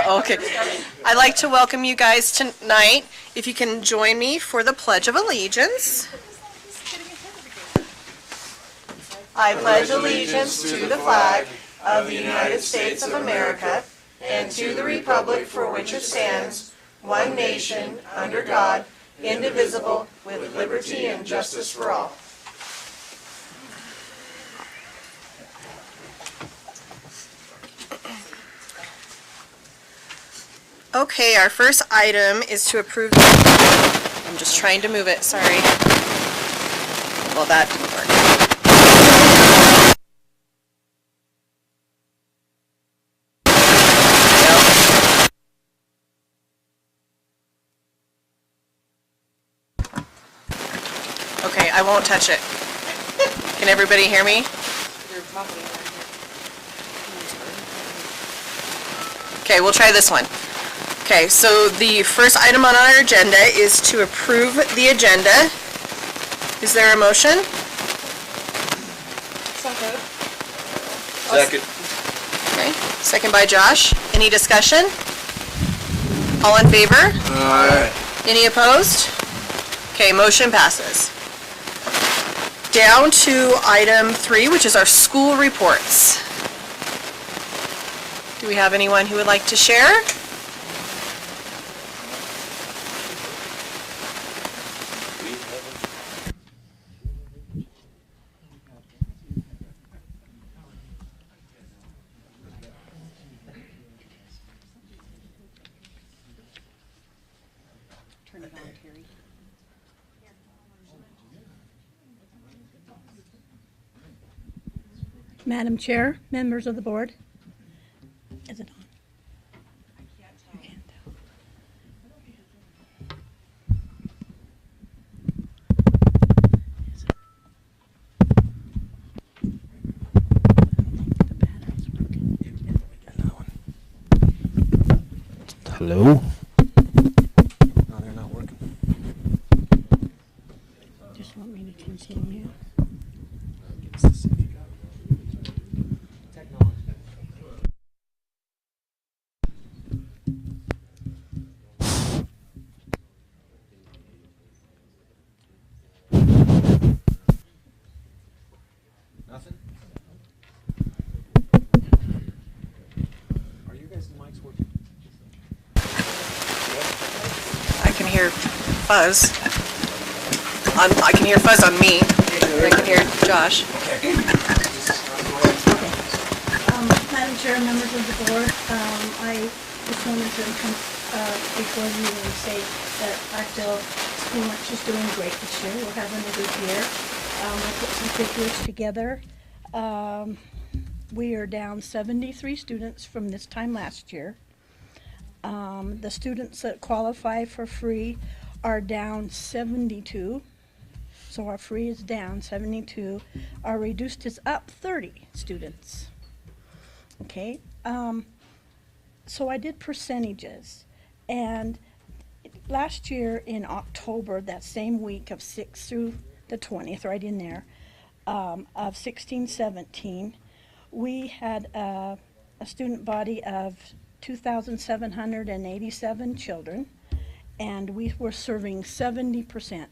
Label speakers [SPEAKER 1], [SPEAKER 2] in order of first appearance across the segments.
[SPEAKER 1] Okay. I'd like to welcome you guys tonight. If you can join me for the Pledge of Allegiance. I pledge allegiance to the flag of the United States of America and to the republic for which it stands, one nation, under God, indivisible, with liberty and justice for all. Okay, our first item is to approve. I'm just trying to move it, sorry. Well, that didn't work. Okay, I won't touch it. Can everybody hear me? Okay, we'll try this one. Okay, so the first item on our agenda is to approve the agenda. Is there a motion?
[SPEAKER 2] Second.
[SPEAKER 1] Okay, second by Josh. Any discussion? All in favor?
[SPEAKER 2] Aye.
[SPEAKER 1] Any opposed? Okay, motion passes. Down to item 3, which is our school reports. Do we have anyone who would like to share?
[SPEAKER 3] Turn it on, Terry.
[SPEAKER 4] Madam Chair, members of the board. Is it on? I can't tell. The battery's working.
[SPEAKER 2] Hello? No, they're not working.
[SPEAKER 4] Just want me to continue.
[SPEAKER 2] Nothing? Are you guys' mics working?
[SPEAKER 1] I can hear fuzz. I can hear fuzz on me. I can hear Josh.
[SPEAKER 4] Madam Chair, members of the board, I just wanted to come before you and say that I feel school lunch is doing great this year. We're having a good year. I put some figures together. We are down 73 students from this time last year. The students that qualify for free are down 72. So our free is down 72. Our reduced is up 30 students. Okay, so I did percentages, and last year in October, that same week of 6th through the 20th, right in there, of 16-17, we had a student body of 2,787 children, and we were serving 70%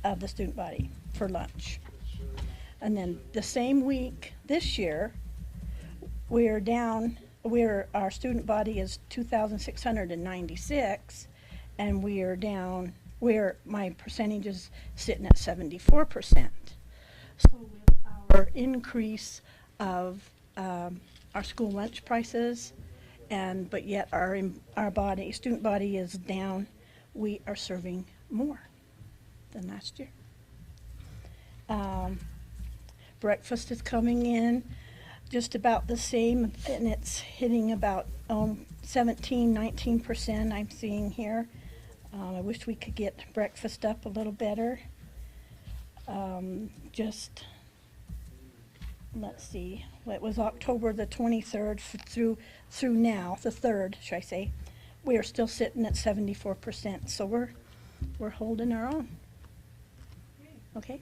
[SPEAKER 4] of the student body for lunch. And then the same week this year, our student body is 2,696, and we are down, my percentage is sitting at 74%. So with our increase of our school lunch prices, but yet our student body is down, we are serving more than last year. Breakfast is coming in just about the same, and it's hitting about 17-19% I'm seeing here. I wish we could get breakfast up a little better. Let's see, it was October the 23rd through now, the 3rd, should I say. We are still sitting at 74%, so we're holding our own. Okay?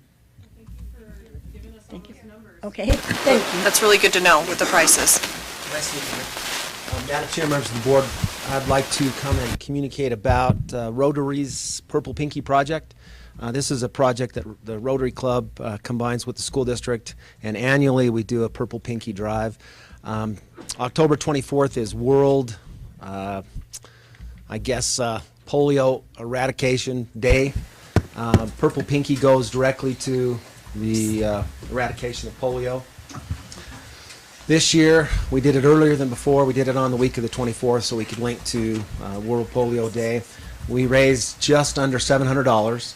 [SPEAKER 3] Giving us all those numbers.
[SPEAKER 4] Okay, thank you.
[SPEAKER 1] That's really good to know with the prices.
[SPEAKER 2] Can I see it here? Madam Chair, members of the board, I'd like to come and communicate about Rotary's Purple Pinky project. This is a project that the Rotary Club combines with the school district, and annually we do a Purple Pinky drive. October 24th is World, Polio Eradication Day. Purple Pinky goes directly to the eradication of polio. This year, we did it earlier than before. We did it on the week of the 24th so we could link to World Polio Day. We raised just under $700.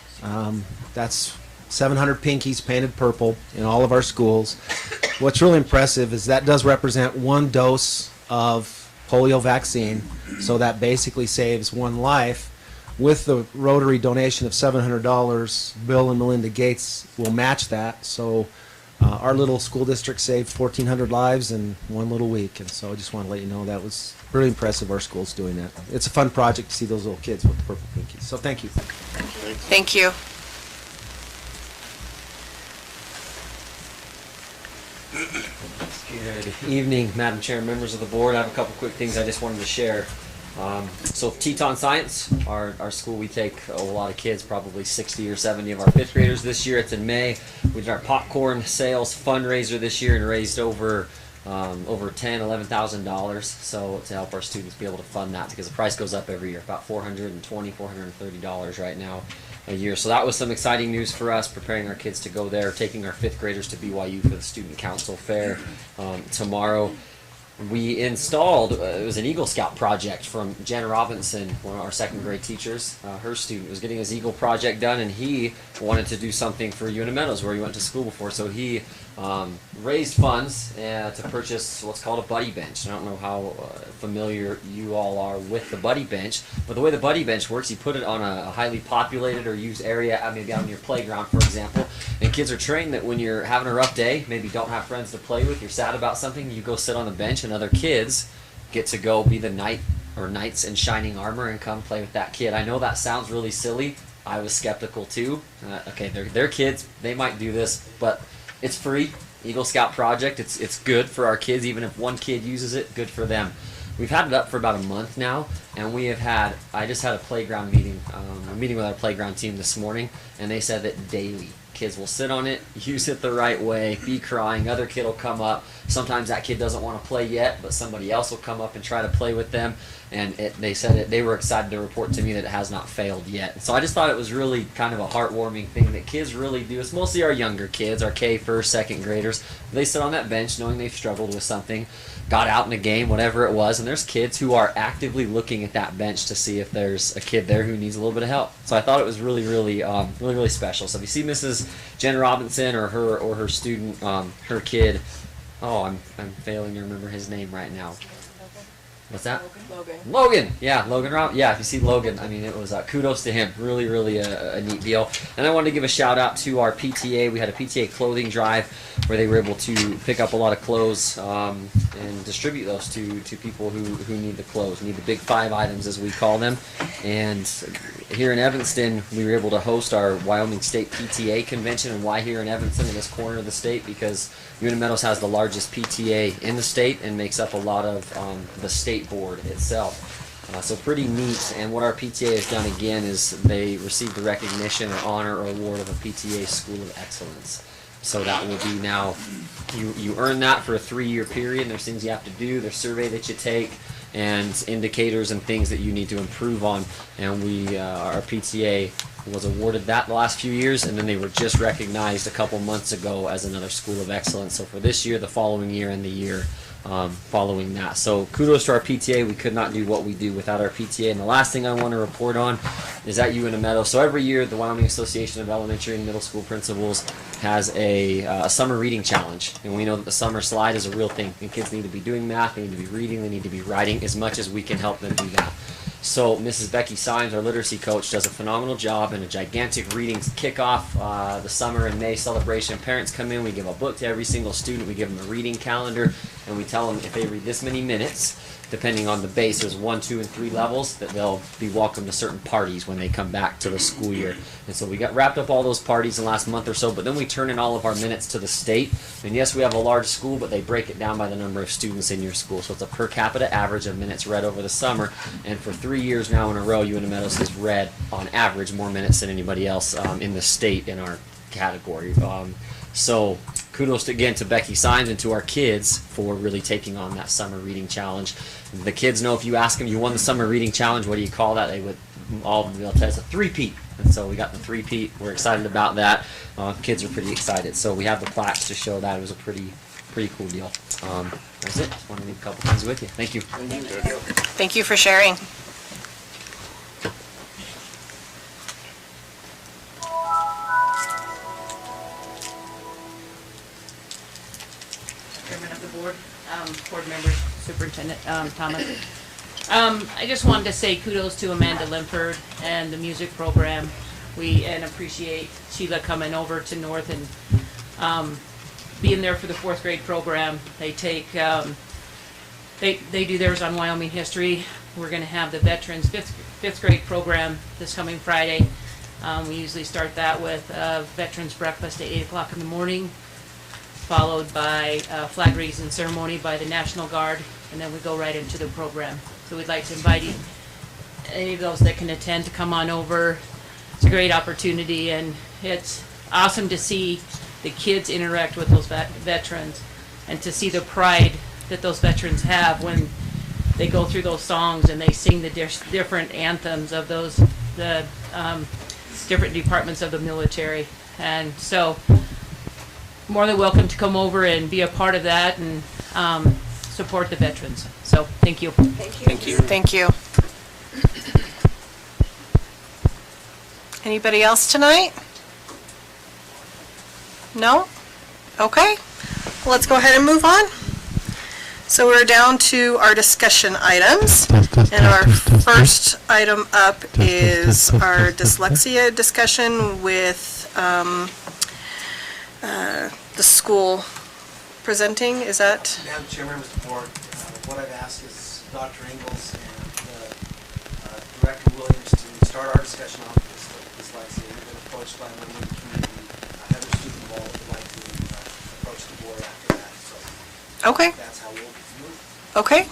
[SPEAKER 2] That's 700 pinkies painted purple in all of our schools. What's really impressive is that does represent one dose of polio vaccine, so that basically saves one life. With the Rotary donation of $700, Bill and Melinda Gates will match that. So our little school district saved 1,400 lives in one little week, and so I just want to let you know that was really impressive. Our school's doing that. It's a fun project to see those little kids with the purple pinkies. So thank you.
[SPEAKER 1] Thank you.
[SPEAKER 3] Good evening, Madam Chair and members of the board. I have a couple quick things I just wanted to share. So Teton Science, our school, we take a lot of kids, probably 60 or 70 of our fifth graders this year. It's in May. We did our popcorn sales fundraiser this year and raised over $11,000. So to help our students be able to fund that, because the price goes up every year, about $420, $430 right now a year. So that was some exciting news for us, preparing our kids to go there, taking our fifth graders to BYU for the Student Council Fair tomorrow. We installed, it was an Eagle Scout project from Jen Robinson, one of our second grade teachers. Her student was getting his Eagle project done, and he wanted to do something for UNM Meadows, where he went to school before. So he raised funds to purchase what's called a buddy bench. I don't know how familiar you all are with the buddy bench, but the way the buddy bench works, you put it on a highly populated or used area, maybe out on your playground, for example, and kids are trained that when you're having a rough day, maybe don't have friends to play with, you're sad about something, you go sit on the bench, and other kids get to go be the knight or knights in shining armor and come play with that kid. I know that sounds really silly. I was skeptical too. Okay, they're kids, they might do this, but it's free. Eagle Scout project. It's good for our kids. Even if one kid uses it, good for them. We've had it up for about a month now, and we have had. I just had a playground meeting. A meeting with our playground team this morning, and they said that daily kids will sit on it, use it the right way, be crying. Other kid will come up. Sometimes that kid doesn't want to play yet, but somebody else will come up and try to play with them. And they said that they were excited to report to me that it has not failed yet. So I just thought it was really kind of a heartwarming thing that kids really do. It's mostly our younger kids, our K, first, second graders. They sit on that bench knowing they've struggled with something, got out in a game, whatever it was, and there's kids who are actively looking at that bench to see if there's a kid there who needs a little bit of help. So I thought it was really special. So if you see Mrs. Jen Robinson or her student, her kid, I'm failing to remember his name right now. What's that? Logan. Yeah, Logan. Yeah, if you see Logan, I mean, it was kudos to him. Really a neat deal. And I wanted to give a shout out to our PTA. We had a PTA clothing drive where they were able to pick up a lot of clothes and distribute those to people who need the clothes, need the big 5 items as we call them. And here in Evanston, we were able to host our Wyoming State PTA convention. And why here in Evanston, in this corner of the state? Because UNM Meadows has the largest PTA in the state and makes up a lot of the state board itself. So pretty neat. And what our PTA has done again is they received the recognition or honor or award of a PTA School of Excellence. So that will be now, you earn that for a 3-year period, and there's things you have to do, there's survey that you take, and indicators and things that you need to improve on. And our PTA was awarded that the last few years, and then they were just recognized a couple months ago as another School of Excellence. So for this year, the following year, and the year following that. So kudos to our PTA. We could not do what we do without our PTA. And the last thing I want to report on is at UNM Meadows. So every year, the Wyoming Association of Elementary and Middle School Principals has a summer reading challenge. And we know that the summer slide is a real thing. And kids need to be doing math, they need to be reading, they need to be writing as much as we can help them do that. So Mrs. Becky Symes, our literacy coach, does a phenomenal job and a gigantic reading kickoff the summer and May celebration. Parents come in, we give a book to every single student, we give them a reading calendar, and we tell them if they read this many minutes, depending on the base, there's 1, 2, and 3 levels, that they'll be welcome to certain parties when they come back to the school year. And so we got wrapped up all those parties in the last month or so, but then we turn in all of our minutes to the state. And yes, we have a large school, but they break it down by the number of students in your school. So it's a per capita average of minutes read over the summer. And for 3 years now in a row, UNM Meadows has read, on average, more minutes than anybody else in the state in our category. So kudos again to Becky Symes and to our kids for really taking on that summer reading challenge. The kids know if you ask them, you won the summer reading challenge, what do you call that? They would all they'll tell us a three-peat. And so we got the three-peat. We're excited about that. Kids are pretty excited. So we have the plaques to show that. It was a pretty cool deal. That's it. Just want to leave a couple things with you. Thank you.
[SPEAKER 1] Thank you for sharing.
[SPEAKER 5] Chairman of the board, board members, Superintendent Thomas. I just wanted to say kudos to Amanda Limford and the music program. And appreciate Sheila coming over to North and being there for the 4th grade program. They take they do theirs on Wyoming history. We're going to have the veterans 5th grade program this coming Friday. We usually start that with veterans breakfast at 8 o'clock in the morning, followed by flag raising ceremony by the National Guard, and then we go right into the program. So we'd like to invite any of those that can attend to come on over. It's a great opportunity, and it's awesome to see the kids interact with those veterans and to see the pride that those veterans have when they go through those songs and they sing the different anthems of the different departments of the military. And so more than welcome to come over and be a part of that and support the veterans. So thank you.
[SPEAKER 1] Thank you. Thank you. Anybody else tonight? No? Okay. Well, let's go ahead and move on. So we're down to our discussion items. And our first item up is our dyslexia discussion with the school presenting. Is that?
[SPEAKER 2] Madam Chairman, Mr. Board, what I've asked is Dr. Ingalls and Director Williams to start our discussion on dyslexia. We've been approached by a member of the community, another student involved would like to approach the board after that. So
[SPEAKER 1] Okay.
[SPEAKER 2] that's how we'll move.
[SPEAKER 1] Okay.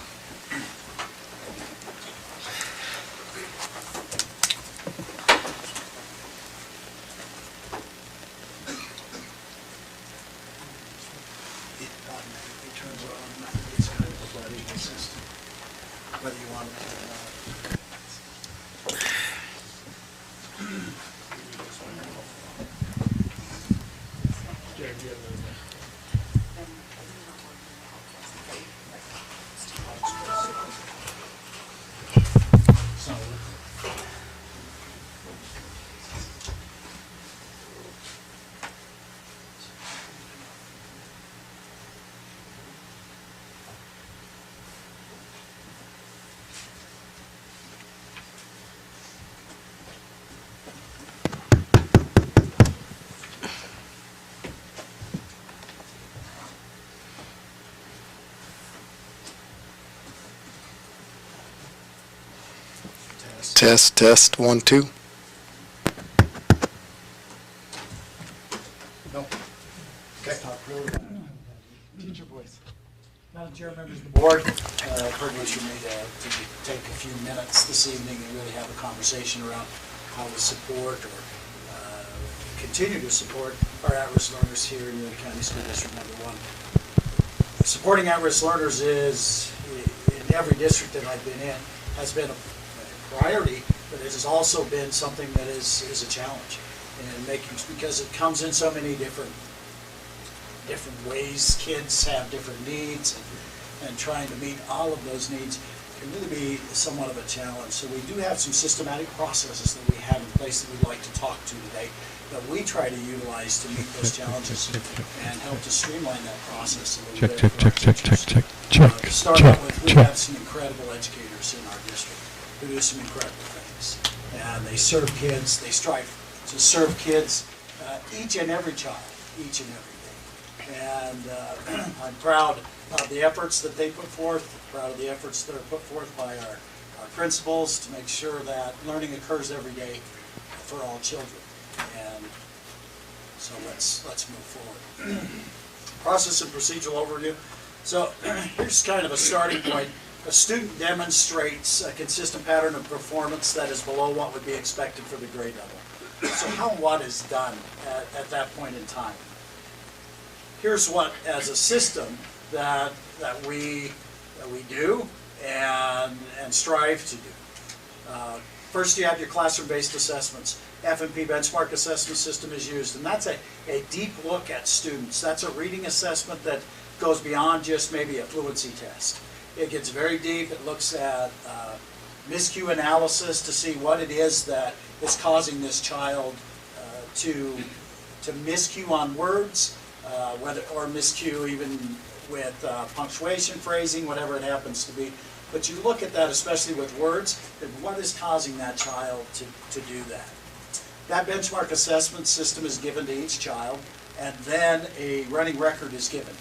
[SPEAKER 6] It automatically turns on. It's kind of a bloody system, whether you want it to or not.
[SPEAKER 7] Test, 1, 2.
[SPEAKER 6] No. Okay. Talk really loud. Teacher voice. Madam Chair, members of the board, privilege for me to take a few minutes this evening and really have a conversation around how we support or continue to support our at-risk learners here in Union County School District Number 1. Supporting at-risk learners is, in every district that I've been in, has been a priority, but it has also been something that is a challenge, and because it comes in so many different ways. Kids have different needs, and trying to meet all of those needs can really be somewhat of a challenge. So we do have some systematic processes that we have in place that we'd like to talk to today, that we try to utilize to meet those challenges and help to streamline that process a little bit. To start out with, we have some incredible educators in our district. who do some incredible things. And they serve kids, they strive to serve kids, each and every child, each and every day. And I'm proud of the efforts that they put forth, proud of the efforts that are put forth by our principals to make sure that learning occurs every day for all children. And so let's move forward. Process and procedural overview. So here's kind of a starting point. A student demonstrates a consistent pattern of performance that is below what would be expected for the grade level. So how and what is done at that point in time? Here's what, as a system, that we do and strive to do. First, you have your classroom-based assessments. F&P benchmark assessment system is used, and that's a deep look at students. That's a reading assessment that goes beyond just maybe a fluency test. It gets very deep. It looks at miscue analysis to see what it is that is causing this child to miscue on words, or miscue even with punctuation, phrasing, whatever it happens to be. But you look at that, especially with words, and what is causing that child to do that. That benchmark assessment system is given to each child, and then a running record is given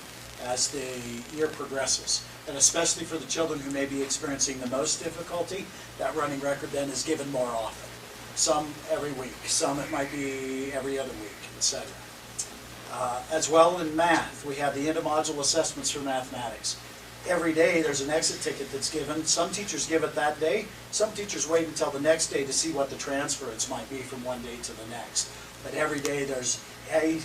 [SPEAKER 6] as the year progresses. And especially for the children who may be experiencing the most difficulty, that running record then is given more often. Some every week, some it might be every other week, etc. As well in math, we have the intermodule assessments for mathematics. Every day there's an exit ticket that's given. Some teachers give it that day. Some teachers wait until the next day to see what the transference might be from one day to the next. But every day there's an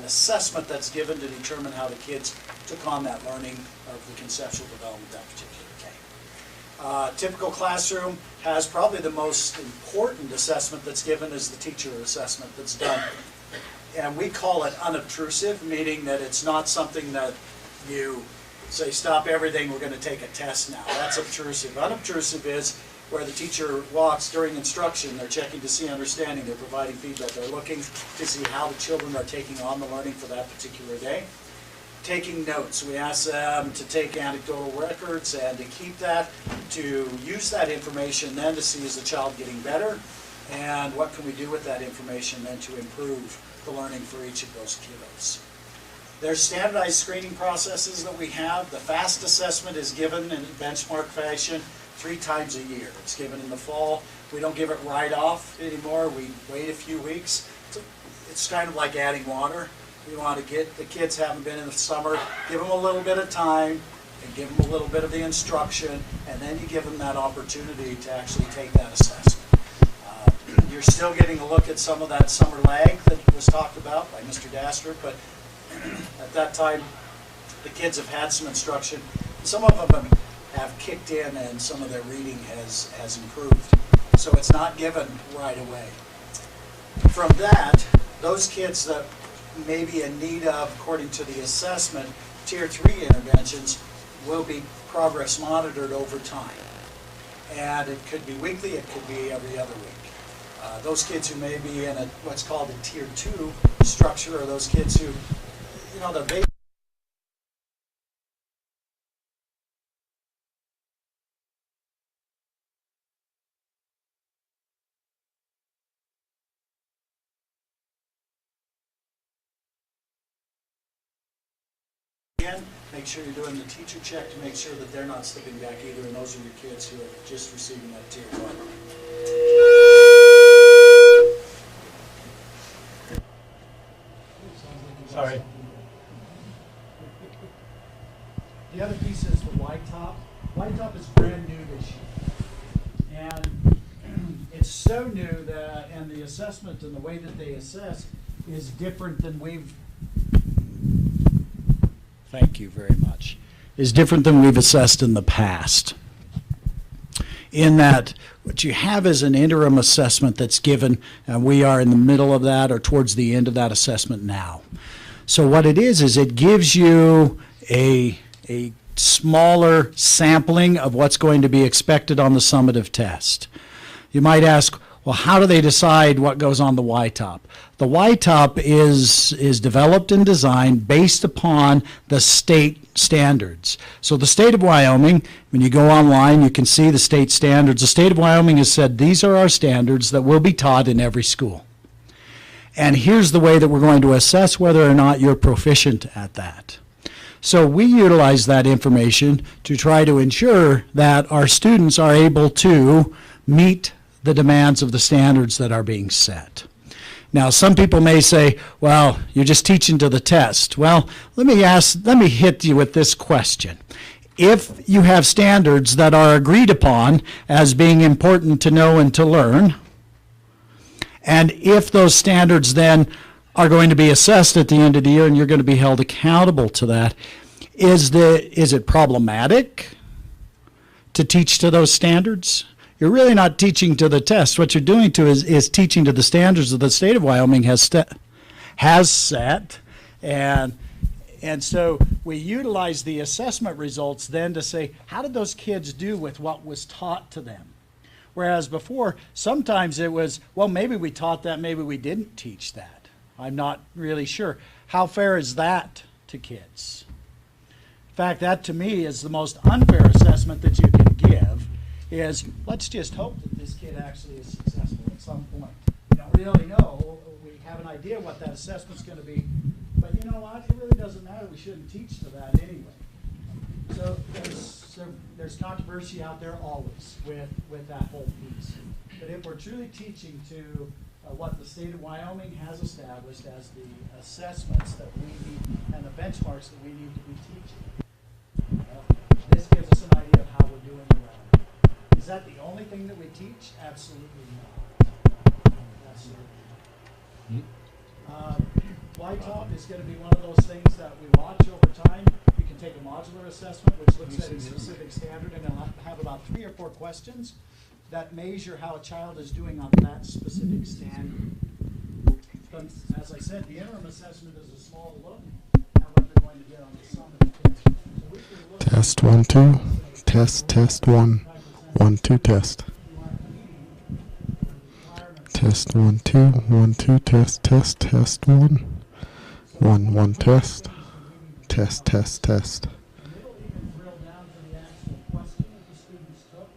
[SPEAKER 6] assessment that's given to determine how the kids took on that learning of the conceptual development that particular day. Typical classroom has probably the most important assessment that's given is the teacher assessment that's done. And we call it unobtrusive, meaning that it's not something that you say, stop everything, we're going to take a test now. That's obtrusive. Unobtrusive is where the teacher walks during instruction, they're checking to see understanding, they're providing feedback, they're looking to see how the children are taking on the learning for that particular day. Taking notes, we ask them to take anecdotal records and to keep that, to use that information then to see is the child getting better, and what can we do with that information then to improve the learning for each of those kiddos. There's standardized screening processes that we have. The FAST assessment is given in benchmark fashion 3 times a year. It's given in the fall. We don't give it right off anymore. We wait a few weeks. It's kind of like adding water. We want to get the kids haven't been in the summer, give them a little bit of time and give them a little bit of the instruction, and then you give them that opportunity to actually take that assessment. You're still getting a look at some of that summer lag that was talked about by Mr. Daster, but at that time the kids have had some instruction. Some of them have kicked in and some of their reading has improved. So it's not given right away. From that, those kids that may be in need of, according to the assessment, Tier 3 interventions will be progress monitored over time. And it could be weekly, it could be every other week. Those kids who may be in what's called a Tier 2 structure are those kids who, the basic make sure you're doing the teacher check to make sure that they're not slipping back either, and those are your kids who are just receiving that Tier 1.
[SPEAKER 8] Sorry.
[SPEAKER 6] The other piece is the white top. White top is brand new this year. And it's so new that, and the assessment and the way that they assess is different than thank you very much, is different than we've assessed in the past. In that what you have is an interim assessment that's given, and we are in the middle of that or towards the end of that assessment now. So what it is it gives you a smaller sampling of what's going to be expected on the summative test. You might ask, Well, how do they decide what goes on the Y-top? The Y-top is developed and designed based upon the state standards. So the state of Wyoming, when you go online, you can see the state standards. The state of Wyoming has said these are our standards that will be taught in every school. And here's the way that we're going to assess whether or not you're proficient at that. So we utilize that information to try to ensure that our students are able to meet the demands of the standards that are being set. Now, some people may say, well, you're just teaching to the test. Well, let me hit you with this question. If you have standards that are agreed upon as being important to know and to learn, and if those standards then are going to be assessed at the end of the year and you're going to be held accountable to that, is it problematic to teach to those standards? You're really not teaching to the test. What you're doing is teaching to the standards that the state of Wyoming has set. And so we utilize the assessment results then to say, how did those kids do with what was taught to them? Whereas before, sometimes it was, well, maybe we taught that, maybe we didn't teach that. I'm not really sure. How fair is that to kids? In fact, that to me is the most unfair assessment that you can give. Is let's just hope that this kid actually is successful at some point. We don't really know. We have an idea what that assessment's going to be. But you know what? It really doesn't matter. We shouldn't teach to that anyway. So there's controversy out there always with that whole piece. But if we're truly teaching to what the state of Wyoming has established as the assessments that we need and the benchmarks that we need to be teaching, this gives us an idea of how we're doing around. Is that the only thing that we teach? Absolutely not. Absolutely. Y-top is going to be one of those things that we watch over time. You can take a modular assessment, which looks at a specific standard, and it'll have about 3 or 4 questions that measure how a child is doing on that specific standard. But as I said, the interim assessment is a small look at what they're going to get on the summit. So we can look
[SPEAKER 7] Test 1 2. Test 1. 1 2 test. Test 1 2 1 2 test 1 1 1 test. Test.
[SPEAKER 6] and it'll even drill down to the actual question that the students took,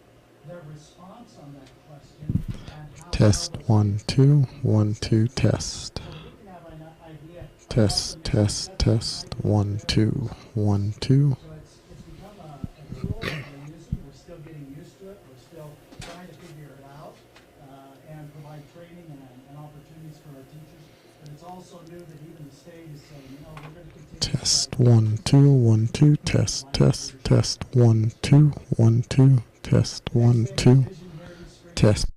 [SPEAKER 6] their response on that question, and how
[SPEAKER 7] Test 1 2 1 2 test.
[SPEAKER 6] so we can have an idea.
[SPEAKER 7] Test 1 2 1 2.
[SPEAKER 6] So it's become a tool that we're using. We're still getting used to it. We're still trying to figure it out and provide training and opportunities for our teachers. But it's also new that even the state is saying, we're going to continue.
[SPEAKER 7] Test 1 2 1 2 test 1 2 1 2 test 1 2 test.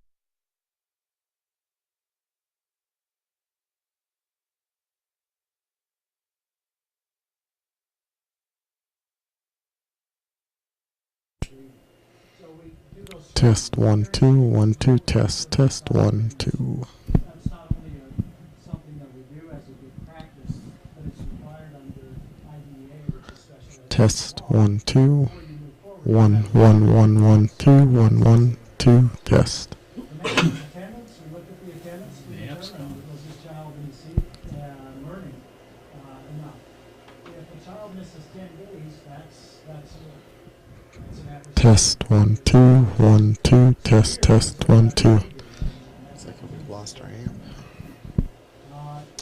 [SPEAKER 7] Test 1 2 1 2 test 1 2.
[SPEAKER 6] That's not only something that we do as a good practice, but it's required under IDEA, which is special.
[SPEAKER 7] Test 1 2 1 1 1 1 2 1 1 2 test.
[SPEAKER 6] The next is attendance. We look at the attendance to determine was this child in the seat learning enough. If the child misses 10 days, that's an average.
[SPEAKER 7] Test 1 2 1 2 test 1 2.
[SPEAKER 9] It's like we've lost our amp.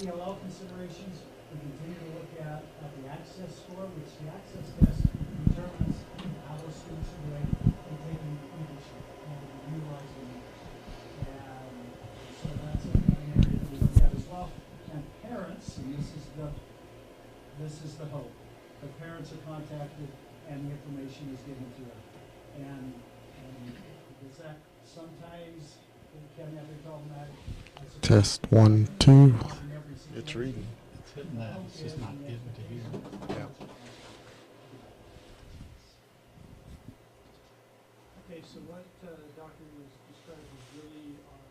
[SPEAKER 6] ELL considerations, we continue to look at the access score, which the access test determines how those students are doing in taking English and utilizing English. And so that's an area that we look at as well. And parents, and this is the hope, the parents are contacted and the information is given to them. And is that sometimes can be problematic?
[SPEAKER 7] Test 1 2.
[SPEAKER 9] It's reading.
[SPEAKER 8] It's hitting that, it's just not getting to here.
[SPEAKER 9] Yeah.
[SPEAKER 6] Okay, so what Dr. was described was really our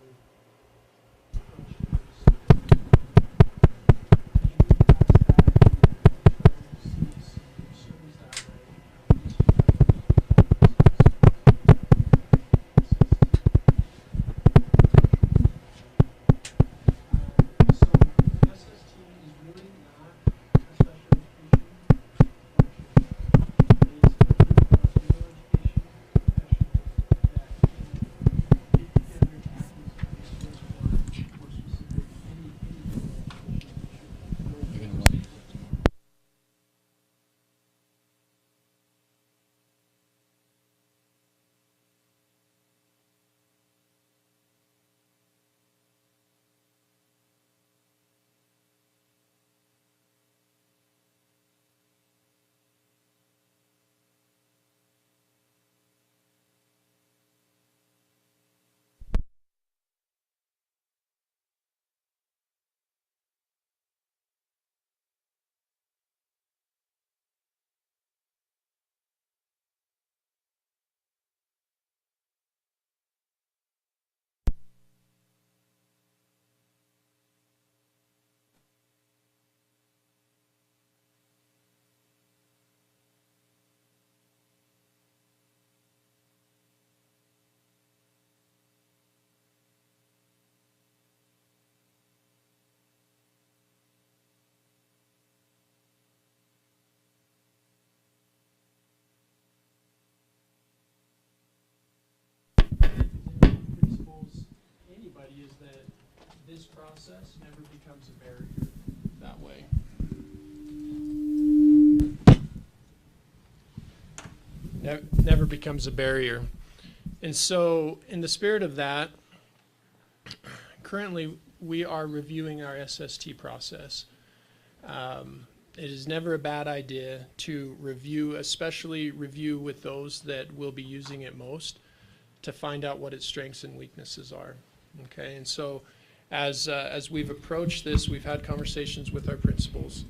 [SPEAKER 10] process never becomes a barrier that way. Never becomes a barrier. And so, in the spirit of that, currently we are reviewing our SST process. It is never a bad idea to review, especially review with those that will be using it most, to find out what its strengths and weaknesses are. Okay, and so as we've approached this, we've had conversations with our principals.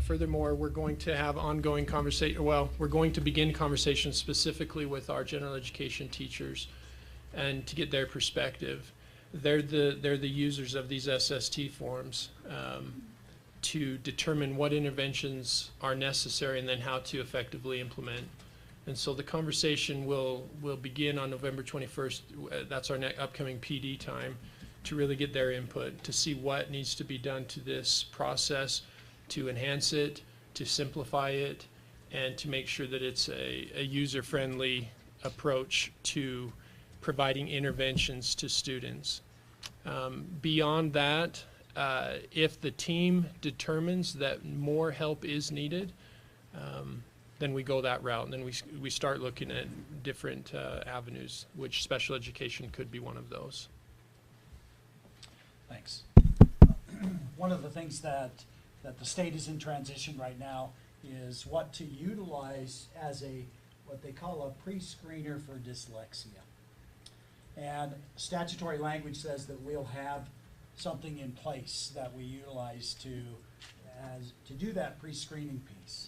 [SPEAKER 10] Furthermore, we're going to have ongoing conversation. Well, we're going to begin conversations specifically with our general education teachers, and to get their perspective. They're the users of these SST forms, to determine what interventions are necessary and then how to effectively implement. And so the conversation will begin on November 21st. That's our upcoming PD time, to really get their input, to see what needs to be done to this process, to enhance it, to simplify it, and to make sure that it's a user-friendly approach to providing interventions to students. Beyond that, if the team determines that more help is needed, then we go that route, and then we start looking at different avenues, which special education could be one of those.
[SPEAKER 6] Thanks. One of the things that the state is in transition right now is what to utilize as what they call a pre-screener for dyslexia. And statutory language says that we'll have something in place that we utilize to do that pre-screening piece.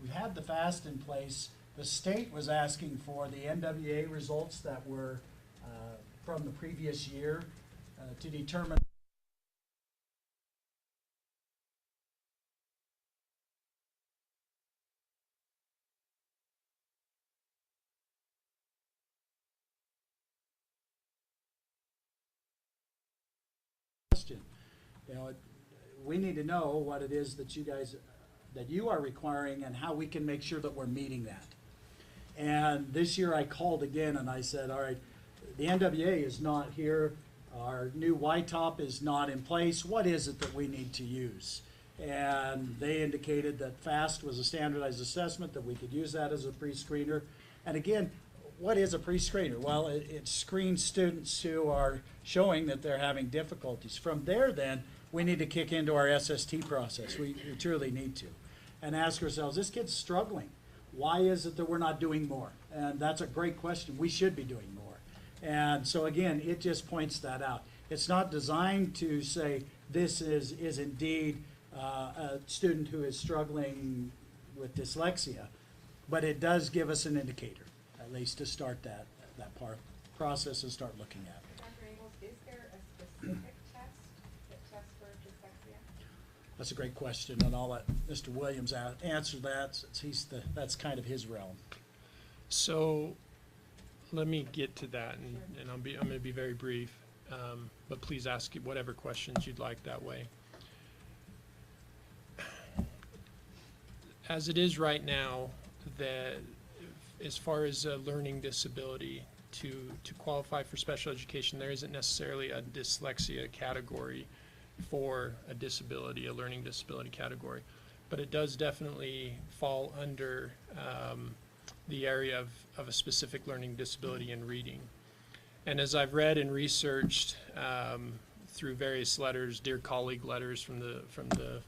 [SPEAKER 6] We've had the FAST in place. The state was asking for the NWA results that were from the previous year to determine question. You know, we need to know what it is that you are requiring and how we can make sure that we're meeting that. And this year I called again and I said, all right, the NWA is not here. Our new YTOP is not in place. What is it that we need to use? And they indicated that FAST was a standardized assessment, that we could use that as a pre-screener. And again, what is a pre-screener? Well, it screens students who are showing that they're having difficulties. From there, then, we need to kick into our SST process. We truly need to. And ask ourselves, this kid's struggling. Why is it that we're not doing more? And that's a great question. We should be doing more. And so, again, it just points that out. It's not designed to say this is indeed a student who is struggling with dyslexia, but it does give us an indicator, at least to start that process and start looking at it.
[SPEAKER 11] Dr. Abels, is there a specific test that tests for dyslexia?
[SPEAKER 6] That's a great question, and I'll let Mr. Williams answer that, since that's kind of his realm.
[SPEAKER 10] So let me get to that, and I'm going to be very brief, but please ask whatever questions you'd like that way. As it is right now, that as far as a learning disability, to qualify for special education, there isn't necessarily a dyslexia category for a disability, a learning disability category, but it does definitely fall under the area of a specific learning disability in reading. And as I've read and researched through various letters, dear colleague letters from the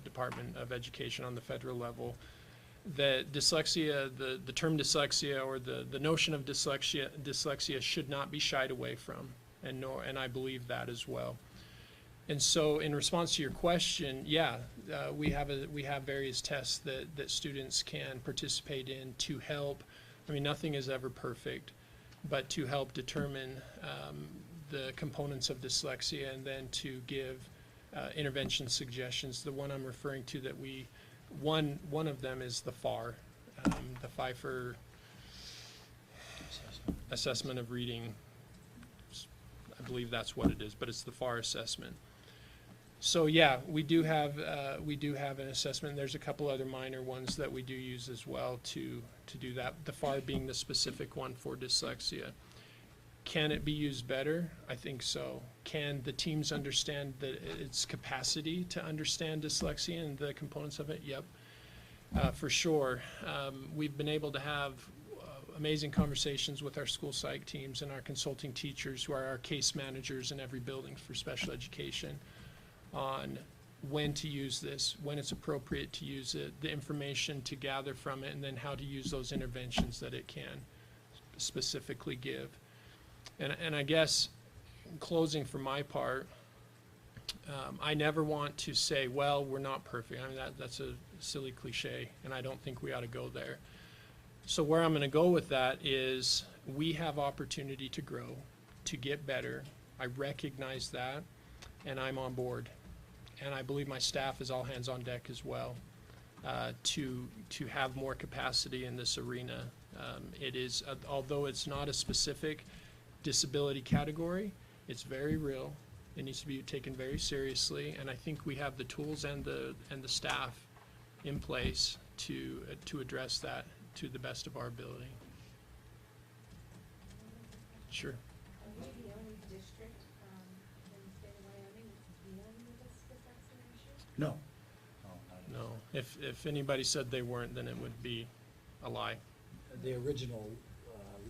[SPEAKER 10] Department of Education on the federal level, that dyslexia, the term dyslexia, or the notion of dyslexia should not be shied away from, and I believe that as well. And so, in response to your question, yeah, we have various tests that students can participate in to help. I mean, nothing is ever perfect, but to help determine the components of dyslexia, and then to give intervention suggestions. The one I'm referring to that one of them is the FAR, the Pfeiffer Assessment of Reading. I believe that's what it is, but it's the FAR assessment. So yeah, we do have an assessment. There's a couple other minor ones that we do use as well to do that. The FAR being the specific one for dyslexia. Can it be used better? I think so. Can the teams understand that its capacity to understand dyslexia and the components of it? Yep, for sure. We've been able to have amazing conversations with our school psych teams and our consulting teachers, who are our case managers in every building for special education, on when to use this, when it's appropriate to use it, the information to gather from it, and then how to use those interventions that it can specifically give. And I guess, in closing for my part, I never want to say, well, we're not perfect. I mean, that's a silly cliche, and I don't think we ought to go there. So where I'm going to go with that is we have opportunity to grow, to get better. I recognize that, and I'm on board. And I believe my staff is all hands on deck as well, to have more capacity in this arena. It is, although it's not a specific disability category, it's very real. It needs to be taken very seriously, and I think we have the tools and the staff in place to address that to the best of our ability. Sure.
[SPEAKER 11] Are we the only district in the state of Wyoming that's dealing with this dyslexia issue?
[SPEAKER 6] No.
[SPEAKER 10] No, if anybody said they weren't, then it would be a lie.
[SPEAKER 6] The original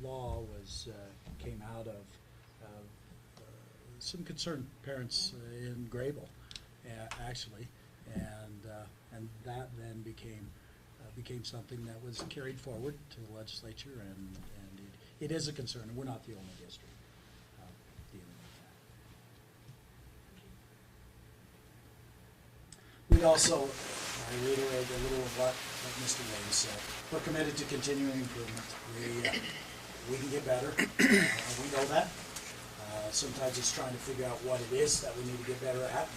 [SPEAKER 6] law was came out of some concerned parents in Grable, actually, and that then became something that was carried forward to the legislature, and it is a concern, and we're not the only district dealing with that. We also, I reiterate a little of what Mr. Wayne said. We're committed to continuing improvement. We can get better. We know that. Sometimes it's trying to figure out what it is that we need to get better at,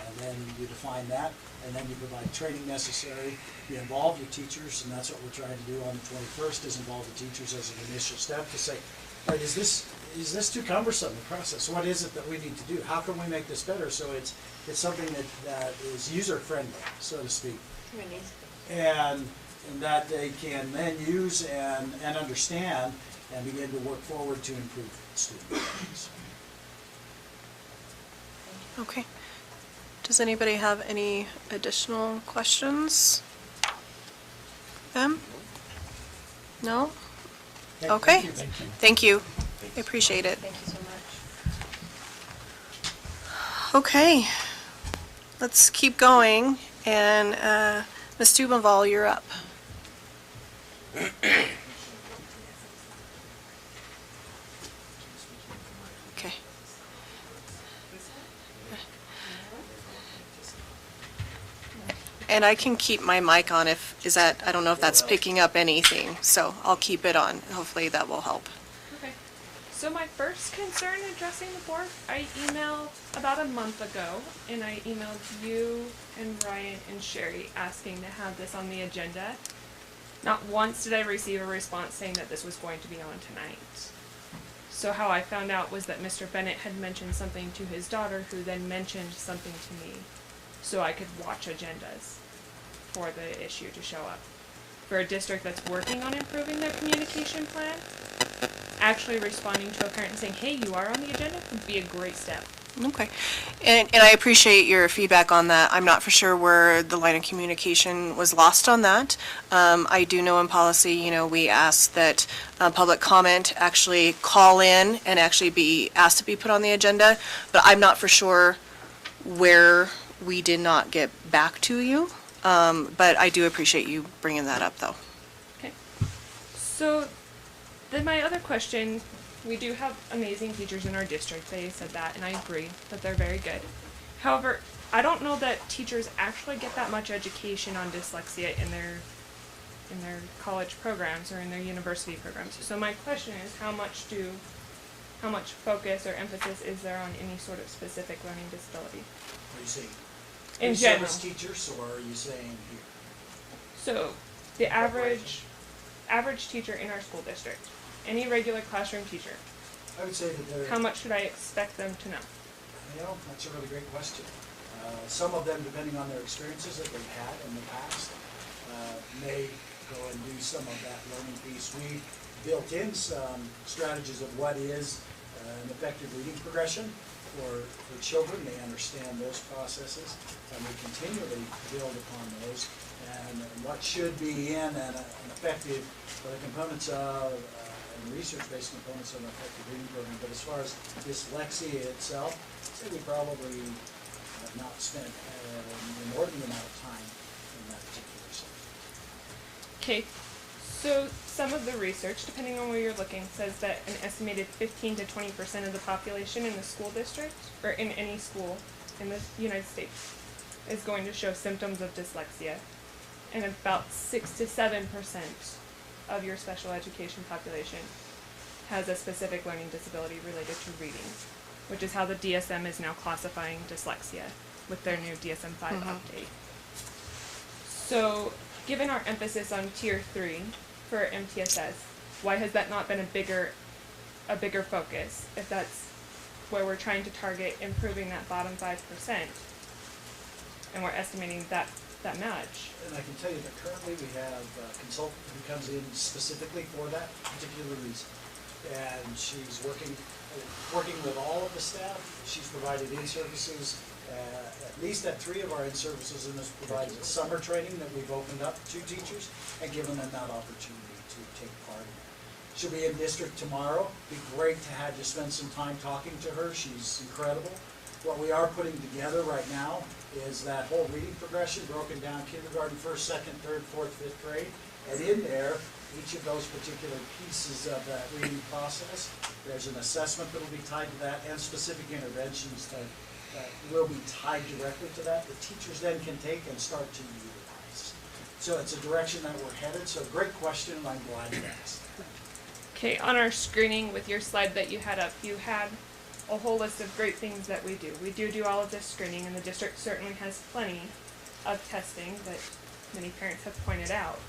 [SPEAKER 6] and then you define that, and then you provide training necessary. You involve your teachers, and that's what we're trying to do on the 21st, is involve the teachers as an initial step to say, all right, is this too cumbersome, the process? What is it that we need to do? How can we make this better so it's something that is user-friendly, so to speak, and that they can then use and understand and begin to work forward to improve student performance.
[SPEAKER 1] Okay. Does anybody have any additional questions? Them? No? Okay. Thank you. I appreciate it.
[SPEAKER 11] Thank you so much.
[SPEAKER 1] Okay. Let's keep going. And Ms. Dubenval, you're up. Okay. And I can keep my mic on I don't know if that's picking up anything, so I'll keep it on. Hopefully that will help.
[SPEAKER 12] Okay. So my first concern addressing the board, I emailed about a month ago, and I emailed you and Ryan and Sherry asking to have this on the agenda. Not once did I receive a response saying that this was going to be on tonight. So how I found out was that Mr. Bennett had mentioned something to his daughter, who then mentioned something to me, so I could watch agendas for the issue to show up. For a district that's working on improving their communication plan, actually responding to a parent and saying, hey, you are on the agenda, would be a great step.
[SPEAKER 1] Okay. And I appreciate your feedback on that. I'm not for sure where the line of communication was lost on that. I do know in policy, we ask that public comment actually call in and actually be asked to be put on the agenda, but I'm not for sure where we did not get back to you. But I do appreciate you bringing that up, though.
[SPEAKER 12] Okay. So then my other question, we do have amazing teachers in our district. They said that, and I agree that they're very good. However, I don't know that teachers actually get that much education on dyslexia in their college programs or in their university programs. So my question is, how much focus or emphasis is there on any sort of specific learning disability?
[SPEAKER 6] Are you saying
[SPEAKER 12] in general?
[SPEAKER 6] Service teachers, or are you saying here?
[SPEAKER 12] So the average teacher in our school district, any regular classroom teacher,
[SPEAKER 6] I would say that they're...
[SPEAKER 12] how much should I expect them to know?
[SPEAKER 6] That's a really great question. Some of them, depending on their experiences that they've had in the past, may go and do some of that learning piece. We built in some strategies of what is an effective reading progression for children. They understand those processes, and we continually build upon those. And what should be in an effective, the components of, and research-based components of an effective reading program. But as far as dyslexia itself, I'd say we probably have not spent an inordinate amount of time in that particular subject.
[SPEAKER 12] Okay, so some of the research, depending on where you're looking, says that an estimated 15 to 20% of the population in the school district, or in any school in the United States, is going to show symptoms of dyslexia. And about 6 to 7% of your special education population has a specific learning disability related to reading, which is how the DSM is now classifying dyslexia with their new DSM-5 update. So, given our emphasis on Tier 3 for MTSS, why has that not been a bigger focus, if that's where we're trying to target improving that bottom 5%, and we're estimating that much?
[SPEAKER 6] And I can tell you that currently we have a consultant who comes in specifically for that particular reason. And she's working with all of the staff. She's provided in-services, at least at 3 of our in-services, and has provided summer training that we've opened up to teachers and given them that opportunity to take part in it. She'll be in district tomorrow. Be great to have you spend some time talking to her. She's incredible. What we are putting together right now is that whole reading progression broken down: kindergarten, 1st, 2nd, 3rd, 4th, 5th grade. And in there, each of those particular pieces of that reading process, there's an assessment that will be tied to that, and specific interventions that will be tied directly to that teachers then can take and start to utilize. So it's a direction that we're headed. So great question, and I'm glad you asked.
[SPEAKER 12] Okay, on our screening with your slide that you had up, you had a whole list of great things that we do. We do all of this screening, and the district certainly has plenty of testing that many parents have pointed out.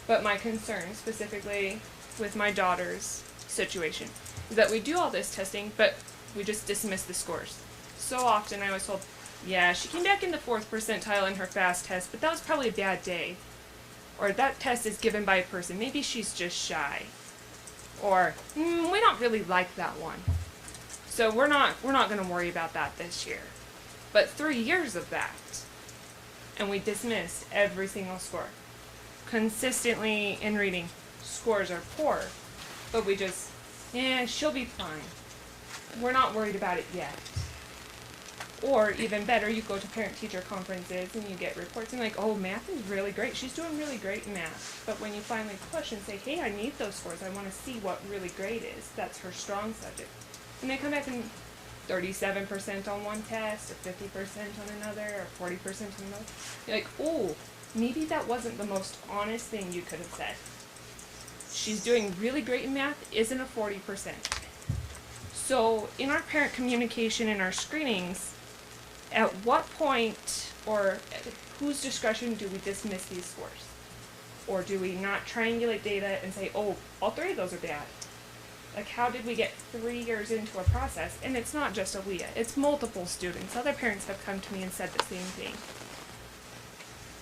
[SPEAKER 12] But my concern, specifically with my daughter's situation, is that we do all this testing, but we just dismiss the scores. So often I was told, yeah, she came back in the 4th percentile in her FAST test, but that was probably a bad day. Or that test is given by a person, maybe she's just shy. Or, we don't really like that one. So we're not going to worry about that this year. But 3 years of that, and we dismissed every single score. Consistently in reading, scores are poor, but we just, she'll be fine. We're not worried about it yet. Or even better, you go to parent-teacher conferences and you get reports and like, oh, math is really great. She's doing really great in math. But when you finally push and say, hey, I need those scores. I want to see what really great is. That's her strong subject. And they come back and 37% on one test, or 50% on another, or 40% on another. You're like, oh, maybe that wasn't the most honest thing you could have said. She's doing really great in math, isn't a 40%. So in our parent communication and our screenings, at what point or at whose discretion do we dismiss these scores? Or do we not triangulate data and say, oh, all 3 of those are bad? Like, how did we get 3 years into a process? And it's not just Aaliyah, it's multiple students. Other parents have come to me and said the same thing.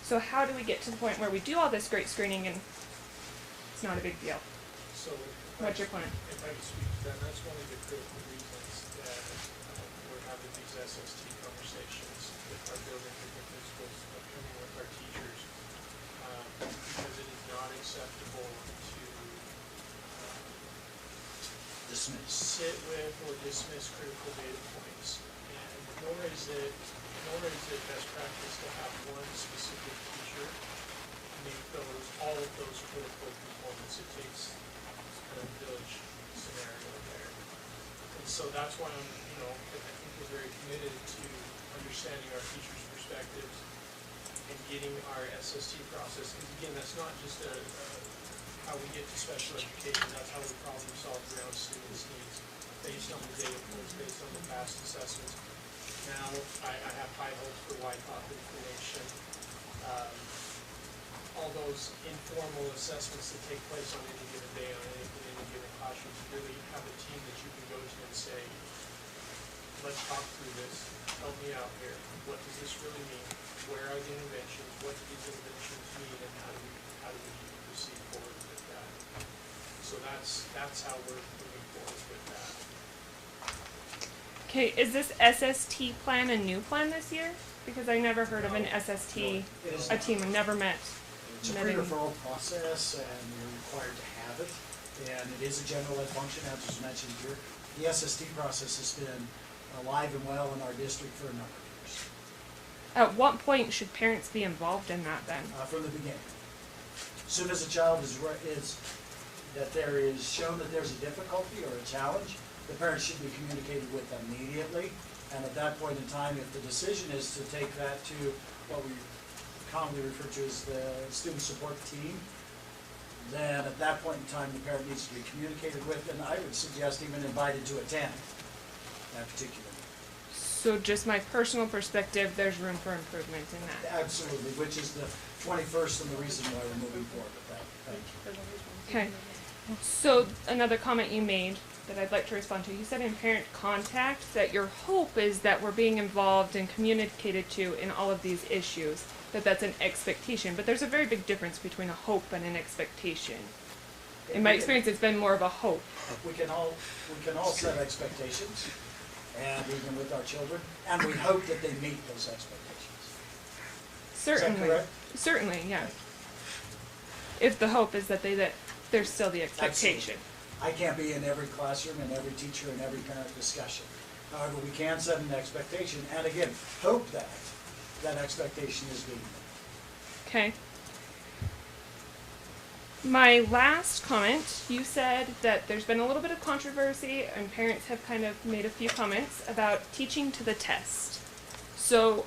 [SPEAKER 12] So how do we get to the point where we do all this great screening and it's not a big deal?
[SPEAKER 10] So
[SPEAKER 12] what's your plan?
[SPEAKER 10] If I can speak to that, that's one of the critical reasons that we're having these SST conversations with our building principals, coming with our teachers, because it is not acceptable to sit with or dismiss critical data points, and nor is it best practice to have one specific teacher make all of those critical components. It takes kind of a village scenario there, and so that's why I think we're very committed to understanding our teachers' perspectives and getting our SST process. Because again, that's not just how we get to special education, that's how we problem solve around students' needs, based on the data points, based on the past assessments. Now, I have high hopes for Wyckoff information. All those informal assessments that take place on any given day, on any given classroom, to really have a team that you can go to and say, let's talk through this, help me out here, what does this really mean, where are the interventions, what do these interventions mean, and how do we proceed forward with that. So that's how we're moving forward with that.
[SPEAKER 12] Okay, is this SST plan a new plan this year? Because I never heard of an SST, a team, I never met.
[SPEAKER 6] It's a pre-referral process, and you're required to have it, and it is a general ed function, as was mentioned here. The SST process has been alive and well in our district for a number of years,
[SPEAKER 12] At what point should parents be involved in that then?
[SPEAKER 6] from the beginning. As soon as a child that there is shown that there's a difficulty or a challenge, the parents should be communicated with immediately. And at that point in time, if the decision is to take that to what we commonly refer to as the student support team, then at that point in time, the parent needs to be communicated with, and I would suggest even invited to attend that particular meeting.
[SPEAKER 12] So just my personal perspective, there's room for improvement in that.
[SPEAKER 6] Absolutely, which is the 21st and the reason why we're moving forward with that. Thank you.
[SPEAKER 12] Okay. So another comment you made that I'd like to respond to. You said in parent contact that your hope is that we're being involved and communicated to in all of these issues, that that's an expectation. But there's a very big difference between a hope and an expectation. In my experience, it's been more of a hope.
[SPEAKER 6] We can all set expectations, and even with our children, and we hope that they meet those expectations.
[SPEAKER 12] Certainly.
[SPEAKER 6] Is that correct?
[SPEAKER 12] Certainly, yeah. If the hope is that there's still the expectation.
[SPEAKER 6] Absolutely. I can't be in every classroom and every teacher and every parent discussion. However, we can set an expectation, and again, hope that that expectation is being met.
[SPEAKER 12] Okay. My last comment, you said that there's been a little bit of controversy and parents have kind of made a few comments about teaching to the test. So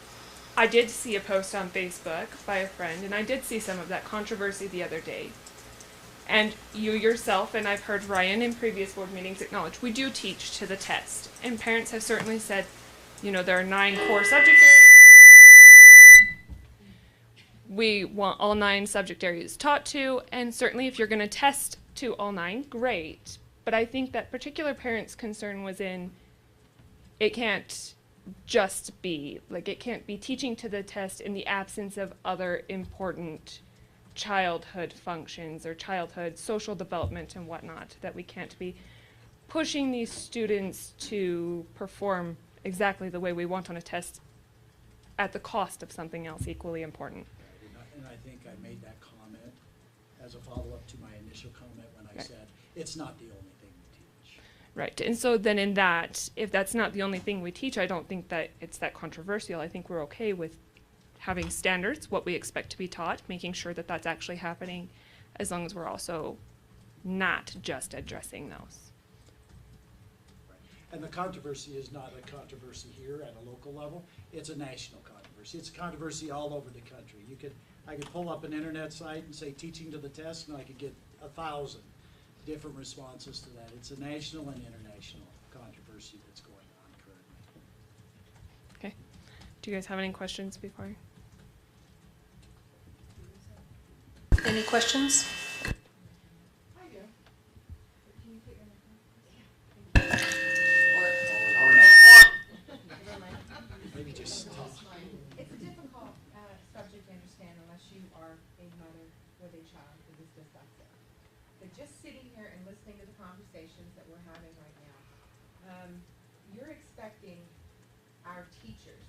[SPEAKER 12] I did see a post on Facebook by a friend, and I did see some of that controversy the other day. And you yourself, and I've heard Ryan in previous board meetings acknowledge, we do teach to the test. And parents have certainly said, you know, there are 9 core subject areas. We want all 9 subject areas taught to, and certainly if you're going to test to all 9, great. But I think that particular parent's concern was in, it can't just be, like it can't be teaching to the test in the absence of other important childhood functions or childhood social development and whatnot, that we can't be pushing these students to perform exactly the way we want on a test at the cost of something else equally important.
[SPEAKER 6] And I think I made that comment as a follow-up to my initial comment when I said, it's not the only thing we teach.
[SPEAKER 12] Right, and so then in that, if that's not the only thing we teach, I don't think that it's that controversial. I think we're okay with having standards, what we expect to be taught, making sure that that's actually happening, as long as we're also not just addressing those.
[SPEAKER 6] Right. And the controversy is not a controversy here at a local level, it's a national controversy. It's a controversy all over the country. I could pull up an internet site and say teaching to the test, and I could get 1,000 different responses to that. It's a national and international controversy that's going on currently.
[SPEAKER 12] Okay. Do you guys have any questions before?
[SPEAKER 1] Any questions?
[SPEAKER 11] I do. Can you put your
[SPEAKER 6] Maybe just talk.
[SPEAKER 11] It's a difficult subject to understand unless you are a mother with a child with this dyslexia. But just sitting here and listening to the conversations that we're having right now, you're expecting our teachers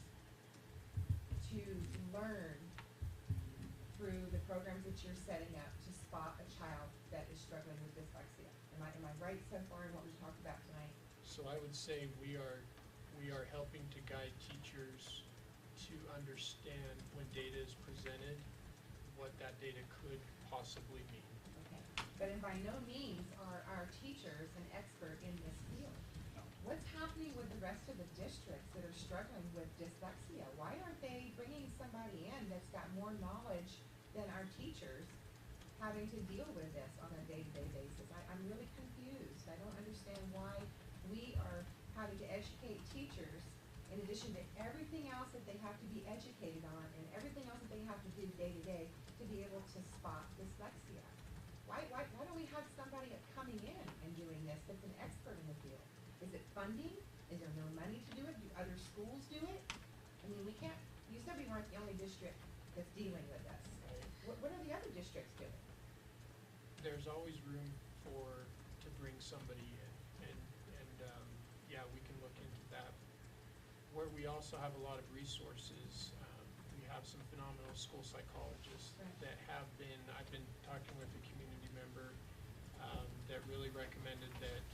[SPEAKER 11] to learn through the programs that you're setting up to spot a child that is struggling with dyslexia. Am I right so far in what we've talked about tonight?
[SPEAKER 10] So I would say we are helping to guide teachers to understand when data is presented, what that data could possibly mean.
[SPEAKER 11] Okay, but by no means are our teachers an expert in this field. What's happening with the rest of the districts that are struggling with dyslexia? Why aren't they bringing somebody in that's got more knowledge than our teachers having to deal with this on a day-to-day basis? I'm really confused. I don't understand why we are having to educate teachers in addition to everything else that they have to be educated on and everything else that they have to do day-to-day to be able to spot dyslexia. Why don't we have somebody coming in and doing this that's an expert in the field? Is it funding? Is there no money to do it? Do other schools do it? I mean, we can't, you said we weren't the only district that's dealing with this. What are the other districts doing?
[SPEAKER 10] There's always room to bring somebody in, and yeah, we can look into that. where we also have a lot of resources. We have some phenomenal school psychologists that have been, I've been talking with a community member that really recommended that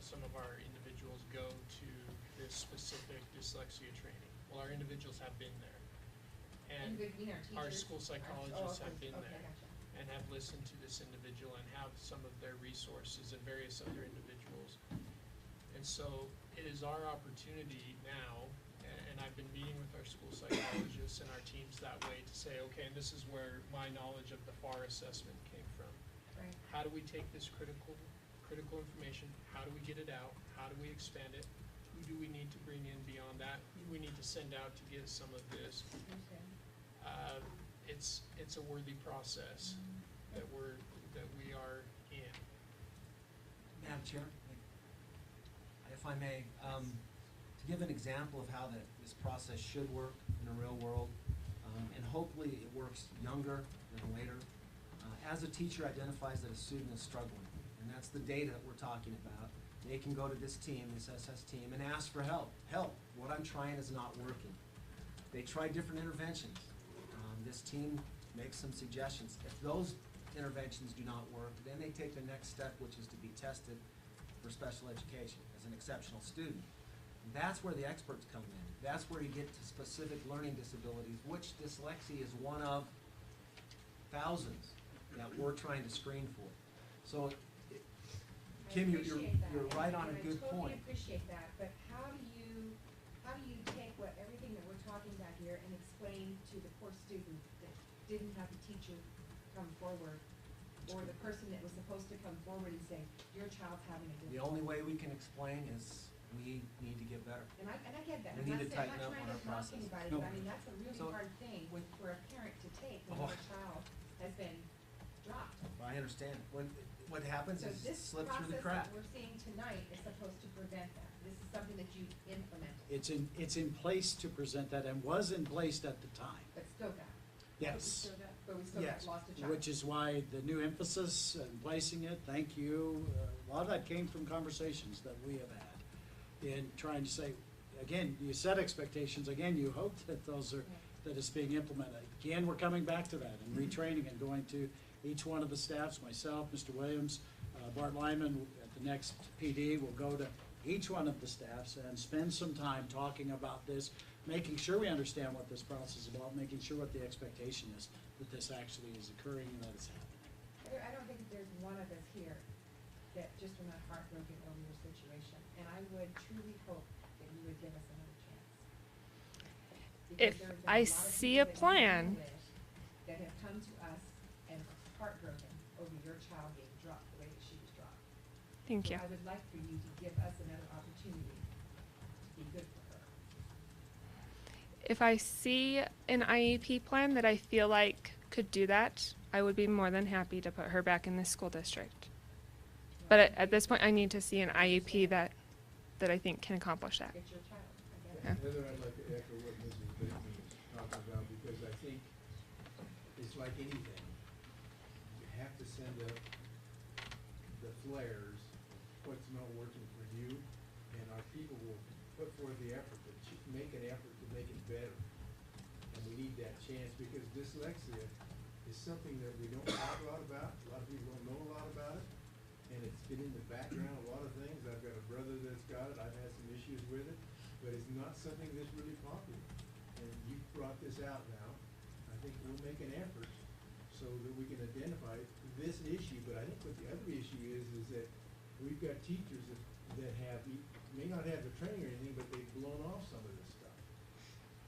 [SPEAKER 10] some of our individuals go to this specific dyslexia training. Well, our individuals have been there. And our school psychologists have been there and have listened to this individual and have some of their resources and various other individuals. And so it is our opportunity now, and I've been meeting with our school psychologists and our teams that way to say, okay, and this is where my knowledge of the FAR assessment came from.
[SPEAKER 11] Right.
[SPEAKER 10] How do we take this critical information? How do we get it out? How do we expand it? Who do we need to bring in beyond that? Who do we need to send out to get some of this?
[SPEAKER 11] Okay.
[SPEAKER 10] It's a worthy process that we are in.
[SPEAKER 2] Madam Chair, if I may, to give an example of how this process should work in the real world, and hopefully it works younger than later. As a teacher identifies that a student is struggling, and that's the data that we're talking about, they can go to this team, this SS team, and ask for help. Help, what I'm trying is not working. They try different interventions. This team makes some suggestions. If those interventions do not work, then they take the next step, which is to be tested for special education as an exceptional student. That's where the experts come in. That's where you get to specific learning disabilities, which dyslexia is one of thousands that we're trying to screen for. So, Kim, you're right on a good
[SPEAKER 11] I totally
[SPEAKER 2] point.
[SPEAKER 11] appreciate that, but how do you take everything that we're talking about here and explain to the poor student that didn't have the teacher come forward, or the person that was supposed to come forward and say, your child's having a
[SPEAKER 2] The
[SPEAKER 11] difficult.
[SPEAKER 2] only way we can explain is we need to get better.
[SPEAKER 11] And I get that.
[SPEAKER 2] We
[SPEAKER 11] I'm
[SPEAKER 2] need
[SPEAKER 11] not
[SPEAKER 2] to
[SPEAKER 11] saying,
[SPEAKER 2] tighten
[SPEAKER 11] I'm
[SPEAKER 2] up
[SPEAKER 11] not
[SPEAKER 2] on
[SPEAKER 11] trying
[SPEAKER 2] our
[SPEAKER 11] to knock
[SPEAKER 2] process.
[SPEAKER 11] anybody,
[SPEAKER 2] No.
[SPEAKER 11] but I mean, that's a really
[SPEAKER 2] So-
[SPEAKER 11] hard thing for a parent to take when
[SPEAKER 2] Oh.
[SPEAKER 11] their child has been dropped.
[SPEAKER 2] I understand. What happens
[SPEAKER 11] So
[SPEAKER 2] is
[SPEAKER 11] this
[SPEAKER 2] slip through the
[SPEAKER 11] process
[SPEAKER 2] crack.
[SPEAKER 11] that we're seeing tonight is supposed to prevent that. This is something that you implemented,
[SPEAKER 6] It's in place to present that and was in place at the time.
[SPEAKER 11] but still got,
[SPEAKER 6] Yes.
[SPEAKER 11] but we still got
[SPEAKER 2] Yes.
[SPEAKER 11] lost a child.
[SPEAKER 6] Which is why the new emphasis and placing it, thank you. A lot of that came from conversations that we have had in trying to say, again, you set expectations, again, you hope that that is being implemented. Again, we're coming back to that and retraining and going to each one of the staffs, myself, Mr. Williams, Bart Lyman, at the next PD, will go to each one of the staffs and spend some time talking about this, making sure we understand what this process is about, making sure what the expectation is, that this actually is occurring and that it's happening.
[SPEAKER 11] I don't think there's one of us here that just are not heartbroken over your situation, and I would truly hope that you would give us another chance. Because
[SPEAKER 12] If
[SPEAKER 11] there have been
[SPEAKER 12] I
[SPEAKER 11] lot of
[SPEAKER 12] see a
[SPEAKER 11] people that we
[SPEAKER 12] plan.
[SPEAKER 11] deal with that have come to us and are heartbroken over your child being dropped the way that she was dropped.
[SPEAKER 12] Thank
[SPEAKER 11] So
[SPEAKER 12] you.
[SPEAKER 11] I would like for you to give us another opportunity to be good for her.
[SPEAKER 12] If I see an IEP plan that I feel like could do that, I would be more than happy to put her back in this school district. But at this point, I need to see an IEP that I think can accomplish that.
[SPEAKER 11] It's your child, I get it.
[SPEAKER 12] Yeah.
[SPEAKER 13] Heather, I'd like to echo what Mrs. Bateman is talking about, because I think it's like anything. You have to send up the flares, what's not working for you, and our people will put forth the effort to make an effort to make it better. And we need that chance, because dyslexia is something that we don't talk a lot about, a lot of people don't know a lot about it, and it's been in the background, a lot of things. I've got a brother that's got it, I've had some issues with it, but it's not something that's really popular. And you brought this out now, I think we'll make an effort so that we can identify this issue, but I think what the other issue is that we've got teachers that may not have the training or anything, but they've blown off some of this stuff.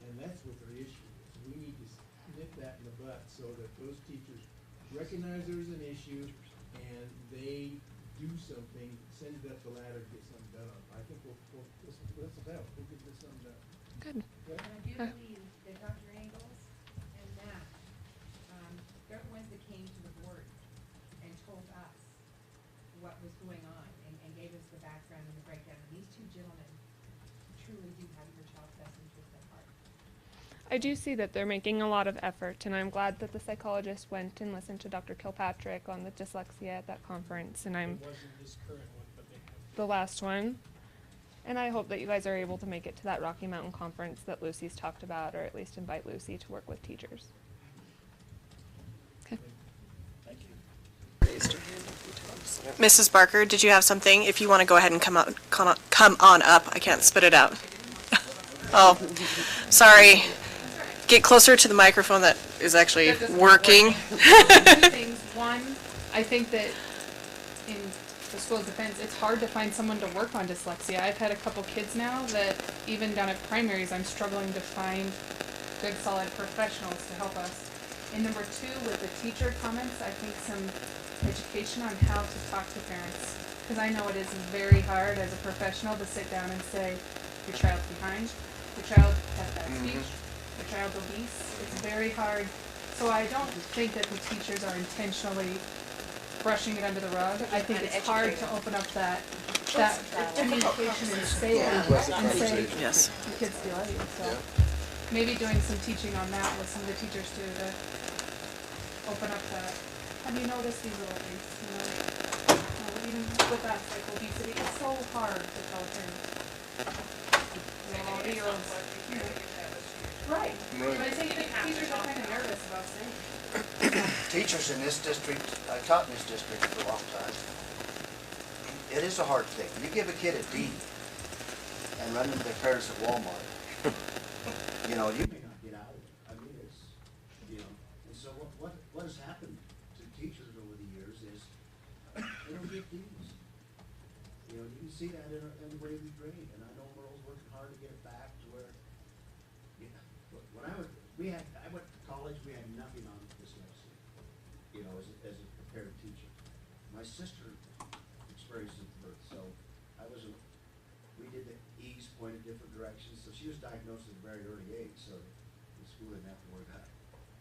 [SPEAKER 13] And that's what their issue is. We need to nip that in the butt so that those teachers recognize there's an issue and they do something, send it up the ladder, get something done on it. I think let's help, we'll get this something done.
[SPEAKER 12] Good.
[SPEAKER 11] And I do believe that Dr. Angles and Matt, they're the ones that came to the board and told us what was going on and gave us the background and the breakdown. And these two gentlemen truly do have your child's best interest at heart.
[SPEAKER 12] I do see that they're making a lot of effort, and I'm glad that the psychologist went and listened to Dr. Kilpatrick on the dyslexia at that conference, and
[SPEAKER 10] It
[SPEAKER 12] I'm
[SPEAKER 10] wasn't this current one, but they have.
[SPEAKER 12] the last one. And I hope that you guys are able to make it to that Rocky Mountain Conference that Lucy's talked about, or at least invite Lucy to work with teachers. Okay.
[SPEAKER 6] Thank you.
[SPEAKER 1] Mrs. Barker, did you have something? If you want to go ahead and come on up. I can't spit it out. Oh, sorry. Get closer to the microphone that is actually working.
[SPEAKER 14] Two things. One, I think that in the school's defense, it's hard to find someone to work on dyslexia. I've had a couple kids now that even down at primaries, I'm struggling to find good, solid professionals to help us. And number two, with the teacher comments, I think some education on how to talk to parents. Because I know it is very hard as a professional to sit down and say, your child's behind, your child has bad speech, your child's obese. It's very hard. So I don't think that the teachers are intentionally brushing it under the rug. I think it's hard to open up that communication and say that and say,
[SPEAKER 1] Yes.
[SPEAKER 14] your kids feel at you. So maybe doing some teaching on that with some of the teachers too to open up that. Have you noticed these little things? Even with us, like obesity, it's so hard to tell parents. Right. But I think teachers are kind of nervous about saying it.
[SPEAKER 15] Teachers in this district, I taught in this district for a long time. It is a hard thing. You give a kid a D and run into their parents at Walmart. You know, you may not get out of it. I mean, it's, you know, and so what has happened to teachers over the years is they don't get D's. You know, you can see that in the way we grade, and I know Merle's working hard to get it back to where, you know, when I went to college, we had nothing on dyslexia, you know, as a prepared teacher. My sister experienced it first, so we did the E's pointed different directions, so she was diagnosed at a very early age, so the school didn't have to worry about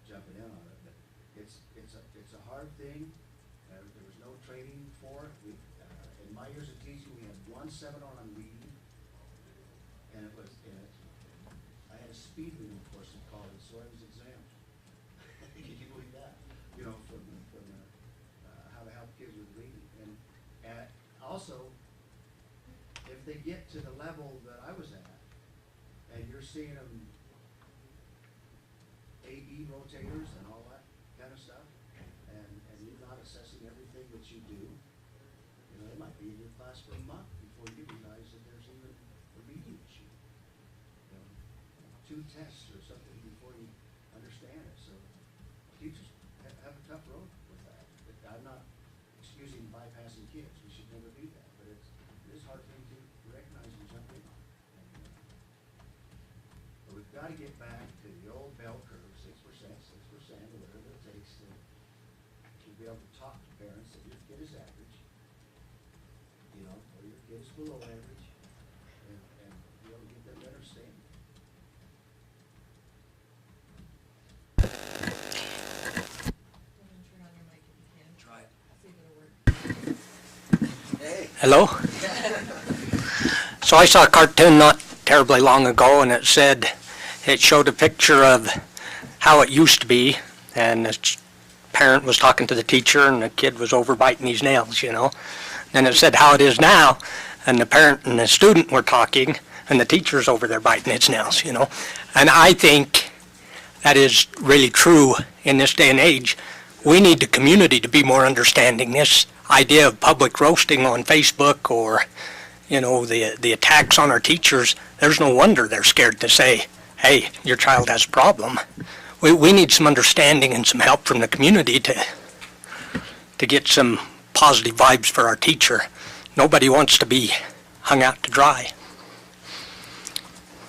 [SPEAKER 15] jumping in on it, but it's a hard thing. There was no training for it. In my years of teaching, we had one seminar on reading, and I had a speed reading course in college, so I was exempt. Can you believe that? You know, from how to help kids with reading, and also, if they get to the level that I was at, and you're seeing them AE rotators and all that kind of stuff, and you're not assessing everything that you do, you know, they might be in your class for a month before you realize that there's even a reading issue. You know, 2 tests or something before you understand it. So teachers have a tough road with that. I'm not excusing bypassing kids. We should never do that. But it is a hard thing to recognize and jump in on. But we've got to get back to the old bell curve, 6%, or whatever it takes to be able to talk to parents that your kid is average, you know, or your kid is below average, and be able to get them to understand. Try it. Hey.
[SPEAKER 16] Hello? So I saw a cartoon not terribly long ago, and it showed a picture of how it used to be, and the parent was talking to the teacher, and the kid was over biting his nails, you know. Then it said how it is now, and the parent and the student were talking, and the teacher's over there biting his nails, you know. And I think that is really true in this day and age. We need the community to be more understanding. This idea of public roasting on Facebook, or, you know, the attacks on our teachers, there's no wonder they're scared to say, hey, your child has a problem. We need some understanding and some help from the community to get some positive vibes for our teacher. Nobody wants to be hung out to dry.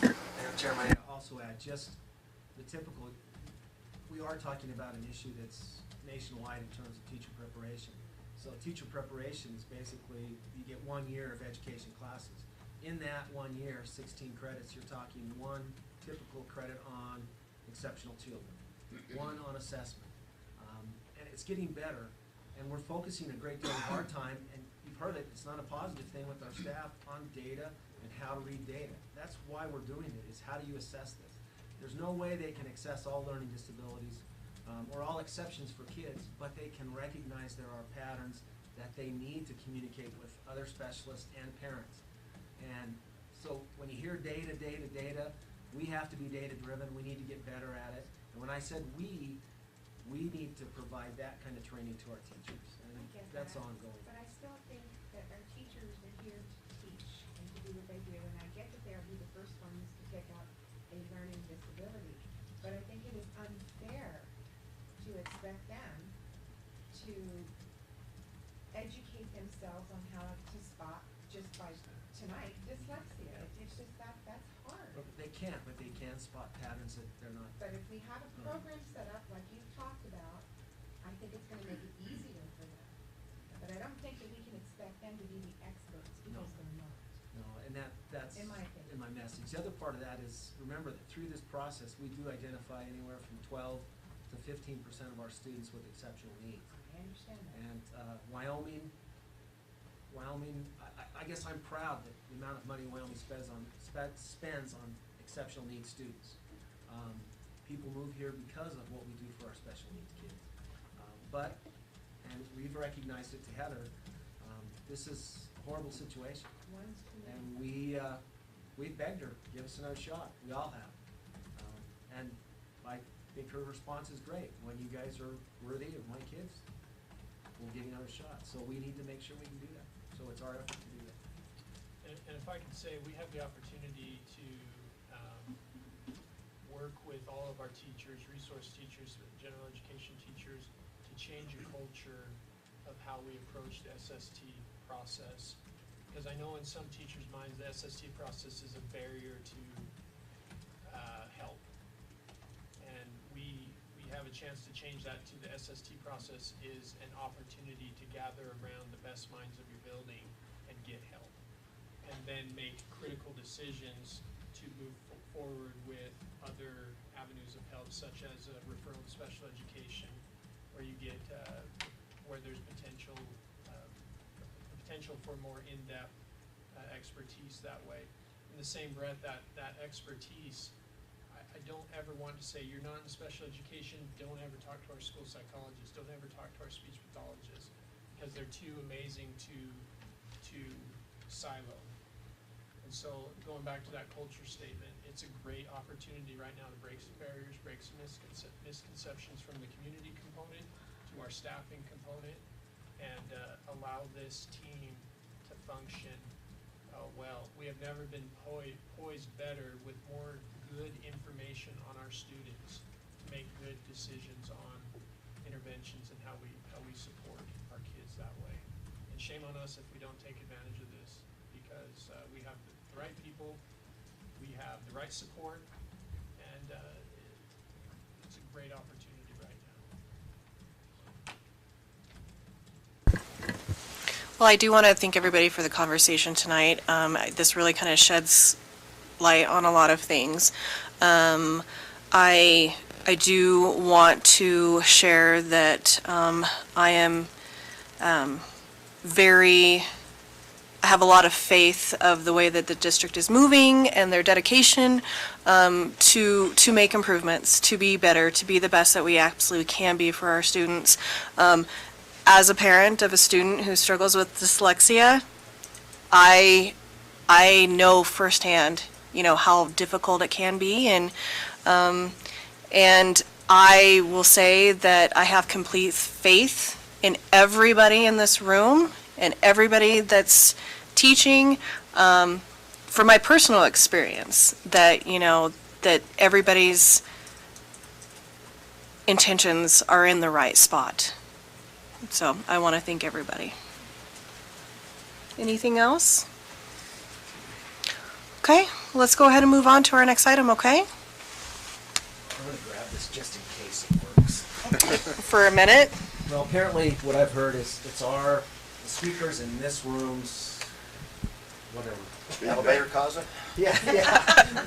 [SPEAKER 2] Madam Chairman, I'd also add just the typical, we are talking about an issue that's nationwide in terms of teacher preparation. So teacher preparation is basically, you get 1 year of education classes. In that 1 year, 16 credits, you're talking 1 typical credit on exceptional children, 1 on assessment. And it's getting better, and we're focusing a great deal of our time, and you've heard it, it's not a positive thing with our staff, on data and how to read data. That's why we're doing it, is how do you assess this? There's no way they can access all learning disabilities or all exceptions for kids, but they can recognize there are patterns that they need to communicate with other specialists and parents. And So when you hear data, we have to be data-driven. We need to get better at it. And when I said we need to provide that kind of training to our teachers. And that's ongoing.
[SPEAKER 11] But I still think that our teachers are here to teach and to do what they do, and I get that they'll be the first ones to pick up a learning disability. But I think it is unfair to expect them to educate themselves on how to spot just by tonight dyslexia. It's just that's hard.
[SPEAKER 2] They can't, but they can spot patterns that they're not.
[SPEAKER 11] But if we have a program set up like you've talked about, I think it's gonna make it easier for them. But I don't think that we can expect them to be the experts because they're not.
[SPEAKER 2] No, and that's
[SPEAKER 11] In my opinion.
[SPEAKER 2] in my message. The other part of that is, remember that through this process, we do identify anywhere from 12 to 15% of our students with exceptional needs.
[SPEAKER 11] I understand that.
[SPEAKER 2] And Wyoming, I guess I'm proud that the amount of money Wyoming spends on exceptional needs students. People move here because of what we do for our special needs kids. And we've recognized it to Heather, this is a horrible situation.
[SPEAKER 11] One's too many.
[SPEAKER 2] And we begged her, give us another shot. We all have. And I think her response is great. When you guys are worthy of my kids, we'll give you another shot. So we need to make sure we can do that. So it's our effort to do that.
[SPEAKER 10] And if I can say, we have the opportunity to work with all of our teachers, resource teachers, general education teachers, to change a culture of how we approach the SST process. Because I know in some teachers' minds, the SST process is a barrier to help. And we have a chance to change that to the SST process is an opportunity to gather around the best minds of your building and get help. And then make critical decisions to move forward with other avenues of help, such as a referral to special education, where you get, where there's potential for more in-depth expertise that way. In the same breath, that expertise, I don't ever want to say, you're not in special education, don't ever talk to our school psychologist, don't ever talk to our speech pathologist, because they're too amazing to silo. And so going back to that culture statement, it's a great opportunity right now to break some barriers, break some misconceptions from the community component to our staffing component, and allow this team to function well. We have never been poised better with more good information on our students to make good decisions on interventions and how we support our kids that way. And shame on us if we don't take advantage of this, because we have the right people, we have the right support, and it's a great opportunity right now.
[SPEAKER 1] Well, I do want to thank everybody for the conversation tonight. This really kind of sheds light on a lot of things. I do want to share that I am I have a lot of faith of the way that the district is moving and their dedication to make improvements, to be better, to be the best that we absolutely can be for our students. As a parent of a student who struggles with dyslexia, I know firsthand, how difficult it can be, and I will say that I have complete faith in everybody in this room and everybody that's teaching, from my personal experience, that that everybody's intentions are in the right spot. So I want to thank everybody. Anything else? Okay, let's go ahead and move on to our next item, okay?
[SPEAKER 2] I'm going to grab this just in case it works.
[SPEAKER 1] For a minute?
[SPEAKER 2] Well, apparently what I've heard is the speakers in this room's, whatever.
[SPEAKER 15] Elevator closet?
[SPEAKER 2] Yeah.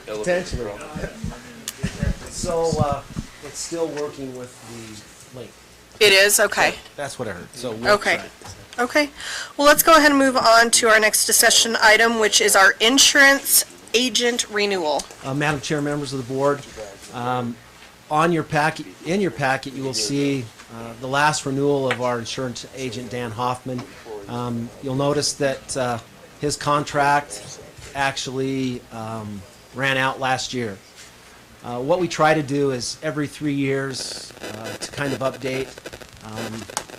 [SPEAKER 2] Potentially. So it's still working with the link.
[SPEAKER 1] It is? Okay.
[SPEAKER 2] That's what I heard. So
[SPEAKER 1] Okay. Okay. Well, let's go ahead and move on to our next discussion item, which is our insurance agent renewal.
[SPEAKER 2] Madam Chair, members of the board, in your packet, you will see the last renewal of our insurance agent, Dan Hoffman. You'll notice that his contract actually ran out last year. What we try to do is every 3 years to kind of update.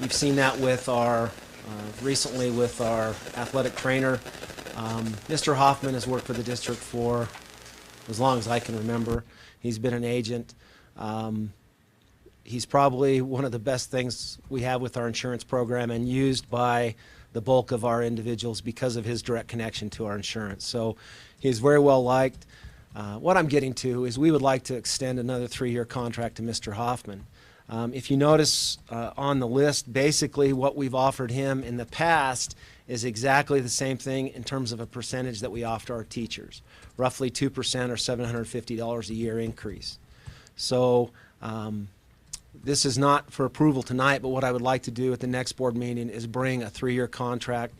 [SPEAKER 2] You've seen that with our recently with our athletic trainer. Mr. Hoffman has worked for the district for as long as I can remember. He's been an agent. He's probably one of the best things we have with our insurance program and used by the bulk of our individuals because of his direct connection to our insurance. So he's very well liked. What I'm getting to is we would like to extend another 3-year contract to Mr. Hoffman. If you notice on the list, basically what we've offered him in the past is exactly the same thing in terms of a percentage that we offer our teachers, roughly 2% or $750 a year increase. So this is not for approval tonight, but what I would like to do at the next board meeting is bring a 3-year contract,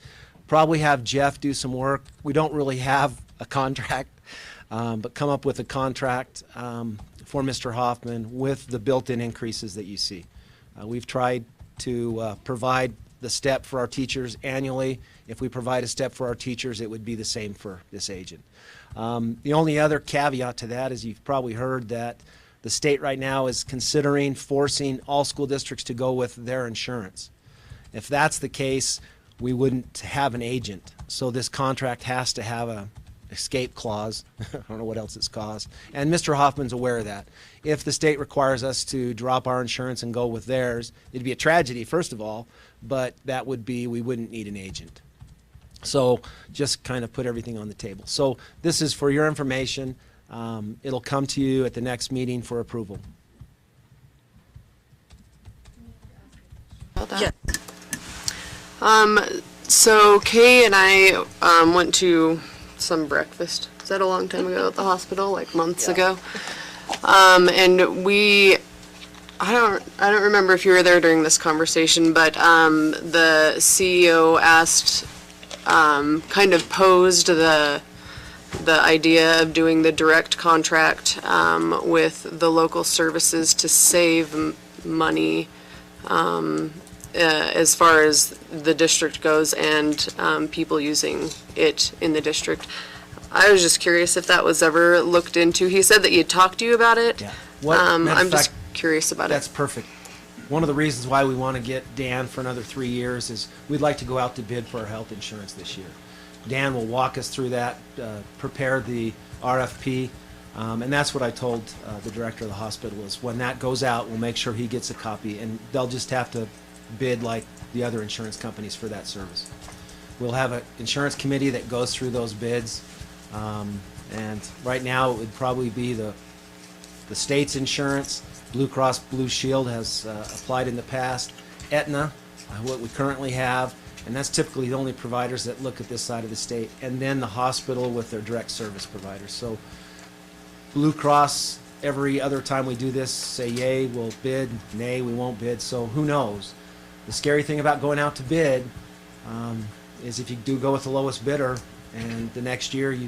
[SPEAKER 2] probably have Jeff do some work. We don't really have a contract, but come up with a contract for Mr. Hoffman with the built-in increases that you see. We've tried to provide the step for our teachers annually. If we provide a step for our teachers, it would be the same for this agent. The only other caveat to that is you've probably heard that the state right now is considering forcing all school districts to go with their insurance. If that's the case, we wouldn't have an agent. So this contract has to have a escape clause. I don't know what else it's caused. And Mr. Hoffman's aware of that. If the state requires us to drop our insurance and go with theirs, it'd be a tragedy, first of all, but that would be, we wouldn't need an agent. So just kind of put everything on the table. So this is for your information. It'll come to you at the next meeting for approval.
[SPEAKER 17] Yeah. So Kay and I went to some breakfast. Is that a long time ago at the hospital, like months ago? And I don't remember if you were there during this conversation, but the CEO asked, kind of posed the idea of doing the direct contract with the local services to save money as far as the district goes and people using it in the district. I was just curious if that was ever looked into. He said that he had talked to you about it.
[SPEAKER 2] Yeah.
[SPEAKER 17] I'm just curious about it.
[SPEAKER 2] That's perfect. One of the reasons why we want to get Dan for another 3 years is we'd like to go out to bid for our health insurance this year. Dan will walk us through that, prepare the RFP, and that's what I told the director of the hospital is when that goes out, we'll make sure he gets a copy, and they'll just have to bid like the other insurance companies for that service. We'll have an insurance committee that goes through those bids, and right now it would probably be the state's insurance. Blue Cross Blue Shield has applied in the past. Aetna, what we currently have, and that's typically the only providers that look at this side of the state, and then the hospital with their direct service providers. So Blue Cross, every other time we do this, say yay, we'll bid, nay, we won't bid, so who knows? The scary thing about going out to bid is if you do go with the lowest bidder and the next year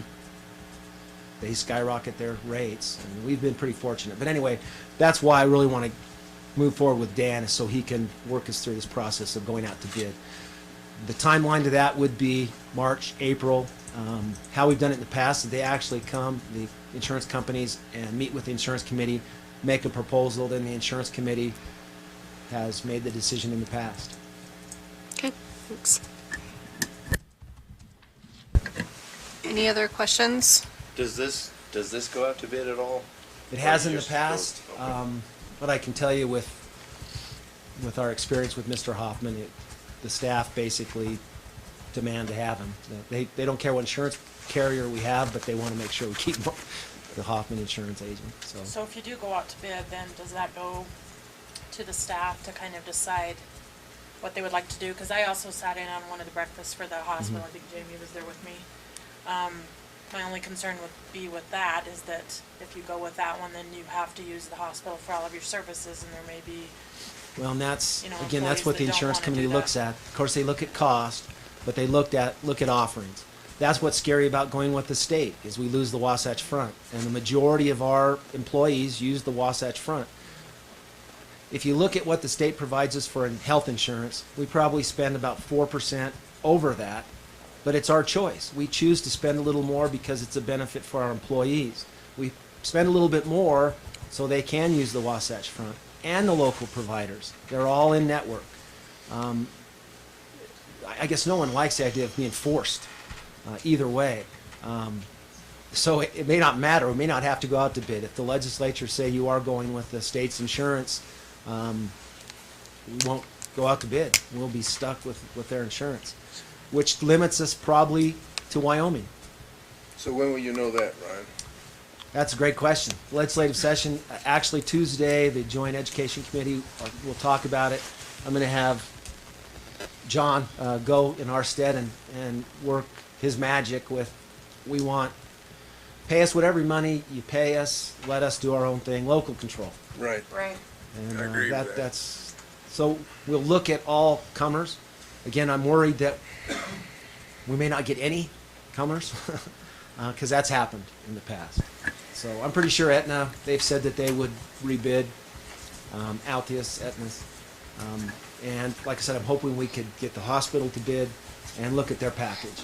[SPEAKER 2] they skyrocket their rates. And we've been pretty fortunate. But anyway, that's why I really want to move forward with Dan, is so he can work us through this process of going out to bid. The timeline to that would be March, April. How we've done it in the past is they actually come, the insurance companies, and meet with the insurance committee, make a proposal, then the insurance committee has made the decision in the past.
[SPEAKER 17] Okay, thanks.
[SPEAKER 1] Any other questions?
[SPEAKER 9] Does this go out to bid at all?
[SPEAKER 2] It has in the past, but I can tell you with our experience with Mr. Hoffman, the staff basically demand to have him. They don't care what insurance carrier we have, but they want to make sure we keep the Hoffman insurance agent.
[SPEAKER 18] So if you do go out to bid, then does that go to the staff to kind of decide what they would like to do? Because I also sat in on one of the breakfasts for the hospital. I think Jamie was there with me. My only concern would be with that is that if you go with that one, then you have to use the hospital for all of your services, and there may be,
[SPEAKER 2] well, and that's,
[SPEAKER 18] you know,
[SPEAKER 2] again, that's what the
[SPEAKER 18] employees that
[SPEAKER 2] insurance
[SPEAKER 18] don't wanna
[SPEAKER 2] committee
[SPEAKER 18] do
[SPEAKER 2] looks at. Of course, they look at cost, but they look at offerings. That's what's scary about going with the state, is we lose the Wasatch Front, and the majority of our employees use the Wasatch Front. If you look at what the state provides us for health insurance, we probably spend about 4% over that but it's our choice. We choose to spend a little more because it's a benefit for our employees. We spend a little bit more so they can use the Wasatch Front and the local providers. They're all in network. I guess no one likes the idea of being forced either way. So it may not matter. We may not have to go out to bid. If the legislature say you are going with the state's insurance, we won't go out to bid. We'll be stuck with their insurance, which limits us probably to Wyoming.
[SPEAKER 19] So when will you know that, Ryan?
[SPEAKER 2] That's a great question. Legislative session, actually Tuesday, the Joint Education Committee will talk about it. I'm going to have John go in our stead and work his magic with, we want, pay us whatever money you pay us, let us do our own thing, local control.
[SPEAKER 19] Right.
[SPEAKER 1] Right.
[SPEAKER 2] And
[SPEAKER 19] I agree with that.
[SPEAKER 2] that's, so we'll look at all comers. Again, I'm worried that we may not get any comers because that's happened in the past. So I'm pretty sure Aetna, they've said that they would rebid Altius, Aetna's. And like I said, I'm hoping we could get the hospital to bid and look at their package.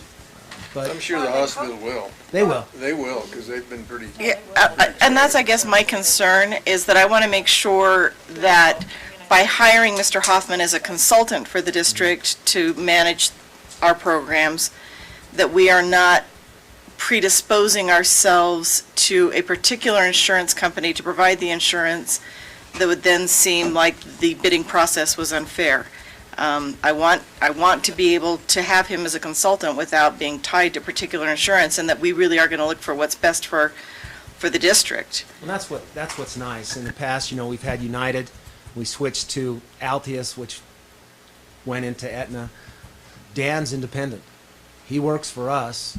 [SPEAKER 2] But
[SPEAKER 19] I'm sure the hospital will.
[SPEAKER 2] They will.
[SPEAKER 19] They will, because they've been pretty.
[SPEAKER 1] Yeah, and that's, I guess, my concern is that I want to make sure that by hiring Mr. Hoffman as a consultant for the district to manage our programs, that we are not predisposing ourselves to a particular insurance company to provide the insurance that would then seem like the bidding process was unfair. I want to be able to have him as a consultant without being tied to particular insurance, and that we really are going to look for what's best for the district.
[SPEAKER 2] Well, that's what's nice. In the past, we've had United. We switched to Altius, which went into Aetna. Dan's independent. He works for us,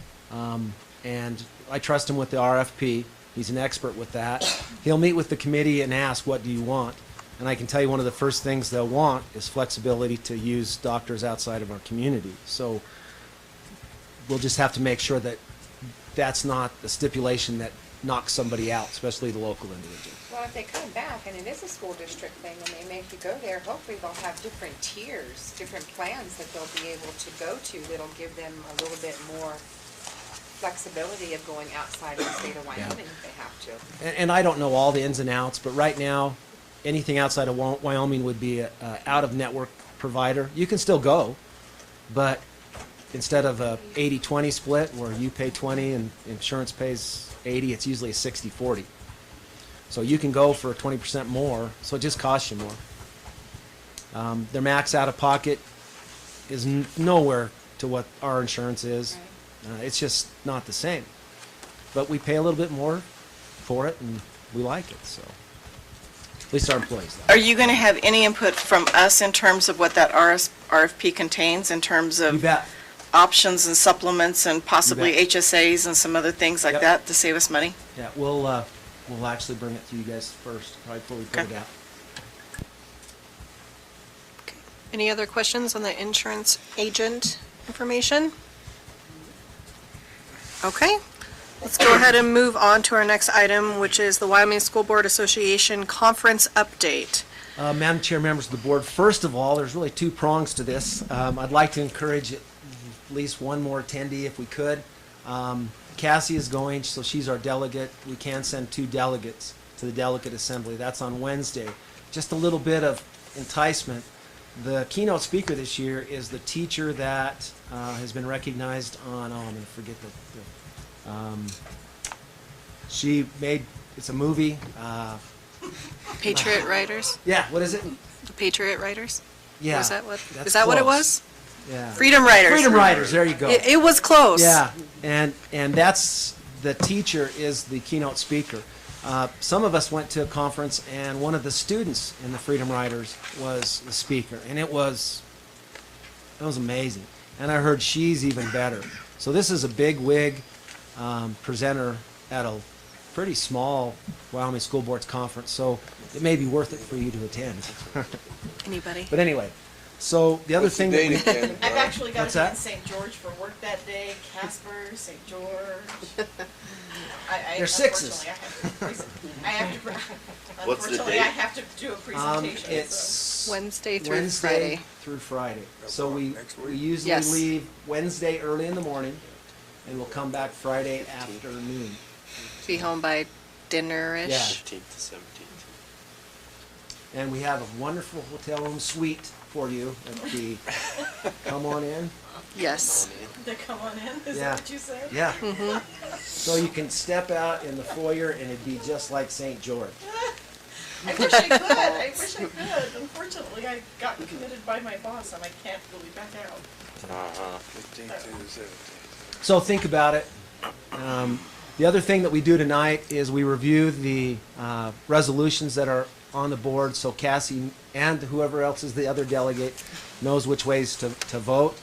[SPEAKER 2] and I trust him with the RFP. He's an expert with that. He'll meet with the committee and ask, what do you want? And I can tell you one of the first things they'll want is flexibility to use doctors outside of our community. So we'll just have to make sure that that's not a stipulation that knocks somebody out, especially the local individual.
[SPEAKER 11] Well, if they come back and it is a school district thing and they make you go there, hopefully they'll have different tiers, different plans that they'll be able to go to that'll give them a little bit more flexibility of going outside of the state of Wyoming if they have to.
[SPEAKER 2] And I don't know all the ins and outs, but right now, anything outside of Wyoming would be an out-of-network provider. You can still go, but instead of a 80-20 split where you pay 20 and insurance pays 80, it's usually a 60-40. So you can go for 20% more, so it just costs you more. Their max out-of-pocket is nowhere to what our insurance is. It's just not the same. But we pay a little bit more for it, and we like it, so. At least our employees.
[SPEAKER 1] Are you going to have any input from us in terms of what that RFP contains, in terms of options and supplements and possibly HSAs and some other things like that to save us money?
[SPEAKER 2] Yeah, we'll actually bring it to you guys first, probably before we put it out.
[SPEAKER 1] Any other questions on the insurance agent information? Okay, let's go ahead and move on to our next item, which is the Wyoming School Board Association Conference Update.
[SPEAKER 2] Madam Chair, members of the board, first of all, there's really two prongs to this. I'd like to encourage at least one more attendee if we could. Cassie is going, so she's our delegate. We can send 2 delegates to the delegate assembly. That's on Wednesday. Just a little bit of enticement. The keynote speaker this year is the teacher that has been recognized on, I'm going to forget she made, it's a movie.
[SPEAKER 1] Patriot Writers?
[SPEAKER 2] Yeah, what is it?
[SPEAKER 1] The Patriot Writers?
[SPEAKER 2] Yeah.
[SPEAKER 1] Was that what,
[SPEAKER 2] that's
[SPEAKER 1] is that what it
[SPEAKER 2] close.
[SPEAKER 1] was?
[SPEAKER 2] Yeah.
[SPEAKER 1] Freedom Writers.
[SPEAKER 2] Freedom Writers, there you go.
[SPEAKER 1] It was close.
[SPEAKER 2] Yeah, and that's, the teacher is the keynote speaker. Some of us went to a conference, and one of the students in the Freedom Riders was the speaker, and it was amazing. And I heard she's even better. So this is a big wig presenter at a pretty small Wyoming School Board's conference, so it may be worth it for you to attend.
[SPEAKER 1] Anybody?
[SPEAKER 2] But anyway, so the other thing that
[SPEAKER 1] I've actually got
[SPEAKER 2] What's
[SPEAKER 1] to be
[SPEAKER 2] that?
[SPEAKER 1] in St. George for work that day. Casper, St. George.
[SPEAKER 2] They're sixes.
[SPEAKER 1] I have to,
[SPEAKER 9] What's the
[SPEAKER 1] unfortunately,
[SPEAKER 9] date?
[SPEAKER 1] I have to do a presentation.
[SPEAKER 2] It's
[SPEAKER 1] Wednesday through
[SPEAKER 2] Wednesday
[SPEAKER 1] Friday.
[SPEAKER 2] through Friday. So we usually
[SPEAKER 1] Yes.
[SPEAKER 2] leave Wednesday early in the morning, and we'll come back Friday afternoon.
[SPEAKER 1] Be home by dinner-ish.
[SPEAKER 2] Yeah.
[SPEAKER 9] 15th to 17th.
[SPEAKER 2] And we have a wonderful hotel room suite for you at the come on in.
[SPEAKER 1] Yes.
[SPEAKER 5] To come on in, is
[SPEAKER 2] Yeah.
[SPEAKER 5] that what you said?
[SPEAKER 2] Yeah.
[SPEAKER 1] Mm-hmm.
[SPEAKER 2] So you can step out in the foyer and it'd be just like St. George.
[SPEAKER 5] I wish I could. I wish I could. Unfortunately, I got committed by my boss, and I can't really back out.
[SPEAKER 19] 15th to 17th.
[SPEAKER 2] So think about it. The other thing that we do tonight is we review the resolutions that are on the board, so Cassie and whoever else is the other delegate knows which ways to vote.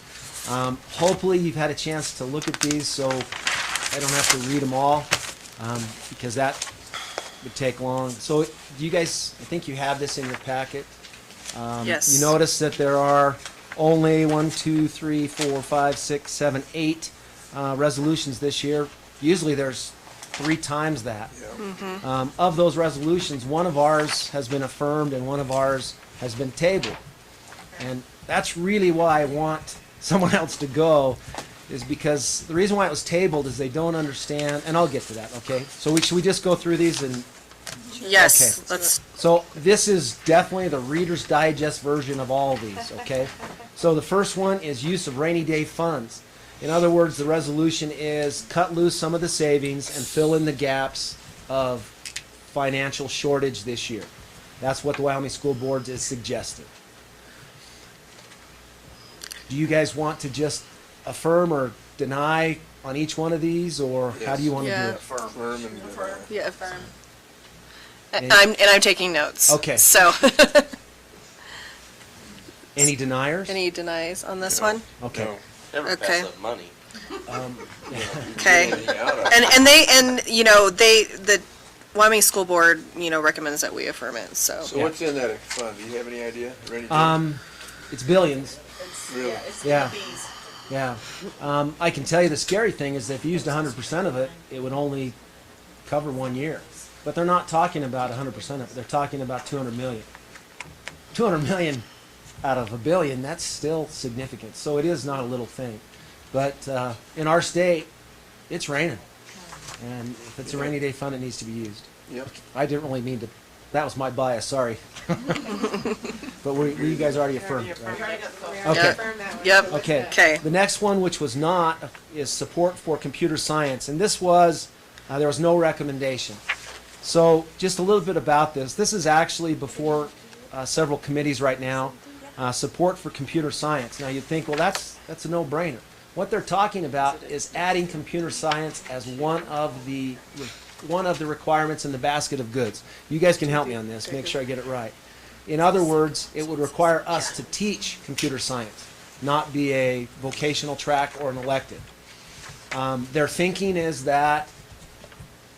[SPEAKER 2] Hopefully you've had a chance to look at these, so I don't have to read them all, because that would take long. So you guys, I think you have this in your packet.
[SPEAKER 1] Yes.
[SPEAKER 2] You notice that there are only 1, 2, 3, 4, 5, 6, 7, 8 resolutions this year. Usually there's 3 times that.
[SPEAKER 1] Mm-hmm.
[SPEAKER 2] Of those resolutions, one of ours has been affirmed and one of ours has been tabled. And that's really why I want someone else to go, is because the reason why it was tabled is they don't understand, and I'll get to that, okay? So should we just go through these and...
[SPEAKER 1] Yes,
[SPEAKER 2] Okay.
[SPEAKER 1] let's.
[SPEAKER 2] So this is definitely the Reader's Digest version of all these, okay? So the first one is use of rainy day funds. In other words, the resolution is cut loose some of the savings and fill in the gaps of financial shortage this year. That's what the Wyoming School Board is suggesting. Do you guys want to just affirm or deny on each one of these, or how do you want to
[SPEAKER 1] Yeah.
[SPEAKER 2] do it?
[SPEAKER 19] Affirm and deny.
[SPEAKER 1] Yeah, affirm.
[SPEAKER 2] And-
[SPEAKER 1] I'm taking notes.
[SPEAKER 2] Okay.
[SPEAKER 1] So,
[SPEAKER 2] Any deniers?
[SPEAKER 1] any denies on this one?
[SPEAKER 2] Okay.
[SPEAKER 19] No.
[SPEAKER 9] Never
[SPEAKER 1] Okay.
[SPEAKER 9] pass up money.
[SPEAKER 1] Okay. And the Wyoming School Board, recommends that we affirm it, so.
[SPEAKER 19] So what's in that fund? Do you have any idea? Ready?
[SPEAKER 2] It's billions.
[SPEAKER 19] Really?
[SPEAKER 2] Yeah. Yeah. I can tell you the scary thing is that if you used 100% of it, it would only cover 1 year. But they're not talking about 100% of it. They're talking about 200 million. 200 million out of $1 billion, that's still significant. So it is not a little thing. But in our state, it's raining. And if it's a rainy day fund, it needs to be used.
[SPEAKER 19] Yep.
[SPEAKER 2] I didn't really mean to. That was my bias, sorry. But you guys already affirmed it, right? Okay.
[SPEAKER 1] Yep.
[SPEAKER 2] Okay.
[SPEAKER 1] Okay.
[SPEAKER 2] The next one, which was not, is support for computer science. And this was, there was no recommendation. So just a little bit about this. This is actually before several committees right now. Support for computer science. Now you'd think, well, that's a no-brainer. What they're talking about is adding computer science as one of the requirements in the basket of goods. You guys can help me on this, make sure I get it right. In other words, it would require us to teach computer science, not be a vocational track or an elective. Their thinking is that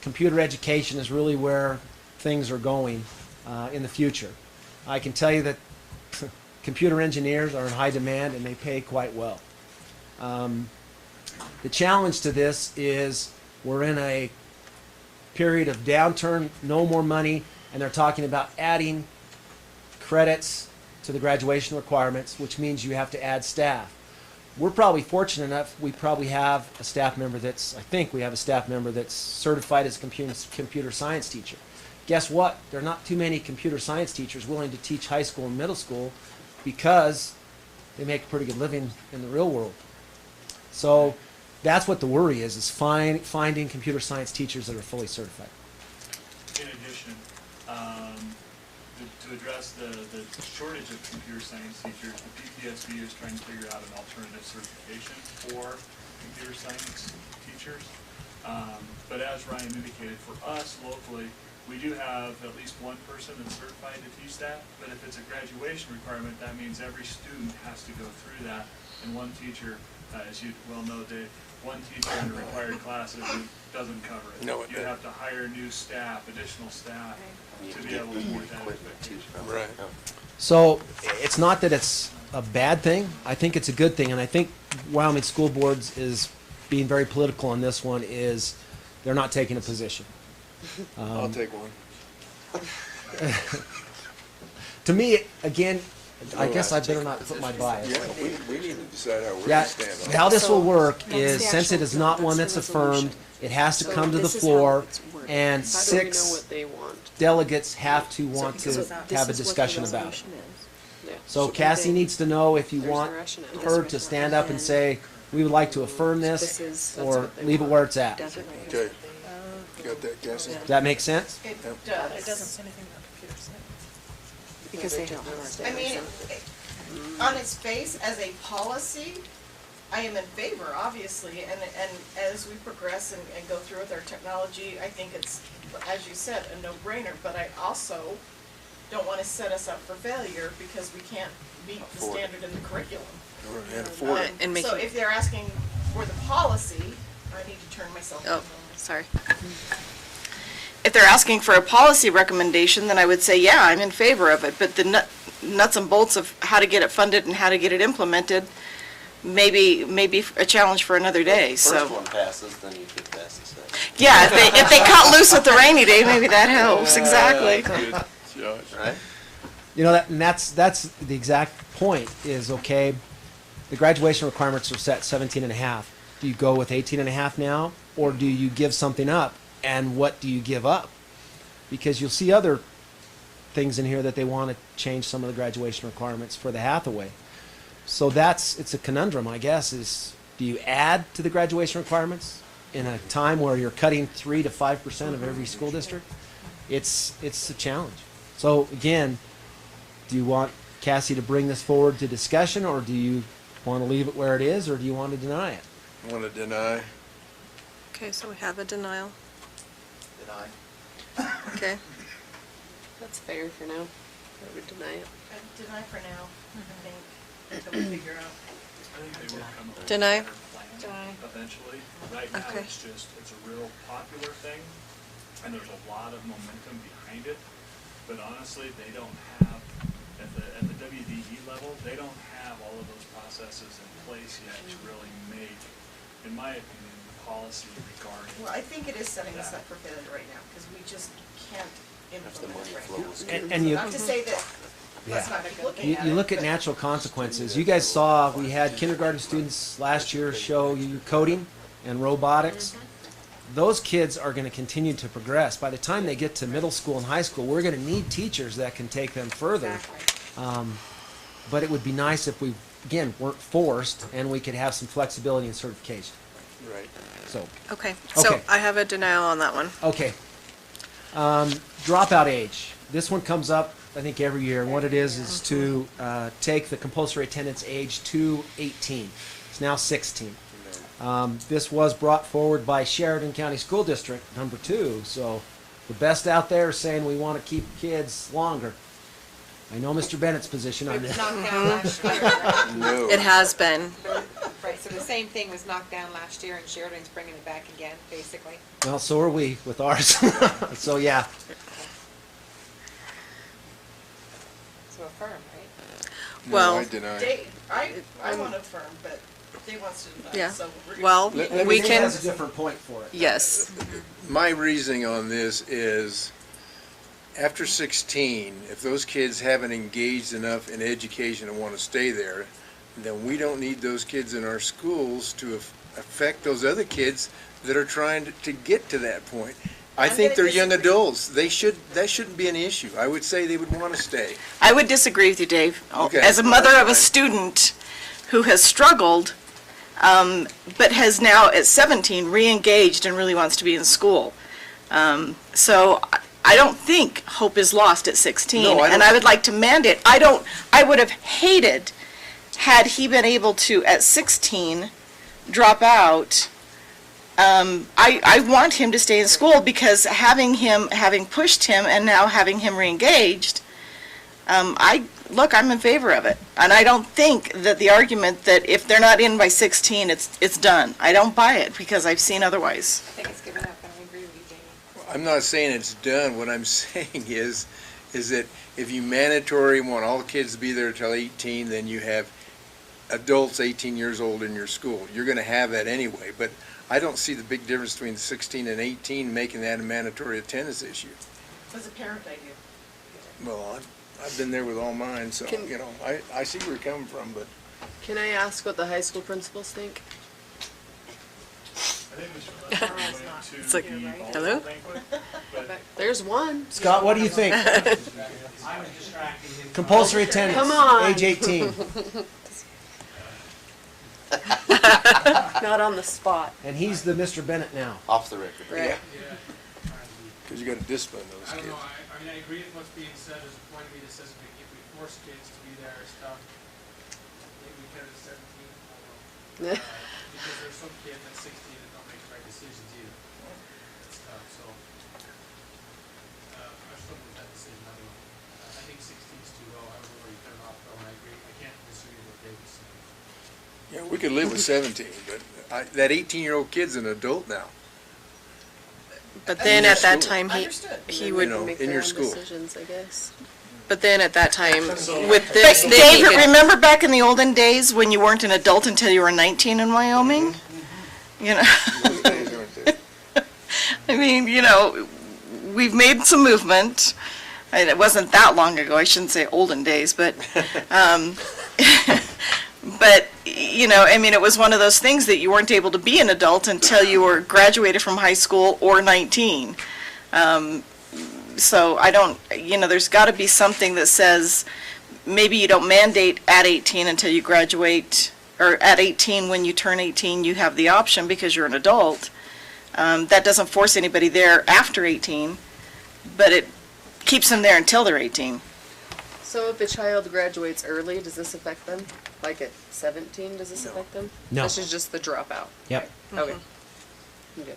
[SPEAKER 2] computer education is really where things are going in the future. I can tell you that computer engineers are in high demand and they pay quite well. The challenge to this is we're in a period of downturn, no more money, and they're talking about adding credits to the graduation requirements, which means you have to add staff. We're probably fortunate enough, we probably have a staff member I think we have a staff member that's certified as a computer science teacher. Guess what? There are not too many computer science teachers willing to teach high school and middle school because they make a pretty good living in the real world. So that's what the worry is finding computer science teachers that are fully certified.
[SPEAKER 20] In addition, to address the shortage of computer science teachers, the PPSB is trying to figure out an alternative certification for computer science teachers. But as Ryan indicated, for us locally, we do have at least one person that's certified to teach that, but if it's a graduation requirement, that means every student has to go through that, and one teacher, as you well know, Dave, one teacher in the required classes doesn't cover it.
[SPEAKER 19] No, it
[SPEAKER 20] You have to hire new staff, additional staff, to be able to meet that expectation.
[SPEAKER 19] Right.
[SPEAKER 2] So it's not that it's a bad thing. I think it's a good thing, and I think Wyoming School Boards is being very political on this one. Is they're not taking a position.
[SPEAKER 19] I'll take one.
[SPEAKER 2] To me, again, I guess I better not put my bias.
[SPEAKER 19] Yeah, we need to decide how we're
[SPEAKER 2] Yeah,
[SPEAKER 19] gonna stand on it.
[SPEAKER 2] how this will work is, since it is not one that's affirmed, it has to come to the floor, and
[SPEAKER 17] How do we know
[SPEAKER 2] 6
[SPEAKER 17] what they want?
[SPEAKER 2] delegates have to want to have a discussion about it. So Cassie needs to know if you want her to stand up and say, we would like to affirm this, or leave it where it's at.
[SPEAKER 19] Okay. You got that, Cassie?
[SPEAKER 2] Does that make sense?
[SPEAKER 1] It
[SPEAKER 18] It
[SPEAKER 1] does.
[SPEAKER 18] doesn't say anything about computer science.
[SPEAKER 17] Because they don't.
[SPEAKER 1] I mean, on its face, as a policy, I am in favor, obviously, and as we progress and go through with our technology, I think it's, as you said, a no-brainer, but I also don't want to set us up for failure because we can't meet the standard in the curriculum.
[SPEAKER 19] And afford it.
[SPEAKER 1] So if they're asking for the policy, I need to turn myself
[SPEAKER 21] Oh,
[SPEAKER 1] off.
[SPEAKER 21] sorry.
[SPEAKER 1] If they're asking for a policy recommendation, then I would say, yeah, I'm in favor of it, but the nuts and bolts of how to get it funded and how to get it implemented may be a challenge for another day, so.
[SPEAKER 9] First one passes, then you get past the second.
[SPEAKER 1] Yeah, if they cut loose with the rainy day, maybe that helps, exactly.
[SPEAKER 19] Good, Josh.
[SPEAKER 9] Right?
[SPEAKER 2] You know, that's the exact point is, okay, the graduation requirements are set 17 and a half. Do you go with 18 and a half now, or do you give something up? And what do you give up? Because you'll see other things in here that they want to change some of the graduation requirements for the Hathaway. So it's a conundrum, I guess, is do you add to the graduation requirements in a time where you're cutting 3 to 5% of every school district? It's a challenge. So again, do you want Cassie to bring this forward to discussion, or do you want to leave it where it is, or do you want to deny it?
[SPEAKER 19] I want to deny.
[SPEAKER 21] Okay, so we have a denial.
[SPEAKER 9] Deny.
[SPEAKER 21] Okay.
[SPEAKER 17] That's fair for now. I would deny it.
[SPEAKER 1] Deny for now, I think, until we figure out.
[SPEAKER 20] I think they will come up with
[SPEAKER 21] Deny?
[SPEAKER 20] a better plan eventually. Right now,
[SPEAKER 21] Okay.
[SPEAKER 20] it's a real popular thing, and there's a lot of momentum behind it. But honestly, they don't have, at the WDE level, they don't have all of those processes in place yet to really make, in my opinion, policy regarding.
[SPEAKER 1] Well, I think it is setting us up for failure right now, because we just can't implement it right now.
[SPEAKER 2] And you,
[SPEAKER 1] Not to say that, let's not keep looking at it.
[SPEAKER 2] you look at
[SPEAKER 1] but-
[SPEAKER 2] natural consequences. You guys saw, we had kindergarten students last year show you coding and robotics. Those kids are going to continue to progress. By the time they get to middle school and high school, we're going to need teachers that can take them further. But it would be nice if we, again, weren't forced and we could have some flexibility in certification.
[SPEAKER 19] Right.
[SPEAKER 2] So,
[SPEAKER 21] Okay, so
[SPEAKER 2] Okay.
[SPEAKER 21] I have a denial on that one.
[SPEAKER 2] okay. Dropout age. This one comes up, I think, every year. And what it is to take the compulsory attendance age to 18. It's now 16. This was brought forward by Sheridan County School District number 2. So the best out there is saying we want to keep kids longer. I know Mr. Bennett's position on
[SPEAKER 11] It was
[SPEAKER 2] this.
[SPEAKER 11] knocked down last year, right?
[SPEAKER 19] No.
[SPEAKER 21] It has been.
[SPEAKER 11] Right, so the same thing was knocked down last year, and Sheridan's bringing it back again, basically.
[SPEAKER 2] Well, so are we with ours. So yeah.
[SPEAKER 11] So affirm, right?
[SPEAKER 19] No,
[SPEAKER 21] Well,
[SPEAKER 19] I deny.
[SPEAKER 1] I want to affirm, but Dave wants to deny,
[SPEAKER 21] Yeah.
[SPEAKER 1] so we're.
[SPEAKER 21] Well,
[SPEAKER 19] Let me
[SPEAKER 21] we
[SPEAKER 19] say
[SPEAKER 21] can,
[SPEAKER 2] Has a different point for it.
[SPEAKER 21] yes.
[SPEAKER 19] My reasoning on this is, after 16, if those kids haven't engaged enough in education and want to stay there, then we don't need those kids in our schools to affect those other kids that are trying to get to that point. I
[SPEAKER 1] I'm
[SPEAKER 19] think
[SPEAKER 1] gonna
[SPEAKER 19] they're young
[SPEAKER 1] disagree.
[SPEAKER 19] adults. That shouldn't be an issue. I would say they would want to stay.
[SPEAKER 1] I would disagree with you, Dave.
[SPEAKER 19] Okay.
[SPEAKER 1] As a mother of a student who has struggled, but has now at 17 re-engaged and really wants to be in school. So I don't think hope is lost at 16,
[SPEAKER 19] No, I
[SPEAKER 1] and
[SPEAKER 19] don't-
[SPEAKER 1] I would like to mandate. I would have hated had he been able to, at 16, drop out. I want him to stay in school because having pushed him and now having him re-engaged, I'm in favor of it. And I don't think that the argument that if they're not in by 16, it's done. I don't buy it because I've seen otherwise.
[SPEAKER 11] I think it's given up, and I agree with you, Jamie.
[SPEAKER 19] I'm not saying it's done. What I'm saying is that if you mandatory want all kids to be there till 18, then you have adults 18 years old in your school. You're going to have that anyway, but I don't see the big difference between 16 and 18 making that a mandatory attendance issue.
[SPEAKER 1] As a parent, I do.
[SPEAKER 19] Well, I've been there with all mine, so,
[SPEAKER 17] Can-
[SPEAKER 19] you know, I see where you're coming from, but
[SPEAKER 17] Can I ask what the high school principals think? It's like, hello? There's one.
[SPEAKER 2] Scott, what do you think? Compulsory attendance,
[SPEAKER 17] Come on.
[SPEAKER 2] age 18.
[SPEAKER 17] Not on the spot.
[SPEAKER 2] And he's the Mr. Bennett now.
[SPEAKER 9] Off the record.
[SPEAKER 17] Right.
[SPEAKER 19] because you got to discipline those
[SPEAKER 4] I don't
[SPEAKER 19] kids.
[SPEAKER 4] know, I mean, I agree with what's being said, there's a point of me that says if we force kids to be there, it's tough. Maybe we cut it to 17, I don't know. Because there's some kids at 16 that don't make the right decisions either. It's tough, so. I struggle with that decision, I don't know. I think 16 is too low, I don't know where you cut it off though, and I agree, I can't disagree with what David's saying.
[SPEAKER 19] Yeah, we could live with 17, but that 18-year-old kid's an adult now.
[SPEAKER 1] But
[SPEAKER 19] In
[SPEAKER 1] then
[SPEAKER 19] your
[SPEAKER 1] at that
[SPEAKER 19] school.
[SPEAKER 1] time, he would,
[SPEAKER 19] You know,
[SPEAKER 17] Make
[SPEAKER 19] in
[SPEAKER 17] their
[SPEAKER 19] your
[SPEAKER 17] own
[SPEAKER 19] school.
[SPEAKER 17] decisions, I guess.
[SPEAKER 1] but then at that time, with
[SPEAKER 17] But
[SPEAKER 1] this,
[SPEAKER 17] they
[SPEAKER 1] David,
[SPEAKER 17] could-
[SPEAKER 1] remember back in the olden days when you weren't an adult until you were 19 in Wyoming? You know? I mean, you know, we've made some movement. And it wasn't that long ago, I shouldn't say olden days, but, but, you know, I mean, it was one of those things that you weren't able to be an adult until you were graduated from high school or 19. So I don't, you know, there's got to be something that says maybe you don't mandate at 18 until you graduate, or at 18 when you turn 18 you have the option because you're an adult. That doesn't force anybody there after 18, but it keeps them there until they're 18.
[SPEAKER 17] So if a child graduates early, does this affect them? Like at 17, does this affect them?
[SPEAKER 2] No.
[SPEAKER 17] This is just the dropout.
[SPEAKER 2] Yep.
[SPEAKER 17] Okay. Okay.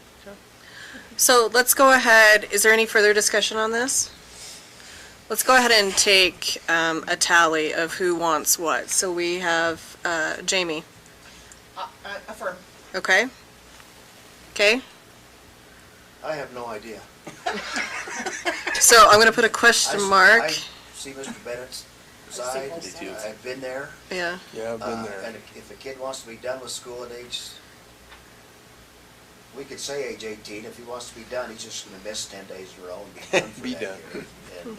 [SPEAKER 1] So let's go ahead, is there any further discussion on this? Let's go ahead and take a tally of who wants what. So we have Jamie.
[SPEAKER 22] Affirm.
[SPEAKER 1] Okay. Okay.
[SPEAKER 15] I have no idea.
[SPEAKER 1] So I'm going to put a question mark.
[SPEAKER 15] I see Mr. Bennett's side. I've been there.
[SPEAKER 1] Yeah.
[SPEAKER 19] Yeah, I've been there.
[SPEAKER 15] And if a kid wants to be done with school at age, we could say age 18. If he wants to be done, he's just going to miss 10 days in a row and be done for
[SPEAKER 19] Be
[SPEAKER 15] that
[SPEAKER 19] done.
[SPEAKER 15] year.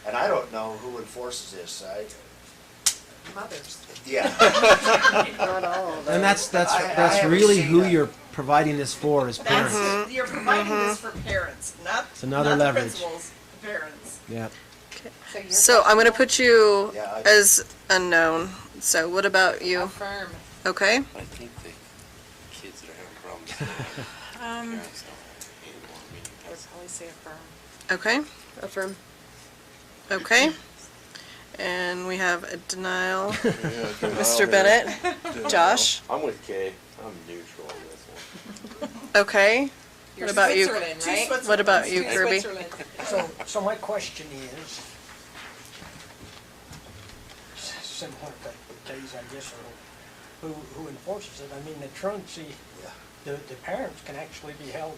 [SPEAKER 15] And I don't know who enforces this.
[SPEAKER 22] Mothers.
[SPEAKER 15] Yeah.
[SPEAKER 17] Not all of them.
[SPEAKER 2] And that's
[SPEAKER 15] I haven't
[SPEAKER 2] really
[SPEAKER 15] seen
[SPEAKER 2] who
[SPEAKER 15] that.
[SPEAKER 2] you're providing this for is parents.
[SPEAKER 22] That's, you're providing this for parents, not,
[SPEAKER 2] It's another
[SPEAKER 22] not
[SPEAKER 2] leverage.
[SPEAKER 22] the principals, the parents.
[SPEAKER 2] Yeah.
[SPEAKER 1] So I'm going to put you
[SPEAKER 15] Yeah, I-
[SPEAKER 1] as unknown. So what about you?
[SPEAKER 22] Affirm.
[SPEAKER 1] Okay.
[SPEAKER 9] I think the kids that are having problems, parents don't anymore. I mean,
[SPEAKER 18] I would probably say affirm.
[SPEAKER 1] Okay.
[SPEAKER 17] Affirm.
[SPEAKER 1] Okay. And we have a denial.
[SPEAKER 9] Mr.
[SPEAKER 1] Mr. Bennett. Josh.
[SPEAKER 9] I'm with Kay. I'm neutral on this one.
[SPEAKER 1] Okay.
[SPEAKER 22] You're
[SPEAKER 1] What about you?
[SPEAKER 22] Switzerland, right?
[SPEAKER 1] What about you,
[SPEAKER 22] Two
[SPEAKER 1] Kirby?
[SPEAKER 22] Switzerland.
[SPEAKER 23] So my question is, similar to Kay's, I guess, or who enforces it? I mean, the truancy, the parents can actually be held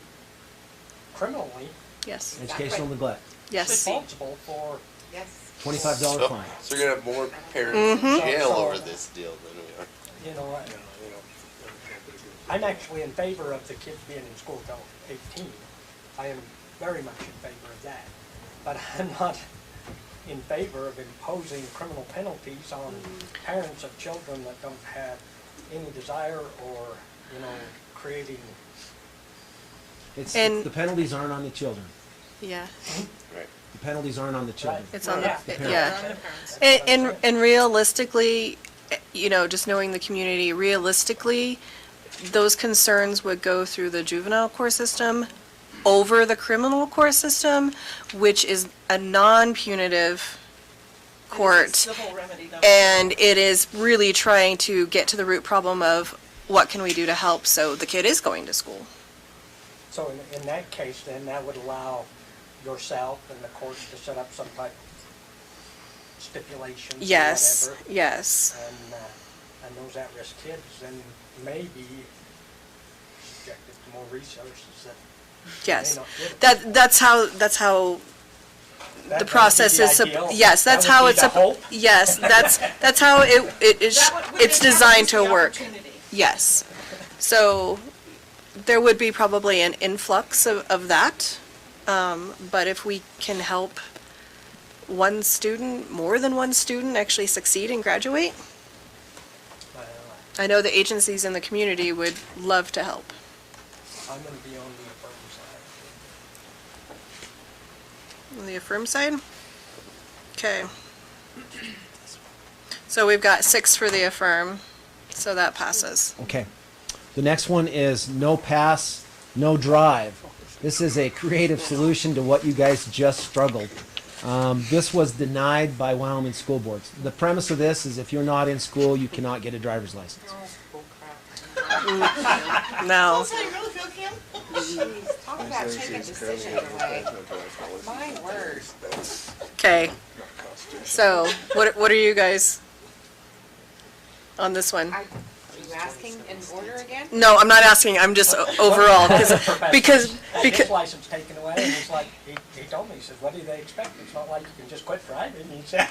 [SPEAKER 23] criminally
[SPEAKER 1] Yes.
[SPEAKER 2] Educational neglect.
[SPEAKER 1] Yes.
[SPEAKER 23] responsible for.
[SPEAKER 22] Yes.
[SPEAKER 2] $25 fine.
[SPEAKER 9] So you're gonna have more parents
[SPEAKER 1] Mhm.
[SPEAKER 9] in jail
[SPEAKER 23] So-
[SPEAKER 9] over this deal than we are.
[SPEAKER 23] You know, I'm actually in favor of the kids being in school till 18. I am very much in favor of that. But I'm not in favor of imposing criminal penalties on parents of children that don't have any desire or, you know, creating.
[SPEAKER 1] And-
[SPEAKER 2] The penalties aren't on the children.
[SPEAKER 1] Yeah.
[SPEAKER 9] Right.
[SPEAKER 2] The penalties aren't on the children.
[SPEAKER 1] It's on
[SPEAKER 23] Yeah.
[SPEAKER 1] the,
[SPEAKER 2] parents.
[SPEAKER 1] yeah. And realistically, you know, just knowing the community, realistically, those concerns would go through the juvenile court system over the criminal court system, which is a non-punitive court.
[SPEAKER 22] Civil remedy, though.
[SPEAKER 1] And it is really trying to get to the root problem of what can we do to help so the kid is going to school.
[SPEAKER 23] So in that case, then, that would allow yourself and the courts to set up some type of stipulations or
[SPEAKER 1] Yes,
[SPEAKER 23] whatever.
[SPEAKER 1] yes.
[SPEAKER 23] And those at-risk kids then may be subjected to more resources that they
[SPEAKER 1] Yes.
[SPEAKER 23] may not get.
[SPEAKER 1] That's how the
[SPEAKER 23] That would
[SPEAKER 1] process
[SPEAKER 23] be the
[SPEAKER 1] is,
[SPEAKER 23] ideal.
[SPEAKER 1] yes, that's
[SPEAKER 23] That would
[SPEAKER 1] how
[SPEAKER 23] be
[SPEAKER 1] it's,
[SPEAKER 23] the hope.
[SPEAKER 1] yes, that's how it is, it's designed to work. Yes. So there would be probably an influx of that, but if we can help one student, more than one student actually succeed and graduate? I know the agencies in the community would love to help.
[SPEAKER 23] I'm gonna be on the affirm side.
[SPEAKER 1] On the affirm side? Okay. So we've got 6 for the affirm, so that passes.
[SPEAKER 2] Okay. The next one is no pass, no drive. This is a creative solution to what you guys just struggled. This was denied by Wyoming school boards. The premise of this is if you're not in school, you cannot get a driver's license.
[SPEAKER 1] No.
[SPEAKER 11] Talk about taking decisions away. My word.
[SPEAKER 1] Okay. So, what are you guys on this one?
[SPEAKER 11] Are you asking in order again?
[SPEAKER 1] No, I'm not asking. I'm just overall because
[SPEAKER 23] His license taken away, and he's like, he told me, he says, what do they expect? It's not like you can just quit driving. He said.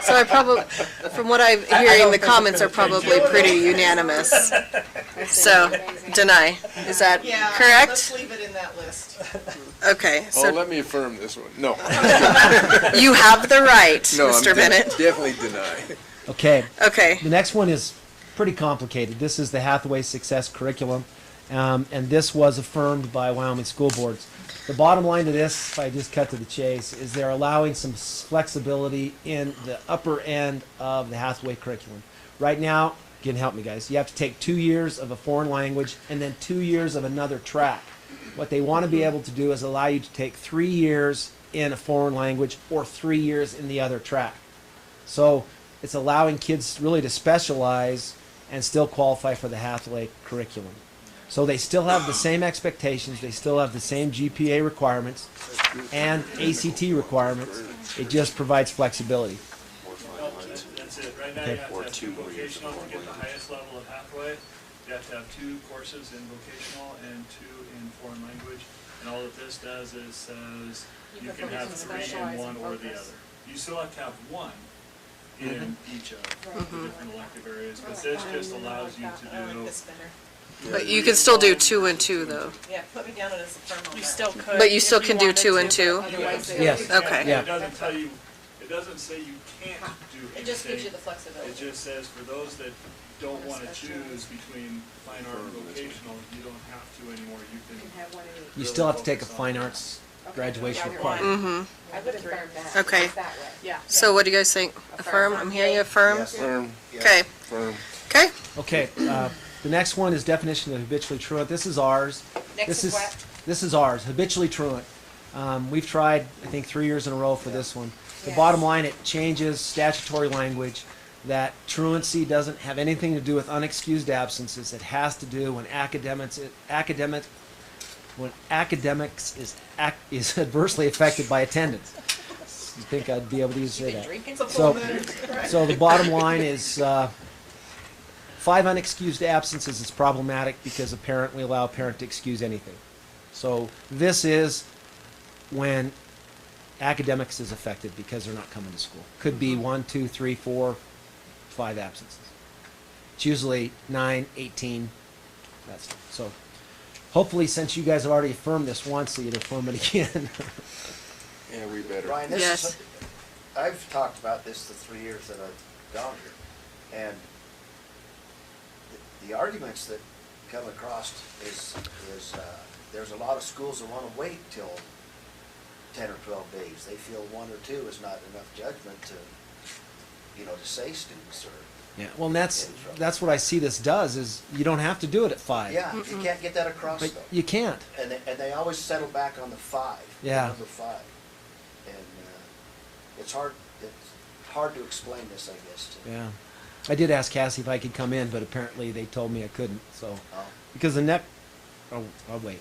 [SPEAKER 1] So I probably, from what I'm hearing, the comments are probably pretty unanimous. So, deny. Is that correct?
[SPEAKER 3] Let's leave it in that list.
[SPEAKER 1] Okay.
[SPEAKER 19] Oh,
[SPEAKER 1] So
[SPEAKER 19] let me affirm this one. No.
[SPEAKER 1] you have the right,
[SPEAKER 19] No,
[SPEAKER 1] Mr. Bennett.
[SPEAKER 19] Definitely deny.
[SPEAKER 2] Okay.
[SPEAKER 1] Okay.
[SPEAKER 2] The next one is pretty complicated. This is the Hathaway Success Curriculum, and this was affirmed by Wyoming school boards. The bottom line to this, if I just cut to the chase, is they're allowing some flexibility in the upper end of the Hathaway curriculum. Right now, you can help me guys, you have to take 2 years of a foreign language and then 2 years of another track. What they want to be able to do is allow you to take 3 years in a foreign language or 3 years in the other track. So it's allowing kids really to specialize and still qualify for the Hathaway curriculum. So they still have the same expectations, they still have the same GPA requirements and ACT requirements. It just provides flexibility.
[SPEAKER 20] That's it. Right now you have to have 2 vocational to get the highest level of Hathaway. You have to have 2 courses in vocational and 2 in foreign language. And all that this does is says you can have 3 in one or the other. You still have to have 1 in each of the different elective areas, but this just allows you to
[SPEAKER 3] I like
[SPEAKER 20] do.
[SPEAKER 3] this better.
[SPEAKER 1] But you can still do 2 and 2 though.
[SPEAKER 3] Yeah, put me down as a firm on
[SPEAKER 18] You
[SPEAKER 3] that.
[SPEAKER 18] still could.
[SPEAKER 1] But you still
[SPEAKER 18] if
[SPEAKER 1] can do
[SPEAKER 18] wanted
[SPEAKER 1] 2
[SPEAKER 18] to,
[SPEAKER 1] and 2.
[SPEAKER 18] but otherwise they
[SPEAKER 2] Yes.
[SPEAKER 18] would.
[SPEAKER 1] Okay.
[SPEAKER 2] Yeah.
[SPEAKER 20] It doesn't tell you, it doesn't say you can't do anything.
[SPEAKER 3] It just gives you the flexibility.
[SPEAKER 20] It just says for those that don't want to choose between fine art and vocational, you don't have to anymore. You can.
[SPEAKER 11] Have one of each.
[SPEAKER 2] You still have to take a fine arts graduation requirement.
[SPEAKER 1] Mm-hmm.
[SPEAKER 11] I would affirm that.
[SPEAKER 1] Okay.
[SPEAKER 11] That way.
[SPEAKER 18] Yeah.
[SPEAKER 1] So what do you guys think? Affirm? I'm hearing affirm.
[SPEAKER 19] Affirm.
[SPEAKER 1] Okay.
[SPEAKER 19] Affirm.
[SPEAKER 1] Okay.
[SPEAKER 2] Okay, the next one is definition of habitually truant. This is ours.
[SPEAKER 11] Next is what?
[SPEAKER 2] This is ours, habitually truant. We've tried, I think, 3 years in a row for this one. The
[SPEAKER 11] Yes.
[SPEAKER 2] bottom line, it changes statutory language that truancy doesn't have anything to do with unexcused absences. It has to do when academics is adversely affected by attendance. You think I'd be able to say that?
[SPEAKER 3] It's a full moon.
[SPEAKER 2] So the bottom line is 5 unexcused absences is problematic because we allow a parent to excuse anything. So this is when academics is affected because they're not coming to school. Could be 1, 2, 3, 4, 5 absences. It's usually 9, 18, that stuff. So hopefully since you guys have already affirmed this once, so you'd affirm it again.
[SPEAKER 19] Yeah, we better.
[SPEAKER 15] Ryan, this
[SPEAKER 1] Yes.
[SPEAKER 15] is, I've talked about this the 3 years that I've gone here, and the arguments that come across is there's a lot of schools that want to wait till 10 or 12 days. They feel 1 or 2 is not enough judgment to, to say students or.
[SPEAKER 2] Yeah, well, and that's what I see this does is you don't have to do it at 5.
[SPEAKER 15] Yeah, you can't get that across
[SPEAKER 2] But
[SPEAKER 15] though.
[SPEAKER 2] you can't.
[SPEAKER 15] And they always settle back on the 5.
[SPEAKER 2] Yeah.
[SPEAKER 15] Number 5. And it's hard to explain this, I guess.
[SPEAKER 2] Yeah. I did ask Cassie if I could come in, but apparently they told me I couldn't. So,
[SPEAKER 15] Oh.
[SPEAKER 2] because I'll wait.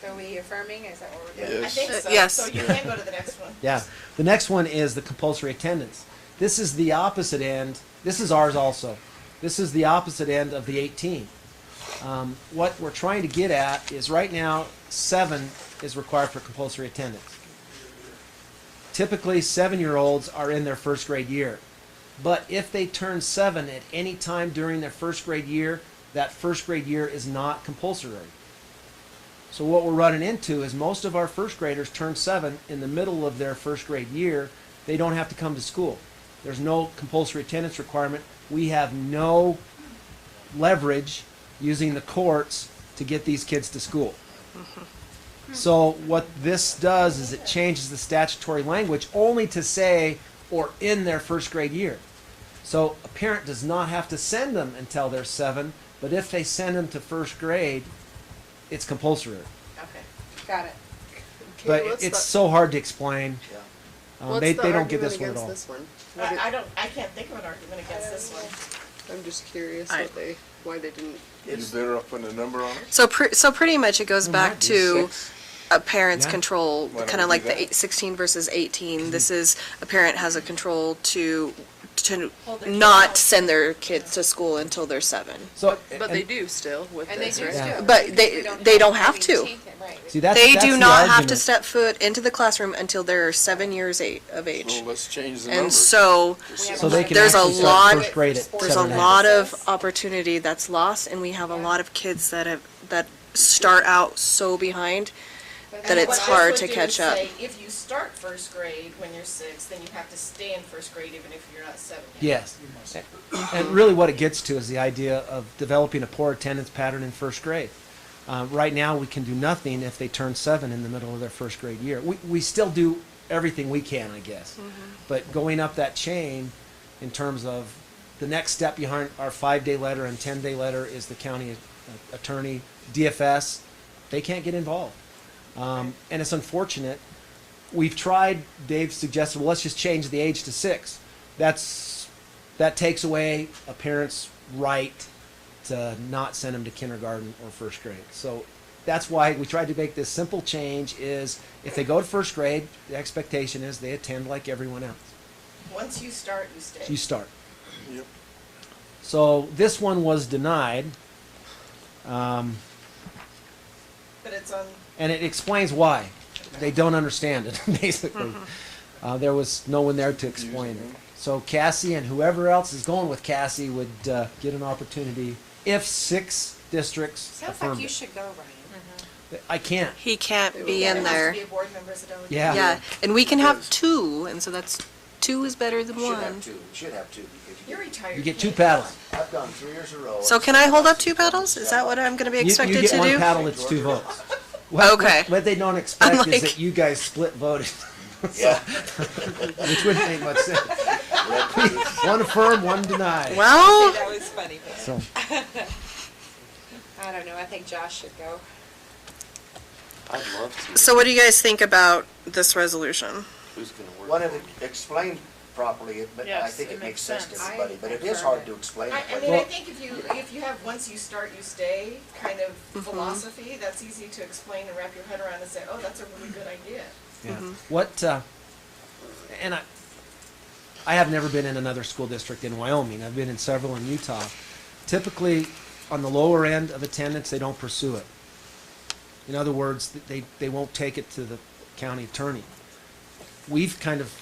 [SPEAKER 11] So are we affirming? Is that what we're doing?
[SPEAKER 19] Yes.
[SPEAKER 3] I think so.
[SPEAKER 1] Yes.
[SPEAKER 3] So you can go to the next one.
[SPEAKER 2] Yeah. The next one is the compulsory attendance. This is the opposite end. This is ours also. This is the opposite end of the 18. What we're trying to get at is right now 7 is required for compulsory attendance. Typically 7-year-olds are in their first grade year. But if they turn 7 at any time during their first grade year, that first grade year is not compulsory. So what we're running into is most of our first graders turn 7 in the middle of their first grade year. They don't have to come to school. There's no compulsory attendance requirement. We have no leverage using the courts to get these kids to school. So what this does is it changes the statutory language only to say, or in their first grade year. So a parent does not have to send them until they're 7, but if they send them to first grade, it's compulsory.
[SPEAKER 3] Okay, got it.
[SPEAKER 2] But it's so hard to explain. They don't get this one at all.
[SPEAKER 17] This one?
[SPEAKER 3] I can't think of an argument against this one.
[SPEAKER 17] I'm just curious why they didn't.
[SPEAKER 19] You better off putting a number on it?
[SPEAKER 1] So pretty much it goes back to a parent's control,
[SPEAKER 19] Why don't
[SPEAKER 1] kind of
[SPEAKER 19] we
[SPEAKER 1] like
[SPEAKER 19] do
[SPEAKER 1] the
[SPEAKER 19] that?
[SPEAKER 1] 16 versus 18. This is, a parent has a control to
[SPEAKER 3] Hold their
[SPEAKER 1] not
[SPEAKER 3] kid
[SPEAKER 1] send their kids to school until they're 7.
[SPEAKER 2] So,
[SPEAKER 17] But they do still with
[SPEAKER 11] And they
[SPEAKER 17] this,
[SPEAKER 11] do
[SPEAKER 17] right?
[SPEAKER 11] still.
[SPEAKER 1] But
[SPEAKER 11] because
[SPEAKER 1] they
[SPEAKER 11] we
[SPEAKER 1] don't have to.
[SPEAKER 2] See, that's
[SPEAKER 1] They
[SPEAKER 2] that's
[SPEAKER 1] do
[SPEAKER 2] the
[SPEAKER 1] not have to
[SPEAKER 2] argument.
[SPEAKER 1] step foot into the classroom until they're 7 years of age.
[SPEAKER 19] So let's change the
[SPEAKER 1] And
[SPEAKER 19] numbers.
[SPEAKER 1] so
[SPEAKER 2] So they can
[SPEAKER 1] there's a
[SPEAKER 2] actually start
[SPEAKER 1] lot,
[SPEAKER 2] first grade at
[SPEAKER 1] there's a
[SPEAKER 2] 7 and a half.
[SPEAKER 1] lot of opportunity that's lost, and we have a lot of kids that start out so behind that it's hard to catch up.
[SPEAKER 3] If you start first grade when you're 6, then you have to stay in first grade even if you're not 7 yet.
[SPEAKER 2] Yes. And really what it gets to is the idea of developing a poor attendance pattern in first grade. Right now, we can do nothing if they turn 7 in the middle of their first grade year. We still do everything we can, I guess. But going up that chain in terms of the next step behind our 5-day letter and 10-day letter is the county attorney, DFS. They can't get involved. And it's unfortunate. We've tried, Dave suggested, well, let's just change the age to 6. That takes away a parent's right to not send them to kindergarten or first grade. So that's why we tried to make this simple change is if they go to first grade, the expectation is they attend like everyone else.
[SPEAKER 3] Once you start, you stay.
[SPEAKER 2] You start.
[SPEAKER 19] Yep.
[SPEAKER 2] So this one was denied.
[SPEAKER 3] But it's on.
[SPEAKER 2] And it explains why. They don't understand it, basically. There was no one there to explain it. So Cassie and whoever else is going with Cassie would get an opportunity if 6 districts
[SPEAKER 3] Sounds
[SPEAKER 2] affirmed
[SPEAKER 3] like you
[SPEAKER 2] it.
[SPEAKER 3] should go, Ryan.
[SPEAKER 2] I can't.
[SPEAKER 1] He can't be in there.
[SPEAKER 3] There has to be a board member as a delegate.
[SPEAKER 2] Yeah.
[SPEAKER 1] Yeah, and we can have 2, and so that's 2 is better than
[SPEAKER 15] Should
[SPEAKER 1] 1.
[SPEAKER 15] have 2, should have 2. Because
[SPEAKER 3] You're retired.
[SPEAKER 2] You get 2 paddles.
[SPEAKER 15] I've gone 3 years in a row.
[SPEAKER 1] So can I hold up 2 paddles? Is that what I'm going to be expected
[SPEAKER 2] you get
[SPEAKER 1] to
[SPEAKER 2] one
[SPEAKER 1] do?
[SPEAKER 2] paddle, it's 2 votes.
[SPEAKER 1] Okay.
[SPEAKER 2] What they don't expect
[SPEAKER 1] I'm
[SPEAKER 2] is
[SPEAKER 1] like-
[SPEAKER 2] that you guys split voted.
[SPEAKER 15] Yeah.
[SPEAKER 2] Which wouldn't make much sense. One affirm, one deny.
[SPEAKER 1] Well,
[SPEAKER 11] That was funny.
[SPEAKER 2] So,
[SPEAKER 11] I don't know, I think Josh should go.
[SPEAKER 9] I'd love to.
[SPEAKER 1] so what do you guys think about this resolution?
[SPEAKER 9] Who's gonna work?
[SPEAKER 15] Wanted to explain properly, but I
[SPEAKER 18] Yes,
[SPEAKER 15] think
[SPEAKER 18] it
[SPEAKER 15] it makes
[SPEAKER 18] makes
[SPEAKER 15] sense to
[SPEAKER 18] sense.
[SPEAKER 15] everybody, but it
[SPEAKER 11] I
[SPEAKER 15] is
[SPEAKER 11] prefer
[SPEAKER 15] hard
[SPEAKER 11] it.
[SPEAKER 15] to explain.
[SPEAKER 3] I
[SPEAKER 15] it.
[SPEAKER 3] mean,
[SPEAKER 2] Well-
[SPEAKER 3] I think if you have once you start, you stay kind of philosophy, that's easy to explain and wrap your head around and say, oh, that's a really good idea.
[SPEAKER 2] yeah. What, and I have never been in another school district in Wyoming. I've been in several in Utah. Typically, on the lower end of attendance, they don't pursue it. In other words, they won't take it to the county attorney. We've kind of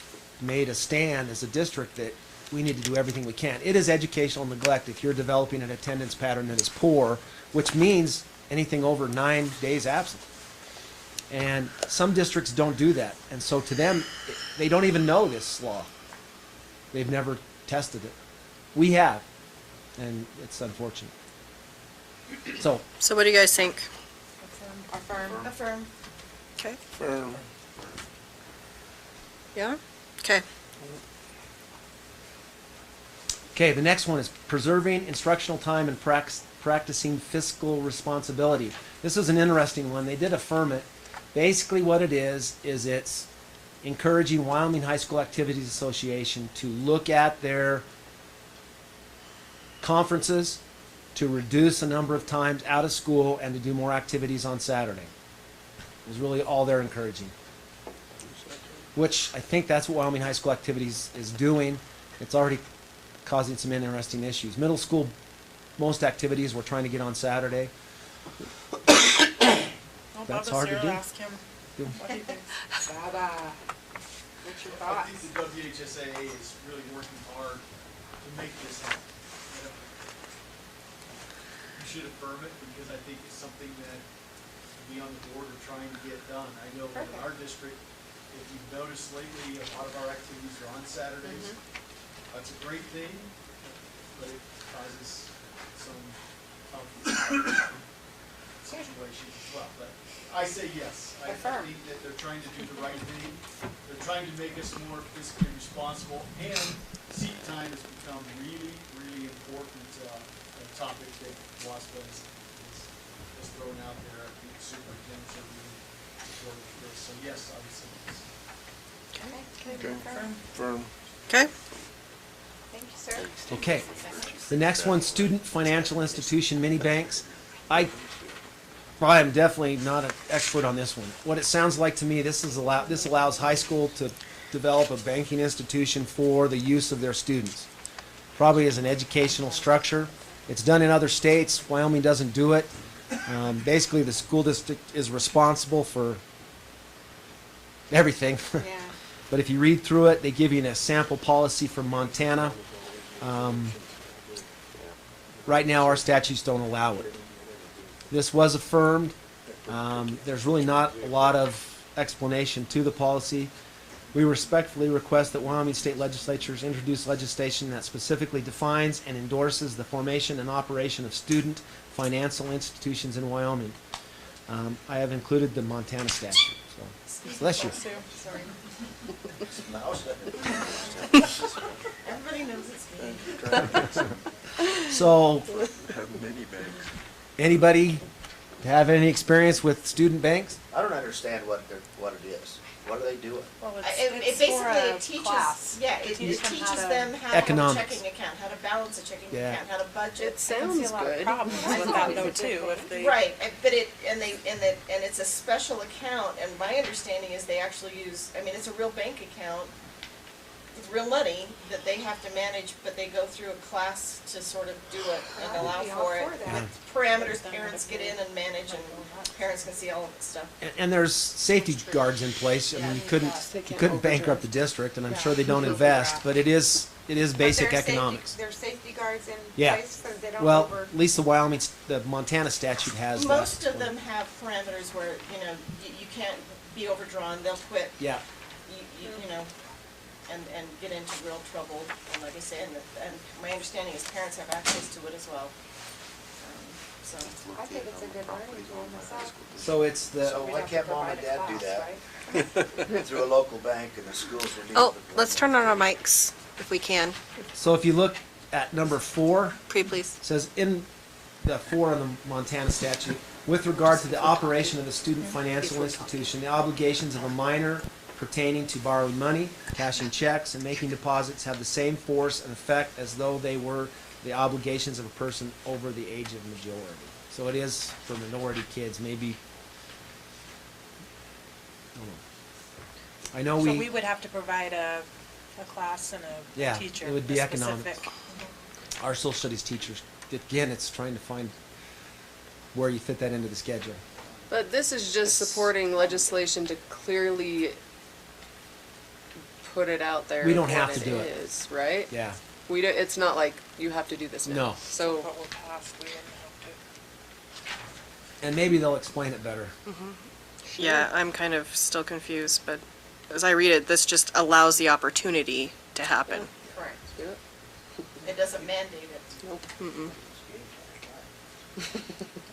[SPEAKER 2] made a stand as a district that we need to do everything we can. It is educational neglect if you're developing an attendance pattern that is poor, which means anything over 9 days absent. And some districts don't do that. And so to them, they don't even know this law. They've never tested it. We have, and it's unfortunate. So,
[SPEAKER 1] So what do you guys think?
[SPEAKER 3] Affirm. Affirm.
[SPEAKER 1] Okay.
[SPEAKER 19] Firm.
[SPEAKER 1] Yeah? Okay.
[SPEAKER 2] okay, the next one is preserving instructional time and practicing fiscal responsibility. This is an interesting one. They did affirm it. Basically what it is it's encouraging Wyoming High School Activities Association to look at their conferences, to reduce the number of times out of school, and to do more activities on Saturday. Is really all they're encouraging. Which I think that's what Wyoming High School Activities is doing. It's already causing some interesting issues. Middle school, most activities we're trying to get on Saturday. That's hard to do.
[SPEAKER 18] Ask him.
[SPEAKER 2] Do-
[SPEAKER 18] What he thinks.
[SPEAKER 11] Baba, what's your
[SPEAKER 4] I
[SPEAKER 11] thoughts?
[SPEAKER 4] think the WHSA is really working hard to make this happen. You know, you should affirm it because I think it's something that
[SPEAKER 6] be on the board or trying to get done. I know that in our district, if you've noticed lately, a lot of our activities are on Saturdays. That's a great thing, but it causes some tough situations as well. But I say yes. I think that they're trying to do the right thing. They're trying to make us more fiscally responsible, and seat time has become really, really important topic that WASPA is thrown out there. I think superintendents are really supportive of this. So yes, I would say yes.
[SPEAKER 9] Okay. Firm.
[SPEAKER 22] Okay.
[SPEAKER 3] Thank you, sir.
[SPEAKER 2] Okay. The next one, student financial institution mini banks. I am definitely not an expert on this one. What it sounds like to me, this allows high school to develop a banking institution for the use of their students. Probably as an educational structure. It's done in other states. Wyoming doesn't do it. Basically, the school district is responsible for everything. But if you read through it, they give you a sample policy from Montana. Right now, our statutes don't allow it. This was affirmed. There's really not a lot of explanation to the policy. We respectfully request that Wyoming State Legislatures introduce legislation that specifically defines and endorses the formation and operation of student financial institutions in Wyoming. I have included the Montana statute. So, bless you.
[SPEAKER 3] Sorry. Everybody knows it's me.
[SPEAKER 2] So,
[SPEAKER 19] Have many banks.
[SPEAKER 2] anybody have any experience with student banks?
[SPEAKER 15] I don't understand what it is. What are they doing?
[SPEAKER 18] Well,
[SPEAKER 3] It basically teaches, it teaches them how to have a
[SPEAKER 2] Economics.
[SPEAKER 3] checking account, how to balance a checking
[SPEAKER 2] Yeah.
[SPEAKER 3] account, how to budget.
[SPEAKER 17] It sounds good.
[SPEAKER 18] Problems with that though too, if they.
[SPEAKER 3] Right, but it's a special account, and my understanding is they actually use, I mean, it's a real bank account with real money that they have to manage, but they go through a class to sort of do it and allow for it. With parameters, parents get in and manage, and parents can see all of this stuff.
[SPEAKER 2] And there's safety guards in place. I mean, you couldn't bankrupt the district, and I'm sure they don't invest, but it is basic economics.
[SPEAKER 11] There's safety guards in
[SPEAKER 2] Yeah.
[SPEAKER 11] place so they don't
[SPEAKER 2] Well, at least the Montana statute has that.
[SPEAKER 3] Most of them have parameters where, you can't be overdrawn, they'll quit.
[SPEAKER 2] Yeah.
[SPEAKER 3] You know, and get into real trouble, and like I say, and my understanding is parents have access to it as well. So.
[SPEAKER 11] I think it's a good learning tool myself.
[SPEAKER 2] So it's the.
[SPEAKER 15] So why can't mom and dad do that? Through a local bank and the schools are dealing
[SPEAKER 22] Oh,
[SPEAKER 15] with.
[SPEAKER 22] let's turn on our mics if we can.
[SPEAKER 2] So if you look at number 4,
[SPEAKER 22] Please.
[SPEAKER 2] it says in the 4 on the Montana statute, with regard to the operation of a student financial institution, the obligations of a minor pertaining to borrowing money, cashing checks, and making deposits have the same force and effect as though they were the obligations of a person over the age of majority. So it is for minority kids, maybe. I know
[SPEAKER 18] So we would have to provide a class and a teacher.
[SPEAKER 2] It would be
[SPEAKER 18] a
[SPEAKER 2] economics.
[SPEAKER 18] specific-
[SPEAKER 2] Our social studies teachers, again, it's trying to find where you fit that into the schedule.
[SPEAKER 17] But this is just supporting legislation to clearly put it out there.
[SPEAKER 2] We don't
[SPEAKER 17] what
[SPEAKER 2] have to do it.
[SPEAKER 17] is, right?
[SPEAKER 2] Yeah.
[SPEAKER 17] We don't, it's not like you have to do this now.
[SPEAKER 2] No.
[SPEAKER 17] So,
[SPEAKER 18] What will pass, we wouldn't have
[SPEAKER 2] And maybe they'll explain it better.
[SPEAKER 22] Yeah, I'm kind of still confused, but as I read it, this just allows the opportunity to happen.
[SPEAKER 3] Correct.
[SPEAKER 17] Yep.
[SPEAKER 3] It doesn't mandate it.
[SPEAKER 17] Nope.
[SPEAKER 22] Mm-mm.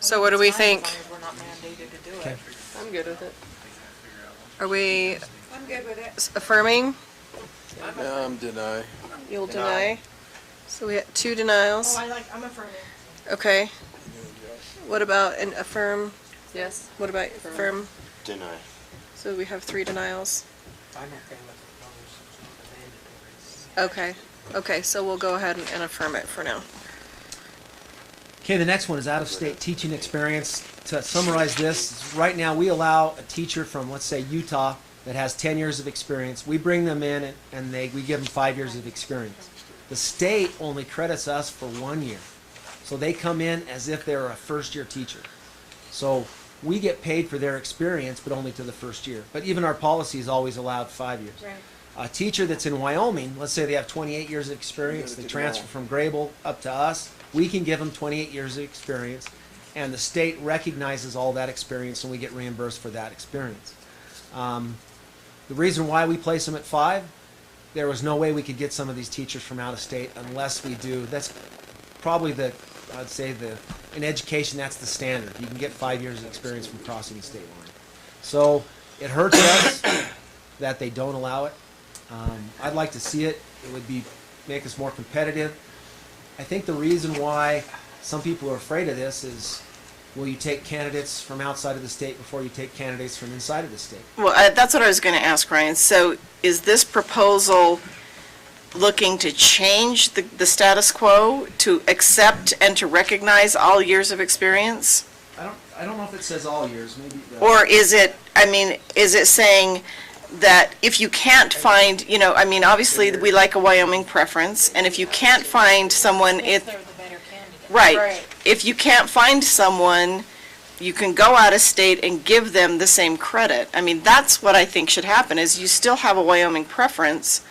[SPEAKER 22] So what do we
[SPEAKER 18] It's fine
[SPEAKER 22] think?
[SPEAKER 18] as long as we're not mandated to do
[SPEAKER 2] Okay.
[SPEAKER 18] it.
[SPEAKER 17] I'm good with it.
[SPEAKER 22] Are we
[SPEAKER 11] I'm good with it.
[SPEAKER 22] affirming?
[SPEAKER 19] Deny.
[SPEAKER 22] You'll
[SPEAKER 15] Deny.
[SPEAKER 22] deny? So we had 2 denials.
[SPEAKER 3] I'm affirming.
[SPEAKER 22] Okay. What about an affirm?
[SPEAKER 17] Yes.
[SPEAKER 22] What about affirm?
[SPEAKER 9] Deny.
[SPEAKER 22] So we have 3 denials.
[SPEAKER 23] I'm okay with it, as long as it's not mandatory.
[SPEAKER 22] Okay. Okay, so we'll go ahead and affirm it for now.
[SPEAKER 2] Okay, the next one is out-of-state teaching experience. To summarize this, right now we allow a teacher from, let's say, Utah that has 10 years of experience. We bring them in and we give them 5 years of experience. The state only credits us for 1 year. So they come in as if they're a first-year teacher. So we get paid for their experience, but only to the first year. But even our policy is always allowed 5 years.
[SPEAKER 11] Right.
[SPEAKER 2] A teacher that's in Wyoming, let's say they have 28 years of experience, they transfer from Grable up to us, we can give them 28 years of experience, and the state recognizes all that experience, and we get reimbursed for that experience. The reason why we place them at 5, there was no way we could get some of these teachers from out of state unless we do. That's probably I'd say in education, that's the standard. You can get 5 years of experience from crossing the state line. So it hurts us that they don't allow it. I'd like to see it. It would make us more competitive. I think the reason why some people are afraid of this is, will you take candidates from outside of the state before you take candidates from inside of the state?
[SPEAKER 3] Well, that's what I was going to ask, Ryan. So is this proposal looking to change the status quo, to accept and to recognize all years of experience?
[SPEAKER 2] I don't know if it says all years, maybe.
[SPEAKER 3] Or is it, is it saying that if you can't find, obviously we like a Wyoming preference, and if you can't find someone, right. If you can't find someone, you can go out of state and give them the same credit. That's what I think should happen, is you still have a Wyoming preference,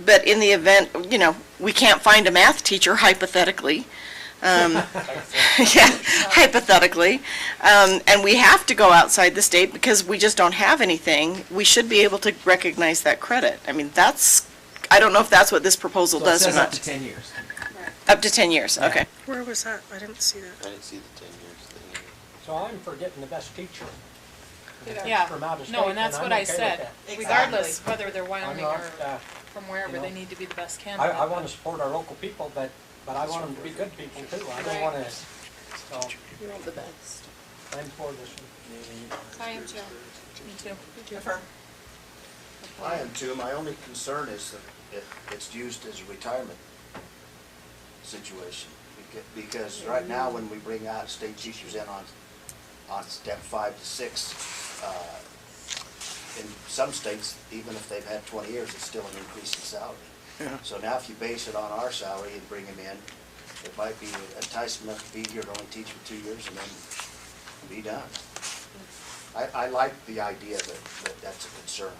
[SPEAKER 3] but in the event, we can't find a math teacher, hypothetically. Hypothetically, and we have to go outside the state because we just don't have anything, we should be able to recognize that credit. I don't know if that's what this proposal does or not.
[SPEAKER 2] Up to 10 years.
[SPEAKER 3] Up to 10 years, okay.
[SPEAKER 22] Where was that? I didn't see that.
[SPEAKER 9] I didn't see the 10 years thing.
[SPEAKER 23] So I'm for getting the best teacher.
[SPEAKER 18] Yeah,
[SPEAKER 23] From out of state,
[SPEAKER 18] no, and that's
[SPEAKER 23] I'm
[SPEAKER 18] what I
[SPEAKER 23] okay with
[SPEAKER 18] said,
[SPEAKER 23] that.
[SPEAKER 18] regardless whether they're Wyoming
[SPEAKER 23] not,
[SPEAKER 18] or from wherever,
[SPEAKER 23] you
[SPEAKER 18] they
[SPEAKER 23] know,
[SPEAKER 18] need to be the best candidate.
[SPEAKER 23] I want to support our local people, but I want them to be good people too. I don't want to, so
[SPEAKER 17] You want the best.
[SPEAKER 23] I'm for this one.
[SPEAKER 18] I am too. Me too.
[SPEAKER 3] Affirm.
[SPEAKER 15] I am too. My only concern is that if it's used as a retirement situation. Because right now, when we bring out state teachers in on step 5 to 6, in some states, even if they've had 20 years, it's still an increase in salary.
[SPEAKER 2] Yeah.
[SPEAKER 15] So now if you base it on our salary and bring them in, it might be enticing enough to be here to only teach for 2 years and then be done. I like the idea that that's a concern I have.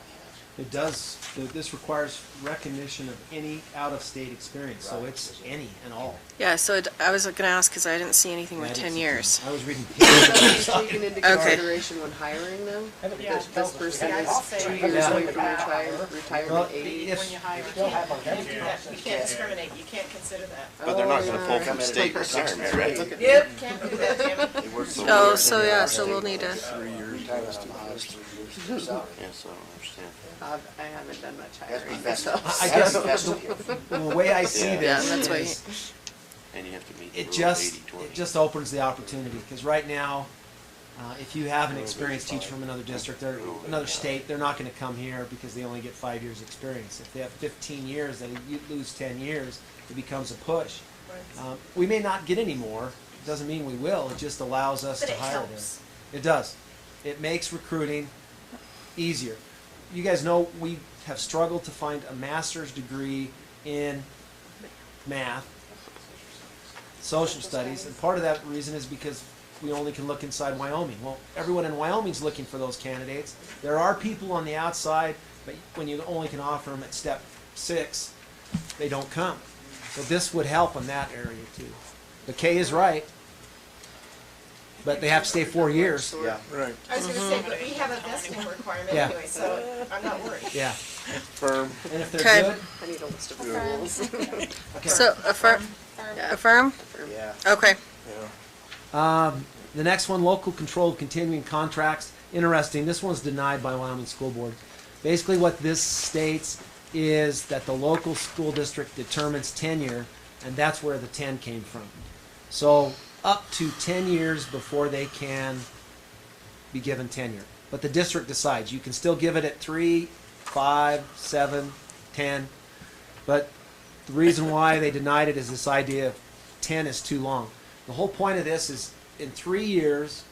[SPEAKER 2] It does. This requires recognition of any out-of-state experience, so
[SPEAKER 15] Right.
[SPEAKER 2] it's any and all.
[SPEAKER 3] Yeah, so I was going to ask, because I didn't see anything
[SPEAKER 2] Yeah, I
[SPEAKER 3] with
[SPEAKER 2] didn't
[SPEAKER 3] 10
[SPEAKER 2] see
[SPEAKER 3] years.
[SPEAKER 2] I was reading.
[SPEAKER 17] Is that taken into
[SPEAKER 3] Okay.
[SPEAKER 17] consideration when hiring them?
[SPEAKER 3] Yeah.
[SPEAKER 17] This person is 2
[SPEAKER 3] Yeah.
[SPEAKER 17] years away from
[SPEAKER 2] Well,
[SPEAKER 17] retirement age.
[SPEAKER 2] if-
[SPEAKER 3] When you hire.
[SPEAKER 23] Still have our
[SPEAKER 3] You
[SPEAKER 23] vetting
[SPEAKER 3] can't
[SPEAKER 23] process.
[SPEAKER 3] discriminate, you can't consider that.
[SPEAKER 9] But they're not
[SPEAKER 17] Oh,
[SPEAKER 9] gonna pull
[SPEAKER 17] yeah.
[SPEAKER 9] from state retirement, right?
[SPEAKER 3] Yep, can't do that, Jim.
[SPEAKER 15] They work so
[SPEAKER 3] Oh,
[SPEAKER 15] hard,
[SPEAKER 3] so
[SPEAKER 15] they
[SPEAKER 3] yeah,
[SPEAKER 15] are
[SPEAKER 3] so we'll
[SPEAKER 15] state
[SPEAKER 3] need to-
[SPEAKER 15] 3 years retirement on the highest 3 years of their salary.
[SPEAKER 9] Yeah, so I don't understand.
[SPEAKER 17] I haven't done much
[SPEAKER 15] Has to be
[SPEAKER 17] hiring
[SPEAKER 15] vested.
[SPEAKER 17] myself.
[SPEAKER 2] I
[SPEAKER 15] Has
[SPEAKER 2] guess
[SPEAKER 15] to be vested.
[SPEAKER 2] the way I see
[SPEAKER 9] Yeah.
[SPEAKER 2] this
[SPEAKER 3] Yeah, that's why
[SPEAKER 2] is
[SPEAKER 9] And you have to meet the
[SPEAKER 2] it
[SPEAKER 9] rule
[SPEAKER 2] just
[SPEAKER 9] 80-20.
[SPEAKER 2] it just opens the opportunity, because right now, if you have an experienced teacher from another district or another state, they're not going to come here because they only get 5 years experience. If they have 15 years, they lose 10 years. It becomes a push. We may not get any more. It doesn't mean we will. It just allows us
[SPEAKER 3] But
[SPEAKER 2] to
[SPEAKER 3] it
[SPEAKER 2] hire them.
[SPEAKER 3] helps.
[SPEAKER 2] It does. It makes recruiting easier. You guys know we have struggled to find a master's degree in math, social studies, and part of that reason is because we only can look inside Wyoming. Well, everyone in Wyoming's looking for those candidates. There are people on the outside, but when you only can offer them at step 6, they don't come. So this would help in that area too. But Kay is right. But they have to stay 4 years.
[SPEAKER 15] Yeah.
[SPEAKER 19] Right.
[SPEAKER 3] I was going to say, but we have a vesting requirement
[SPEAKER 2] Yeah.
[SPEAKER 3] anyway, so I'm not worried.
[SPEAKER 2] Yeah.
[SPEAKER 19] Firm.
[SPEAKER 2] And if they're
[SPEAKER 3] Okay.
[SPEAKER 2] good,
[SPEAKER 17] I need a list of
[SPEAKER 19] Yeah.
[SPEAKER 17] rules.
[SPEAKER 3] So, affirm?
[SPEAKER 17] Yeah.
[SPEAKER 3] Affirm?
[SPEAKER 15] Yeah.
[SPEAKER 3] Okay.
[SPEAKER 2] the next one, local control of continuing contracts. Interesting. This one's denied by Wyoming School Board. Basically what this states is that the local school district determines tenure, and that's where the 10 came from. So up to 10 years before they can be given tenure. But the district decides. You can still give it at 3, 5, 7, 10. But the reason why they denied it is this idea of 10 is too long. The whole point of this is in 3 years,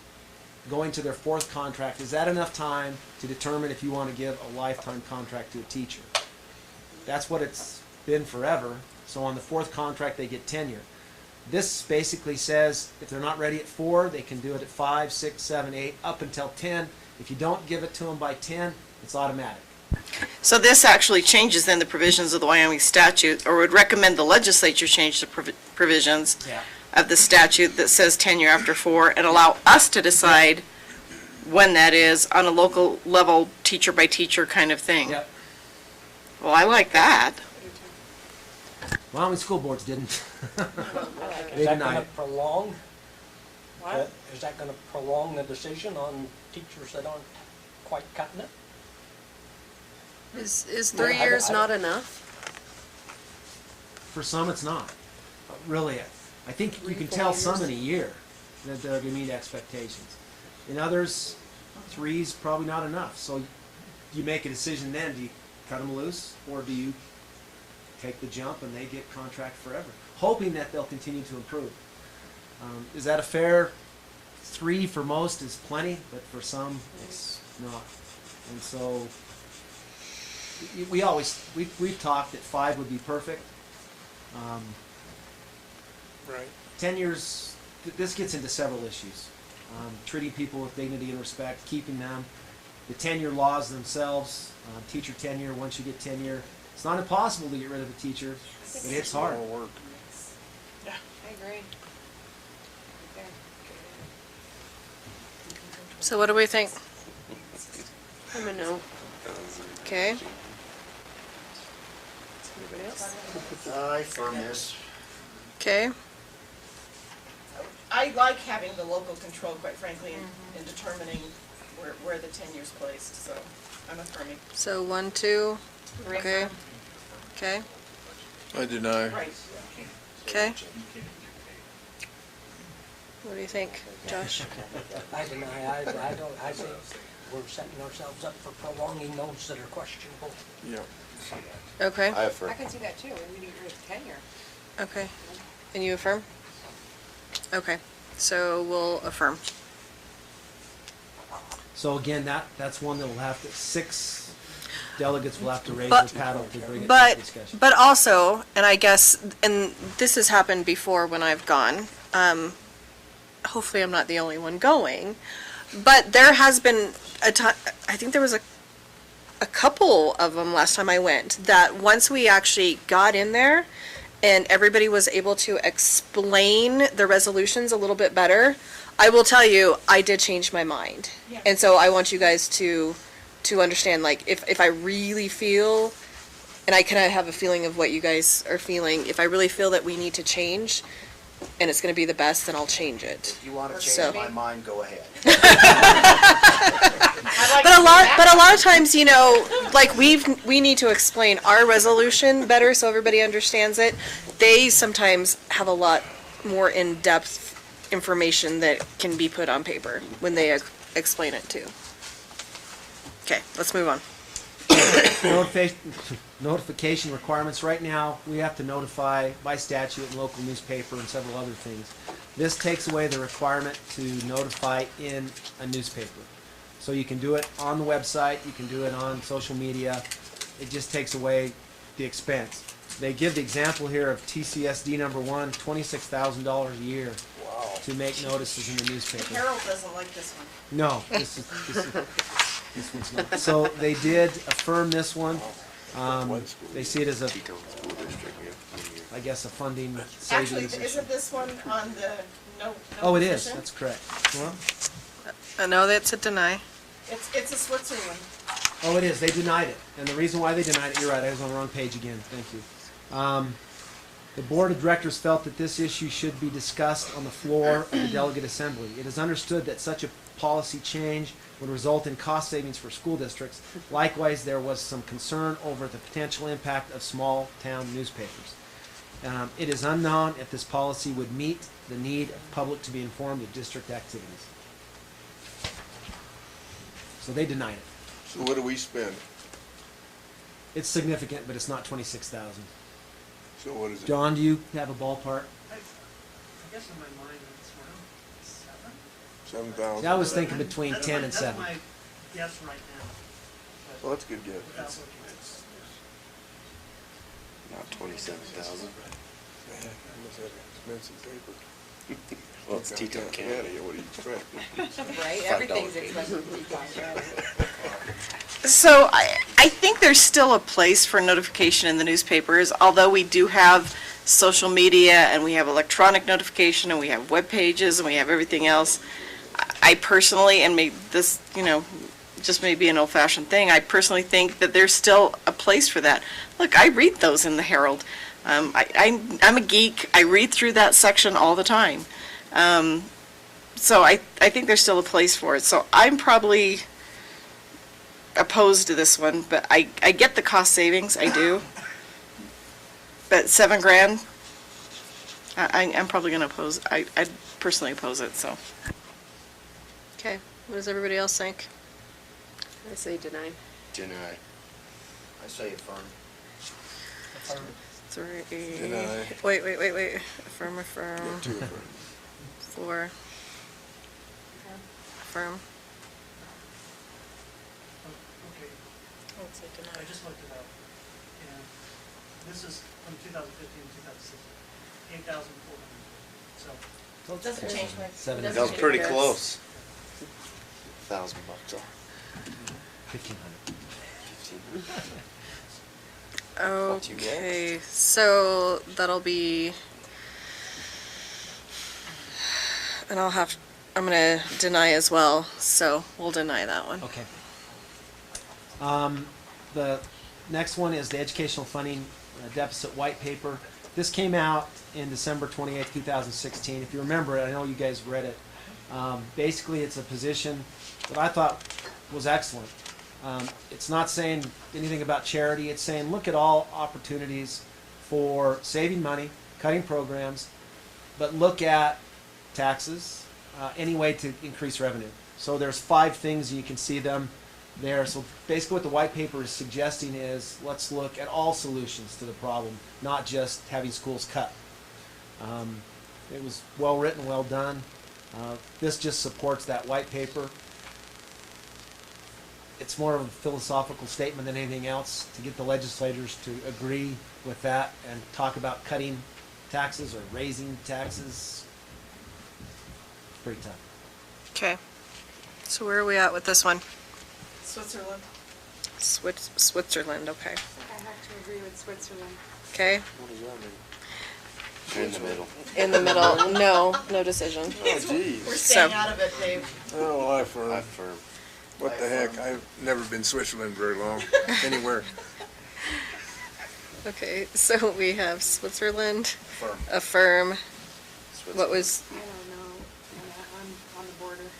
[SPEAKER 2] going to their 4th contract, is that enough time to determine if you want to give a lifetime contract to a teacher? That's what it's been forever. So on the 4th contract, they get tenure. This basically says if they're not ready at 4, they can do it at 5, 6, 7, 8, up until 10. If you don't give it to them by 10, it's automatic.
[SPEAKER 3] So this actually changes then the provisions of the Wyoming statute, or would recommend the legislature change the provisions
[SPEAKER 2] Yeah.
[SPEAKER 3] of the statute that says tenure after 4 and allow us to decide when that is on a local level, teacher by teacher kind of thing.
[SPEAKER 2] Yep.
[SPEAKER 3] Well, I like that.
[SPEAKER 2] Well, how many school boards didn't? They
[SPEAKER 23] Is that
[SPEAKER 2] denied
[SPEAKER 23] gonna
[SPEAKER 2] it.
[SPEAKER 23] prolong?
[SPEAKER 3] What?
[SPEAKER 23] Is that gonna prolong the decision on teachers that aren't quite cutting it?
[SPEAKER 17] Is
[SPEAKER 23] Well,
[SPEAKER 17] 3
[SPEAKER 23] I-
[SPEAKER 17] years
[SPEAKER 23] I-
[SPEAKER 17] not enough?
[SPEAKER 2] For some, it's not. Really, I think you can tell some in a year that they're going to meet expectations. In others, 3's probably not enough. So you make a decision then. Do you cut them loose, or do you take the jump and they get contract forever, hoping that they'll continue to improve? Is that a fair? 3 for most is plenty, but for some, it's not. And so we've talked that 5 would be perfect.
[SPEAKER 19] Right.
[SPEAKER 2] 10 years, this gets into several issues. Treating people with dignity and respect, keeping them, the tenure laws themselves, teacher tenure, once you get tenure. It's not impossible to get rid of a teacher, but it's hard.
[SPEAKER 3] Yeah, I agree. So what do we think?
[SPEAKER 17] I'm a no.
[SPEAKER 3] Okay.
[SPEAKER 17] Anybody else?
[SPEAKER 15] I firm this.
[SPEAKER 3] Okay. I like having the local control, quite frankly, in determining where the tenure's placed, so I'm affirming. So 1, 2, okay. Okay.
[SPEAKER 19] I deny.
[SPEAKER 3] Right. Okay. What do you think, Josh?
[SPEAKER 23] I deny, I think we're setting ourselves up for prolonging those that are questionable.
[SPEAKER 19] Yeah.
[SPEAKER 3] Okay.
[SPEAKER 11] I can see that too, we need to get rid of tenure.
[SPEAKER 3] Okay. And you affirm? Okay. So we'll affirm.
[SPEAKER 2] So again, that's one that will have to, 6 delegates will have to raise
[SPEAKER 3] But-
[SPEAKER 2] their paddle to bring it to
[SPEAKER 3] But,
[SPEAKER 2] discussion.
[SPEAKER 3] but also, and I guess, and this has happened before when I've gone, hopefully I'm not the only one going, but there has been a time, I think there was a couple of them last time I went, that once we actually got in there and everybody was able to explain the resolutions a little bit better, I will tell you, I did change my mind.
[SPEAKER 11] Yeah.
[SPEAKER 3] And so I want you guys to understand, like, if I really feel, and I kind of have a feeling of what you guys are feeling, if I really feel that we need to change, and it's going to be the best, then I'll change it.
[SPEAKER 15] If you want to
[SPEAKER 3] So-
[SPEAKER 15] change my mind, go ahead.
[SPEAKER 3] But a lot of times, you know, like we need to explain our resolution better so everybody understands it. They sometimes have a lot more in-depth information that can be put on paper when they explain it too. Okay, let's move on.
[SPEAKER 2] Notification requirements. Right now, we have to notify by statute and local newspaper and several other things. This takes away the requirement to notify in a newspaper. So you can do it on the website, you can do it on social media. It just takes away the expense. They give the example here of TCSD number 1, $26,000 a year to make notices in the newspaper.
[SPEAKER 3] Harold doesn't like this one.
[SPEAKER 2] No, this one's not. So they did affirm this one. They see it as a, I guess, a funding
[SPEAKER 3] Actually,
[SPEAKER 2] savings.
[SPEAKER 3] isn't this one on the no?
[SPEAKER 2] Oh, it is.
[SPEAKER 3] position?
[SPEAKER 2] That's correct. Well,
[SPEAKER 3] No, that's a deny. It's a Switzerland.
[SPEAKER 2] oh, it is. They denied it. And the reason why they denied it, you're right, I was on the wrong page again. Thank you. The Board of Directors felt that this issue should be discussed on the floor of the Delegate Assembly. It is understood that such a policy change would result in cost savings for school districts. Likewise, there was some concern over the potential impact of small town newspapers. It is unknown if this policy would meet the need of the public to be informed of district activities. So they denied it.
[SPEAKER 19] So what do we spend?
[SPEAKER 2] It's significant, but it's not 26,000.
[SPEAKER 19] So what is it?
[SPEAKER 2] John, do you have a ballpark?
[SPEAKER 4] I guess in my mind it's around 7.
[SPEAKER 19] 7,000.
[SPEAKER 2] I was thinking between
[SPEAKER 4] That's
[SPEAKER 2] 10
[SPEAKER 4] my-
[SPEAKER 2] and 7.
[SPEAKER 4] That's my guess right now. But
[SPEAKER 19] Well, that's a good guess.
[SPEAKER 4] without looking at it.
[SPEAKER 9] Not 27,000.
[SPEAKER 19] Man, I must have expensive paper.
[SPEAKER 9] Well, it's Teton
[SPEAKER 19] Yeah,
[SPEAKER 9] County.
[SPEAKER 19] yeah, what do you expect?
[SPEAKER 11] Right, everything's expensive in Teton.
[SPEAKER 3] So I think there's still a place for notification in the newspapers, although we do have social media, and we have electronic notification, and we have web pages, and we have everything else. I personally, and this, just may be an old-fashioned thing, I personally think that there's still a place for that. Look, I read those in the Herald. I'm a geek. I read through that section all the time. So I think there's still a place for it. So I'm probably opposed to this one, but I get the cost savings, I do. But $7,000, I'm probably going to oppose. I'd personally oppose it. So. Okay, what does everybody else think?
[SPEAKER 17] I say deny.
[SPEAKER 9] Deny.
[SPEAKER 15] I say affirm.
[SPEAKER 3] Three.
[SPEAKER 19] Deny.
[SPEAKER 3] Wait. Affirm.
[SPEAKER 19] Yeah, 2 affirm.
[SPEAKER 3] 4. Affirm.
[SPEAKER 6] Okay,
[SPEAKER 3] I would say deny.
[SPEAKER 6] I just looked it up, and this is from 2015 to 2016, 8,400. So.
[SPEAKER 3] It doesn't change much.
[SPEAKER 2] Seven.
[SPEAKER 3] Doesn't
[SPEAKER 9] That was
[SPEAKER 3] change
[SPEAKER 9] pretty
[SPEAKER 3] much.
[SPEAKER 9] close. $1,000 off.
[SPEAKER 2] 1,500.
[SPEAKER 3] Okay, so that'll be, and I'm gonna deny as well, so we'll deny that one.
[SPEAKER 2] Okay. The next one is the educational funding deficit white paper. This came out in December 28th, 2016. If you remember it, I know you guys read it. Basically, it's a position that I thought was excellent. It's not saying anything about charity. It's saying look at all opportunities for saving money, cutting programs, but look at taxes, any way to increase revenue. So there's 5 things, and you can see them there. So basically what the white paper is suggesting is let's look at all solutions to the problem, not just having schools cut. It was well written, well done. This just supports that white paper. It's more of a philosophical statement than anything else to get the legislators to agree with that and talk about cutting taxes or raising taxes. It's pretty tough.
[SPEAKER 3] Okay, so where are we at with this one?
[SPEAKER 1] Switzerland.
[SPEAKER 3] Switzerland, okay.
[SPEAKER 17] I have to agree with Switzerland.
[SPEAKER 3] Okay,
[SPEAKER 9] What does that mean? In the middle.
[SPEAKER 3] in the middle, no decision.
[SPEAKER 19] Oh, geez.
[SPEAKER 1] We're staying
[SPEAKER 3] So-
[SPEAKER 1] out of it, Dave.
[SPEAKER 19] Oh, I
[SPEAKER 9] I
[SPEAKER 19] affirm.
[SPEAKER 9] affirm.
[SPEAKER 19] What the heck? I've never been Switzerland very long, anywhere.
[SPEAKER 3] Okay, so we have Switzerland,
[SPEAKER 19] Affirm.
[SPEAKER 3] affirm, what
[SPEAKER 9] Switzerland.
[SPEAKER 3] was,
[SPEAKER 17] I don't know. I'm on the border,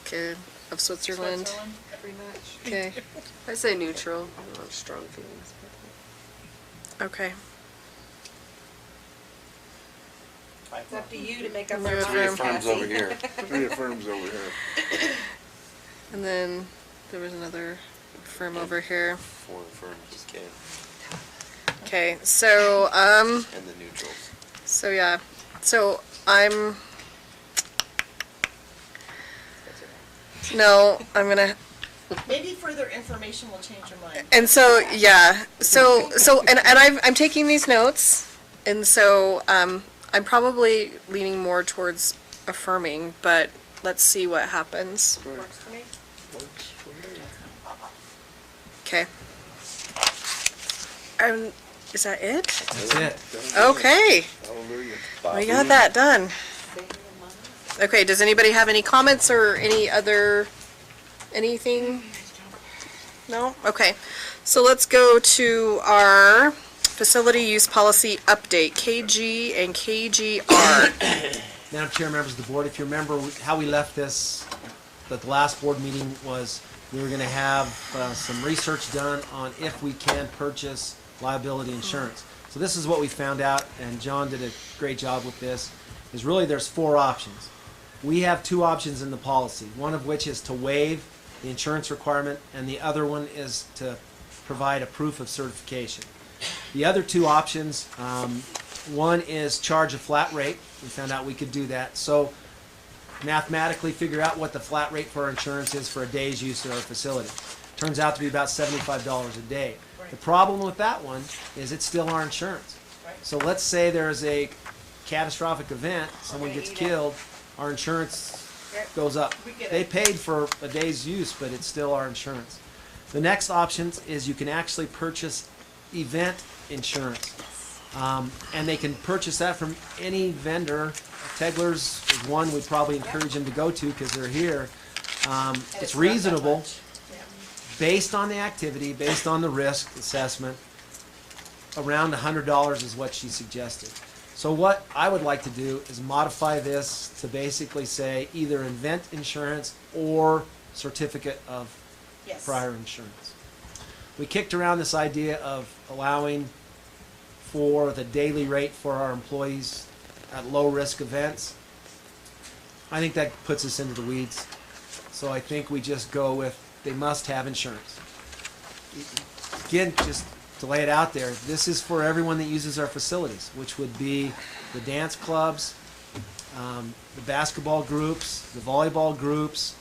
[SPEAKER 3] okay, of Switzerland?
[SPEAKER 17] pretty much.
[SPEAKER 3] Okay,
[SPEAKER 17] I say neutral. I don't have strong feelings.
[SPEAKER 3] okay.
[SPEAKER 1] It's up to you to make up
[SPEAKER 3] Move
[SPEAKER 1] your
[SPEAKER 3] it
[SPEAKER 9] Three
[SPEAKER 1] mind,
[SPEAKER 9] affirms
[SPEAKER 1] Cassie.
[SPEAKER 9] over here.
[SPEAKER 19] 3 affirms over here.
[SPEAKER 3] And then there was another affirm over here.
[SPEAKER 9] 4 affirms, just kidding.
[SPEAKER 3] Okay, so,
[SPEAKER 9] And the neutrals.
[SPEAKER 3] so yeah, so I'm, no, I'm gonna,
[SPEAKER 1] Maybe further information will change your mind.
[SPEAKER 3] and so, yeah, and I'm taking these notes, and so, I'm probably leaning more towards affirming, but let's see what happens.
[SPEAKER 1] Works for me.
[SPEAKER 3] Okay. Is that it?
[SPEAKER 2] That's it.
[SPEAKER 3] Okay,
[SPEAKER 19] Hallelujah.
[SPEAKER 3] we got that done. Okay, does anybody have any comments or anything? No? Okay. So let's go to our facility use policy update, KG and KGR.
[SPEAKER 2] Madam Chair, members of the board, if you remember how we left this, that the last board meeting was we were going to have some research done on if we can purchase liability insurance. So this is what we found out, and John did a great job with this, is really there's 4 options. We have 2 options in the policy, one of which is to waive the insurance requirement, and the other one is to provide a proof of certification. The other 2 options, one is charge a flat rate. We found out we could do that. So mathematically figure out what the flat rate for our insurance is for a day's use at our facility. Turns out to be about $75 a day. The problem with that one is it's still our insurance. So let's say there's a catastrophic event, someone gets killed, our insurance goes up. They paid for a day's use, but it's still our insurance. The next option is you can actually purchase event insurance. And they can purchase that from any vendor. Tegler's is one we'd probably encourage them to go to because they're here. It's reasonable, based on the activity, based on the risk assessment. Around $100 is what she suggested. So what I would like to do is modify this to basically say either event insurance or certificate of prior insurance. We kicked around this idea of allowing for the daily rate for our employees at low risk events. I think that puts us into the weeds. So I think we just go with they must have insurance. Again, just to lay it out there, this is for everyone that uses our facilities, which would be the dance clubs, the basketball groups, the volleyball groups.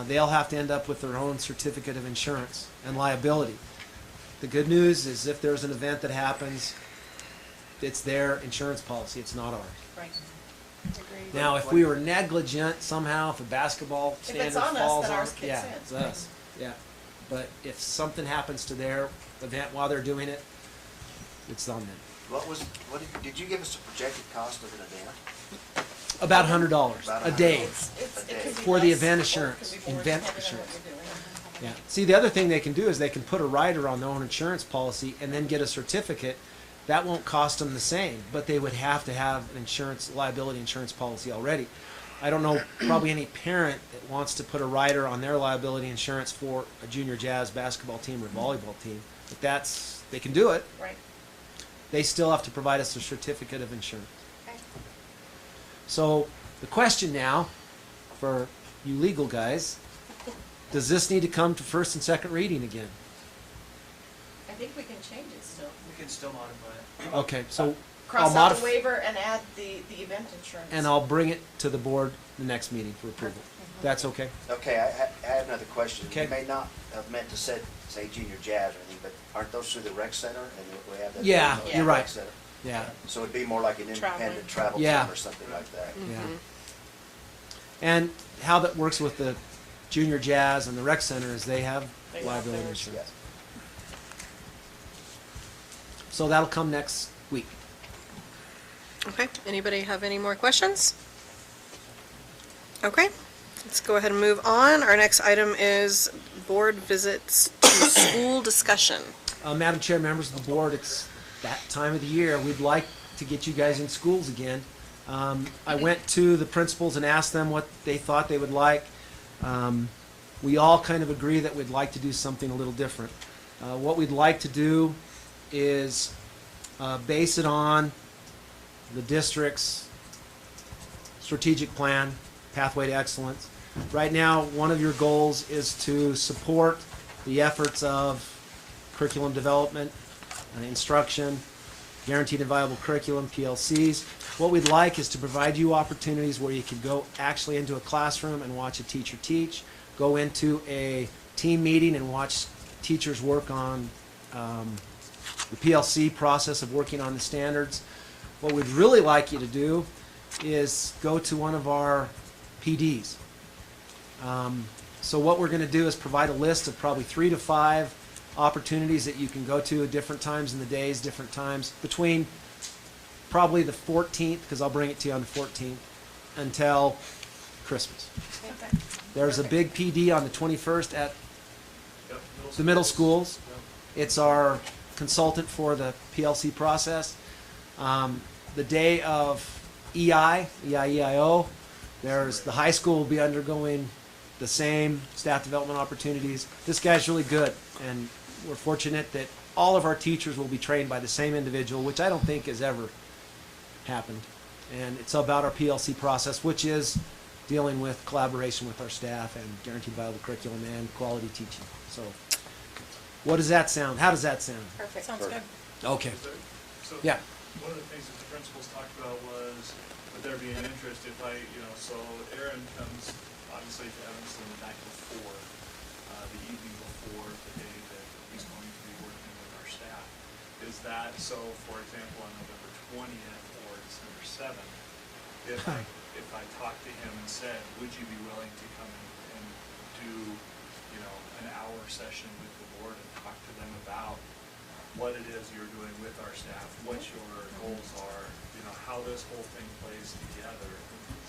[SPEAKER 2] They'll have to end up with their own certificate of insurance and liability. The good news is if there's an event that happens, it's their insurance policy, it's not ours.
[SPEAKER 3] Right. Agreed.
[SPEAKER 2] Now, if we were negligent somehow, if a basketball standard falls on,
[SPEAKER 3] ours kicks
[SPEAKER 2] yeah,
[SPEAKER 3] in.
[SPEAKER 2] it's us. Yeah. But if something happens to their event while they're doing it, it's on them.
[SPEAKER 15] Did you give us a projected cost of an event?
[SPEAKER 2] About $100 a day
[SPEAKER 3] It
[SPEAKER 2] for the event insurance. Event insurance. Yeah. See, the other thing they can do is they can put a rider on their own insurance policy and then get a certificate. That won't cost them the same, but they would have to have an insurance, liability insurance policy already. I don't know probably any parent that wants to put a rider on their liability insurance for a junior jazz basketball team or volleyball team, but they can do it.
[SPEAKER 3] Right.
[SPEAKER 2] They still have to provide us a certificate of insurance.
[SPEAKER 3] Okay.
[SPEAKER 2] So the question now for you legal guys, does this need to come to first and second reading again?
[SPEAKER 3] I think we can change it still.
[SPEAKER 6] We can still modify it.
[SPEAKER 2] Okay, so
[SPEAKER 3] Cross
[SPEAKER 2] I'll
[SPEAKER 3] out the waiver and add the event insurance.
[SPEAKER 2] and I'll bring it to the board the next meeting for approval. That's okay?
[SPEAKER 15] Okay, I have another question.
[SPEAKER 2] Okay.
[SPEAKER 15] You may not have meant to say junior jazz or anything, but aren't those through the rec center? And we have that.
[SPEAKER 2] Yeah,
[SPEAKER 15] thing,
[SPEAKER 2] you're
[SPEAKER 15] rec
[SPEAKER 2] right.
[SPEAKER 15] center?
[SPEAKER 2] Yeah.
[SPEAKER 15] So it'd be more like an independent travel
[SPEAKER 2] Yeah.
[SPEAKER 15] team or something like that.
[SPEAKER 2] Yeah. And how that works with the junior jazz and the rec center is they have liability insurance. So that'll come next week.
[SPEAKER 22] Okay, anybody have any more questions? Okay, let's go ahead and move on. Our next item is board visits to school discussion.
[SPEAKER 2] Madam Chair, members of the board, it's that time of the year. We'd like to get you guys in schools again. I went to the principals and asked them what they thought they would like. We all kind of agree that we'd like to do something a little different. What we'd like to do is base it on the district's strategic plan, Pathway to Excellence. Right now, one of your goals is to support the efforts of curriculum development, instruction, guaranteed and viable curriculum, PLCs. What we'd like is to provide you opportunities where you can go actually into a classroom and watch a teacher teach, go into a team meeting and watch teachers work on the PLC process of working on the standards. What we'd really like you to do is go to one of our PDs. So what we're going to do is provide a list of probably 3 to 5 opportunities that you can go to at different times in the days, different times, between probably the 14th, because I'll bring it to you on the 14th, until Christmas.
[SPEAKER 3] Okay.
[SPEAKER 2] There's a big PD on the 21st at the middle schools. It's our consultant for the PLC process. The day of EIEIO, there's the high school will be undergoing the same staff development opportunities. This guy's really good, and we're fortunate that all of our teachers will be trained by the same individual, which I don't think has ever happened. And it's about our PLC process, which is dealing with collaboration with our staff and guaranteed viable curriculum and quality teaching. So what does that sound? How does that sound?
[SPEAKER 22] Perfect. Sounds good.
[SPEAKER 2] Okay.
[SPEAKER 20] So
[SPEAKER 2] Yeah.
[SPEAKER 20] one of the things that the principals talked about was, would there be an interest if so Aaron comes obviously to Evanston the night before, the evening before the day that he's going to be working with our staff. Is that, so for example, on November 20th or December 7th, if I talked to him and said, would you be willing to come and do, an hour session with the board and talk to them about what it is you're doing with our staff, what your goals are, you know, how this whole thing plays together.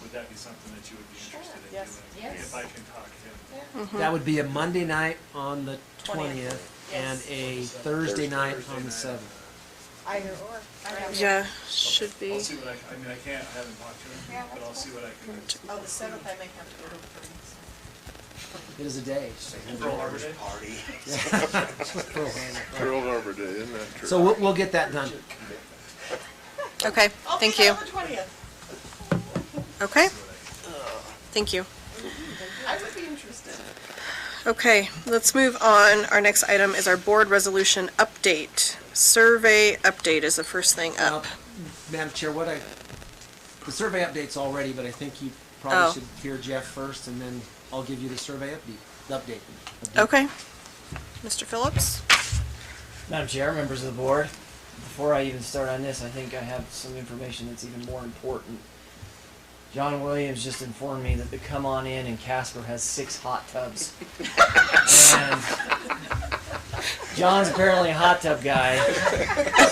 [SPEAKER 20] Would that be something that you would be interested in
[SPEAKER 3] Yes.
[SPEAKER 20] doing?
[SPEAKER 3] Yes.
[SPEAKER 20] If I can talk him.
[SPEAKER 2] That would be a Monday night on the 20th and
[SPEAKER 3] Yes.
[SPEAKER 2] a Thursday night on the 7th.
[SPEAKER 3] Either or.
[SPEAKER 18] Yeah, should
[SPEAKER 20] I'll
[SPEAKER 18] be.
[SPEAKER 20] see what I mean, I haven't talked to him, but I'll see what I can do.
[SPEAKER 3] Oh, the 7th, I may have to go to the parade.
[SPEAKER 2] It is a day.
[SPEAKER 20] Pearl Harbor Day?
[SPEAKER 15] Party.
[SPEAKER 19] Pearl Harbor Day, isn't that true?
[SPEAKER 2] So we'll get that done.
[SPEAKER 18] Okay, thank you.
[SPEAKER 3] I'll be there on the 20th.
[SPEAKER 18] Okay. Thank you.
[SPEAKER 3] I would be interested.
[SPEAKER 18] Okay, let's move on. Our next item is our board resolution update. Survey update is the first thing up.
[SPEAKER 2] Madam Chair, the survey update's already, but I think you
[SPEAKER 18] Oh.
[SPEAKER 2] probably should hear Jeff first, and then I'll give you the survey update.
[SPEAKER 18] Okay. Mr. Phillips?
[SPEAKER 7] Madam Chair, members of the board, before I even start on this, I think I have some information that's even more important. John Williams just informed me that the Come On In Casper has 6 hot tubs. And John's apparently a hot tub guy,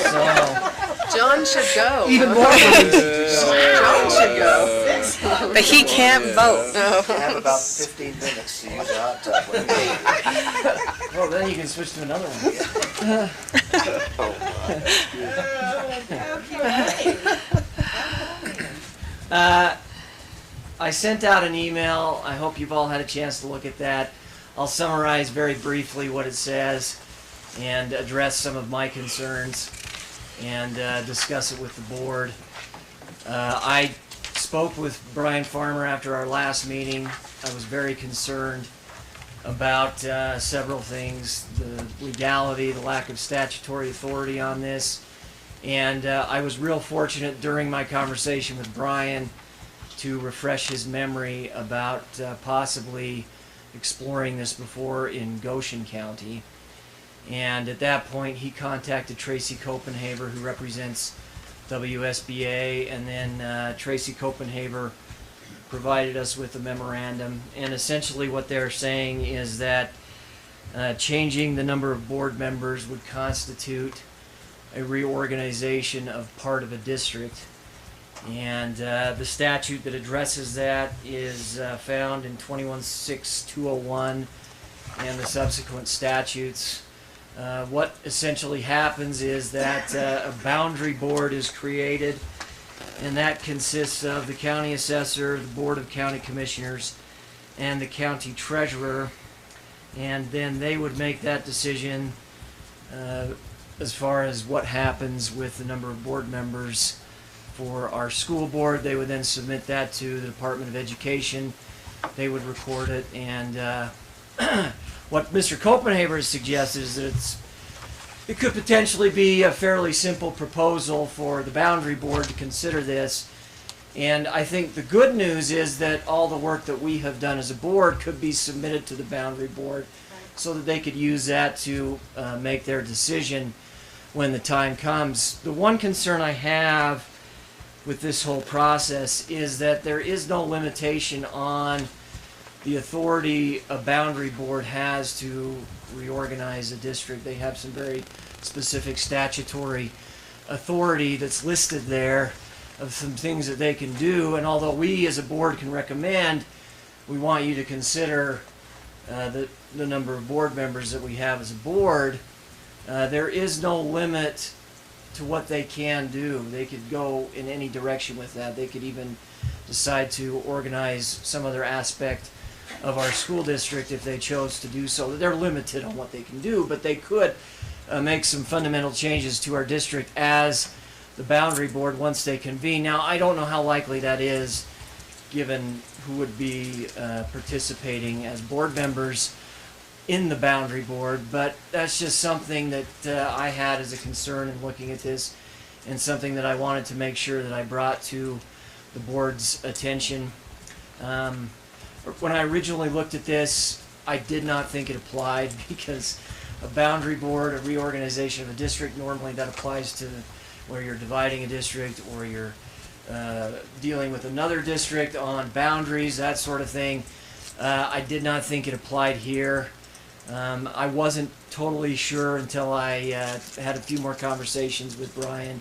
[SPEAKER 7] so...
[SPEAKER 17] John should go.
[SPEAKER 7] Even more
[SPEAKER 17] John should go.
[SPEAKER 18] But he can't vote.
[SPEAKER 15] You have about 15 minutes to use the hot tub.
[SPEAKER 7] Well, then you can switch to another one. I sent out an email. I hope you've all had a chance to look at that. I'll summarize very briefly what it says and address some of my concerns and discuss it with the board. I spoke with Brian Farmer after our last meeting. I was very concerned about several things, the legality, the lack of statutory authority on this, and I was real fortunate during my conversation with Brian to refresh his memory about possibly exploring this before in Goshen County. And at that point, he contacted Tracy Copenhaver, who represents WSBA, and then Tracy Copenhaver provided us with a memorandum. And essentially what they're saying is that changing the number of board members would constitute a reorganization of part of a district. And the statute that addresses that is found in 21.6.201 and the subsequent statutes. What essentially happens is that a boundary board is created, and that consists of the county assessor, the board of county commissioners, and the county treasurer, and then they would make that decision as far as what happens with the number of board members for our school board. They would then submit that to the Department of Education. They would record it, and what Mr. Copenhaver has suggested is that it could potentially be a fairly simple proposal for the boundary board to consider this. And I think the good news is that all the work that we have done as a board could be submitted to the boundary board so that they could use that to make their decision when the time comes. The one concern I have with this whole process is that there is no limitation on the authority a boundary board has to reorganize a district. They have some very specific statutory authority that's listed there of some things that they can do, and although we as a board can recommend, we want you to consider the number of board members that we have as a board. There is no limit to what they can do. They could go in any direction with that. They could even decide to organize some other aspect of our school district if they chose to do so. They're limited on what they can do, but they could make some fundamental changes to our district as the boundary board once they convene. Now, I don't know how likely that is given who would be participating as board members in the boundary board, but that's just something that I had as a concern in looking at this, and something that I wanted to make sure that I brought to the board's attention. When I originally looked at this, I did not think it applied, because a boundary board, a reorganization of a district, normally that applies to where you're dividing a district or you're dealing with another district on boundaries, that sort of thing. I did not think it applied here. I wasn't totally sure until I had a few more conversations with Brian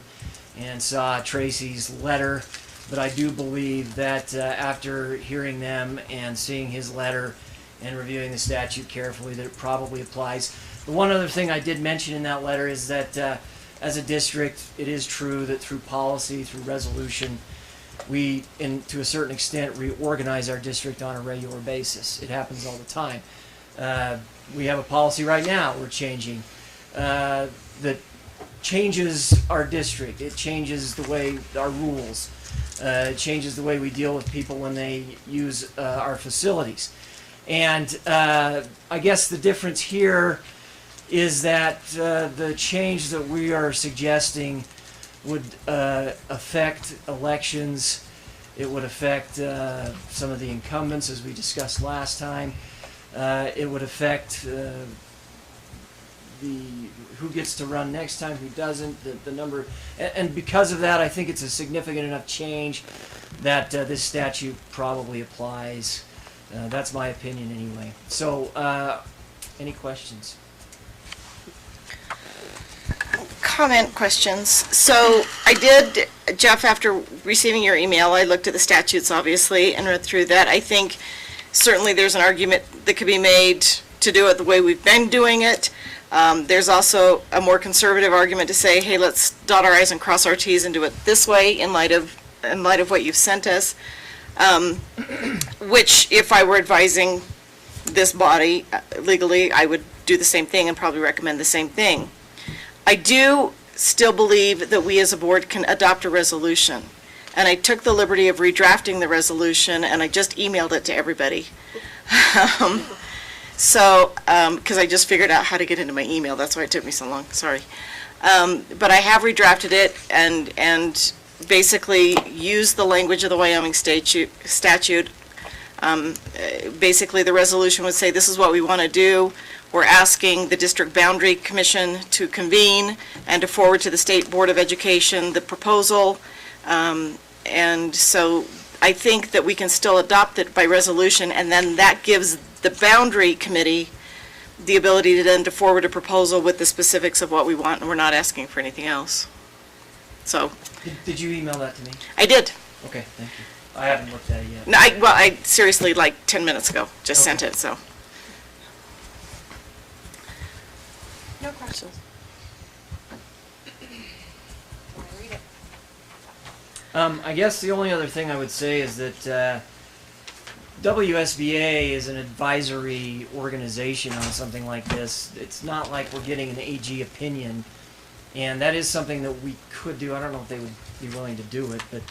[SPEAKER 7] and saw Tracy's letter, but I do believe that after hearing them and seeing his letter and reviewing the statute carefully, that it probably applies. The one other thing I did mention in that letter is that as a district, it is true that through policy, through resolution, we, to a certain extent, reorganize our district on a regular basis. It happens all the time. We have a policy right now we're changing that changes our district. It changes the way, our rules. It changes the way we deal with people when they use our facilities. And I guess the difference here is that the change that we are suggesting would affect elections. It would affect some of the incumbents, as we discussed last time. It would affect who gets to run next time, who doesn't, the number, and because of that, I think it's a significant enough change that this statute probably applies. That's my opinion anyway. So, any questions?
[SPEAKER 3] Comment questions. So I did, Jeff, after receiving your email, I looked at the statutes obviously and read through that. I think certainly there's an argument that could be made to do it the way we've been doing it. There's also a more conservative argument to say, hey, let's dot our I's and cross our T's and do it this way in light of what you've sent us. Which, if I were advising this body legally, I would do the same thing and probably recommend the same thing. I do still believe that we as a board can adopt a resolution. And I took the liberty of redrafting the resolution, and I just emailed it to everybody. Because I just figured out how to get into my email. That's why it took me so long, sorry. But I have redrafted it and basically used the language of the Wyoming statute. Basically, the resolution would say, this is what we want to do. We're asking the District Boundary Commission to convene and to forward to the State Board of Education the proposal. And so I think that we can still adopt it by resolution, and then that gives the Boundary Committee the ability to then to forward a proposal with the specifics of what we want, and we're not asking for anything else. So.
[SPEAKER 7] Did you email that to me?
[SPEAKER 3] I did.
[SPEAKER 7] Okay, thank you. I haven't looked at it yet.
[SPEAKER 3] No, I seriously, like 10 minutes ago, just sent it, so. No questions.
[SPEAKER 7] I guess the only other thing I would say is that WSBA is an advisory organization on something like this. It's not like we're getting an AG opinion, and that is something that we could do. I don't know if they would be willing to do it, but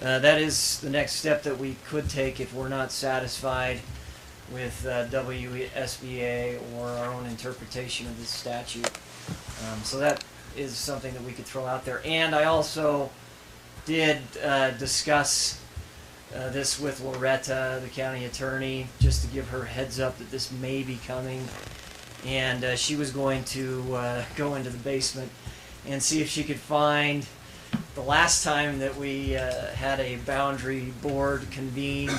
[SPEAKER 7] that is the next step that we could take if we're not satisfied with WSBA or our own interpretation of this statute. So that is something that we could throw out there. And I also did discuss this with Loretta, the county attorney, just to give her heads up that this may be coming. And she was going to go into the basement and see if she could find the last time that we had a boundary board convene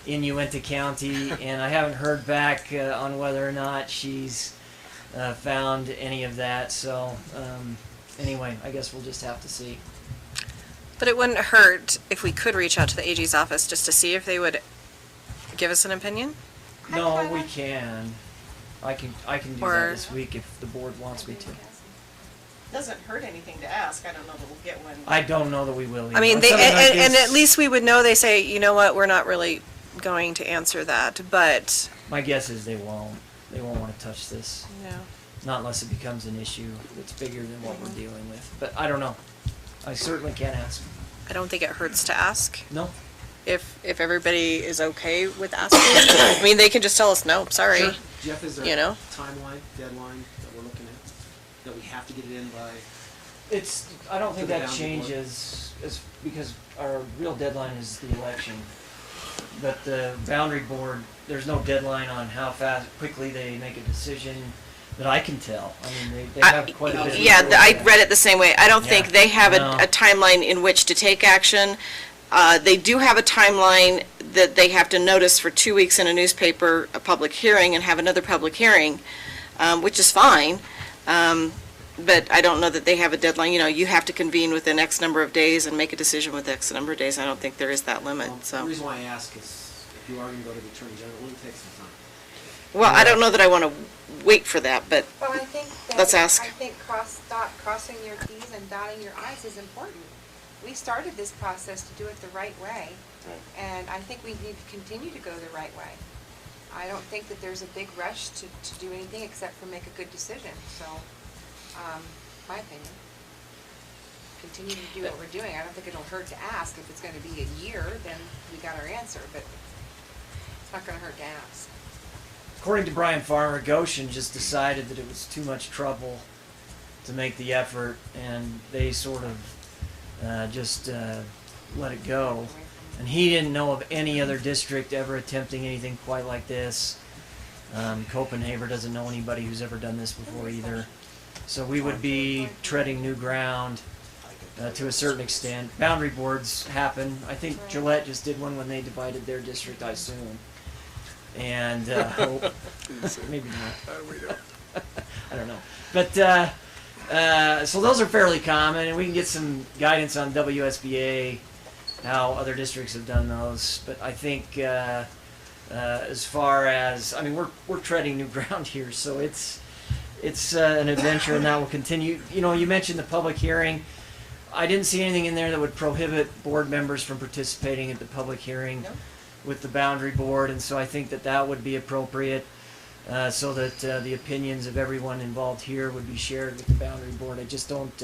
[SPEAKER 7] in Uintah County, and I haven't heard back on whether or not she's found any of that. So anyway, I guess we'll just have to see.
[SPEAKER 22] But it wouldn't hurt if we could reach out to the AG's office just to see if they would give us an opinion?
[SPEAKER 7] No, we can. I can do
[SPEAKER 22] Or-
[SPEAKER 7] that this week if the board wants me to.
[SPEAKER 3] Doesn't hurt anything to ask. I don't know that we'll get one.
[SPEAKER 7] I don't know that we will.
[SPEAKER 22] I mean,
[SPEAKER 7] On
[SPEAKER 22] they,
[SPEAKER 7] something like
[SPEAKER 22] and
[SPEAKER 7] this,
[SPEAKER 22] at least we would know, they say, you know what, we're not really going to answer that, but,
[SPEAKER 7] my guess is they won't. They won't want to touch this.
[SPEAKER 22] no.
[SPEAKER 7] Not unless it becomes an issue that's bigger than what we're dealing with. But I don't know. I certainly can't ask.
[SPEAKER 22] I don't think it hurts to ask.
[SPEAKER 7] No.
[SPEAKER 22] If everybody is okay with asking. I mean, they can just tell us, no, sorry.
[SPEAKER 2] Sure. Jeff, is there
[SPEAKER 22] You know?
[SPEAKER 2] a timeline, deadline that we're looking at? That we have to get it in by?
[SPEAKER 7] I don't think
[SPEAKER 2] To the
[SPEAKER 7] that
[SPEAKER 2] boundary
[SPEAKER 7] changes, because our real deadline is the election. But the boundary board, there's no deadline on how quickly they make a decision that I can tell. I mean, they have quite a bit of.
[SPEAKER 3] Yeah, I read it the same way. I don't think
[SPEAKER 7] Yeah.
[SPEAKER 3] they have
[SPEAKER 7] No.
[SPEAKER 3] a timeline in which to take action. They do have a timeline that they have to notice for 2 weeks in a newspaper a public hearing and have another public hearing, which is fine. But I don't know that they have a deadline. You know, you have to convene within X number of days and make a decision with X number of days. I don't think there is that limit,
[SPEAKER 2] The
[SPEAKER 3] so.
[SPEAKER 2] reason why I ask is if you are going to go to the Attorney General, it will take some time.
[SPEAKER 3] Well, I don't know that I want to wait for that, but
[SPEAKER 11] Well, I think that.
[SPEAKER 3] let's ask.
[SPEAKER 11] I think crossing your Ts and dotting your Is is important. We started this process to do it the right way, and I think we need to continue to go the right way. I don't think that there's a big rush to do anything except for make a good decision, so, my opinion. Continue to do what we're doing. I don't think it'll hurt to ask. If it's gonna be a year, then we got our answer, but it's not gonna hurt to ask.
[SPEAKER 7] According to Brian Farmer, Goshen just decided that it was too much trouble to make the effort, and they sort of just let it go. And he didn't know of any other district ever attempting anything quite like this. Copenhagen doesn't know anybody who's ever done this before either. So we would be treading new ground to a certain extent. Boundary boards happen. I think Gillette just did one when they divided their district, I assume. And maybe not. I don't know. But so those are fairly common, and we can get some guidance on WSBA, how other districts have done those. But I think as far as, I mean, we're treading new ground here, so it's an adventure, and that will continue. You know, you mentioned the public hearing. I didn't see anything in there that would prohibit board members from participating at the public hearing with the boundary board, and so I think that would be appropriate, so that the opinions of everyone involved here would be shared with the boundary board. I just don't,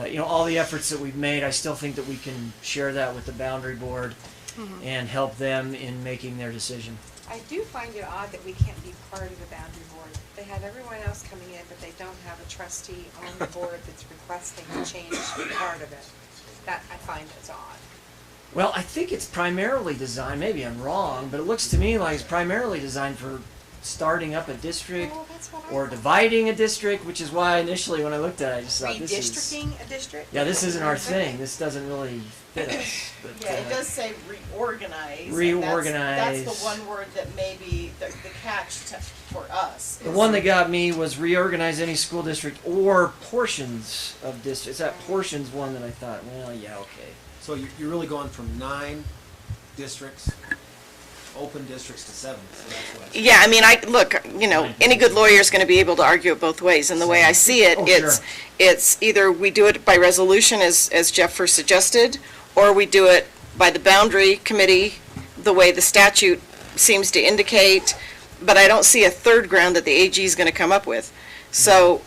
[SPEAKER 7] you know, all the efforts that we've made, I still think that we can share that with the boundary board and help them in making their decision.
[SPEAKER 11] I do find it odd that we can't be part of the boundary board. They have everyone else coming in, but they don't have a trustee on the board that's requesting to change part of it. That, I find is odd.
[SPEAKER 7] Well, I think it's primarily designed, maybe I'm wrong, but it looks to me like it's primarily designed for starting up a district or dividing a district, which is why initially when I looked at it, I just thought this is...
[SPEAKER 11] Redistricting a district?
[SPEAKER 7] Yeah, this isn't our thing. This doesn't really fit us. But,
[SPEAKER 3] Yeah, it does say reorganize. and
[SPEAKER 7] Reorganize.
[SPEAKER 3] That's the one word that may be the catch for us.
[SPEAKER 7] The one that got me was reorganize any school district or portions of districts. That portions one that I thought, well, yeah, okay.
[SPEAKER 2] So you're really going from 9 districts, open districts, to 7. So that's what
[SPEAKER 3] Yeah, I mean, look, you know, any good lawyer is going to be able to argue it both ways, and the way I see it, it's either we do it by resolution, as Jeff first suggested, or we do it by the boundary committee, the way the statute seems to indicate, but I don't see a third ground that the AG is going to come up with. So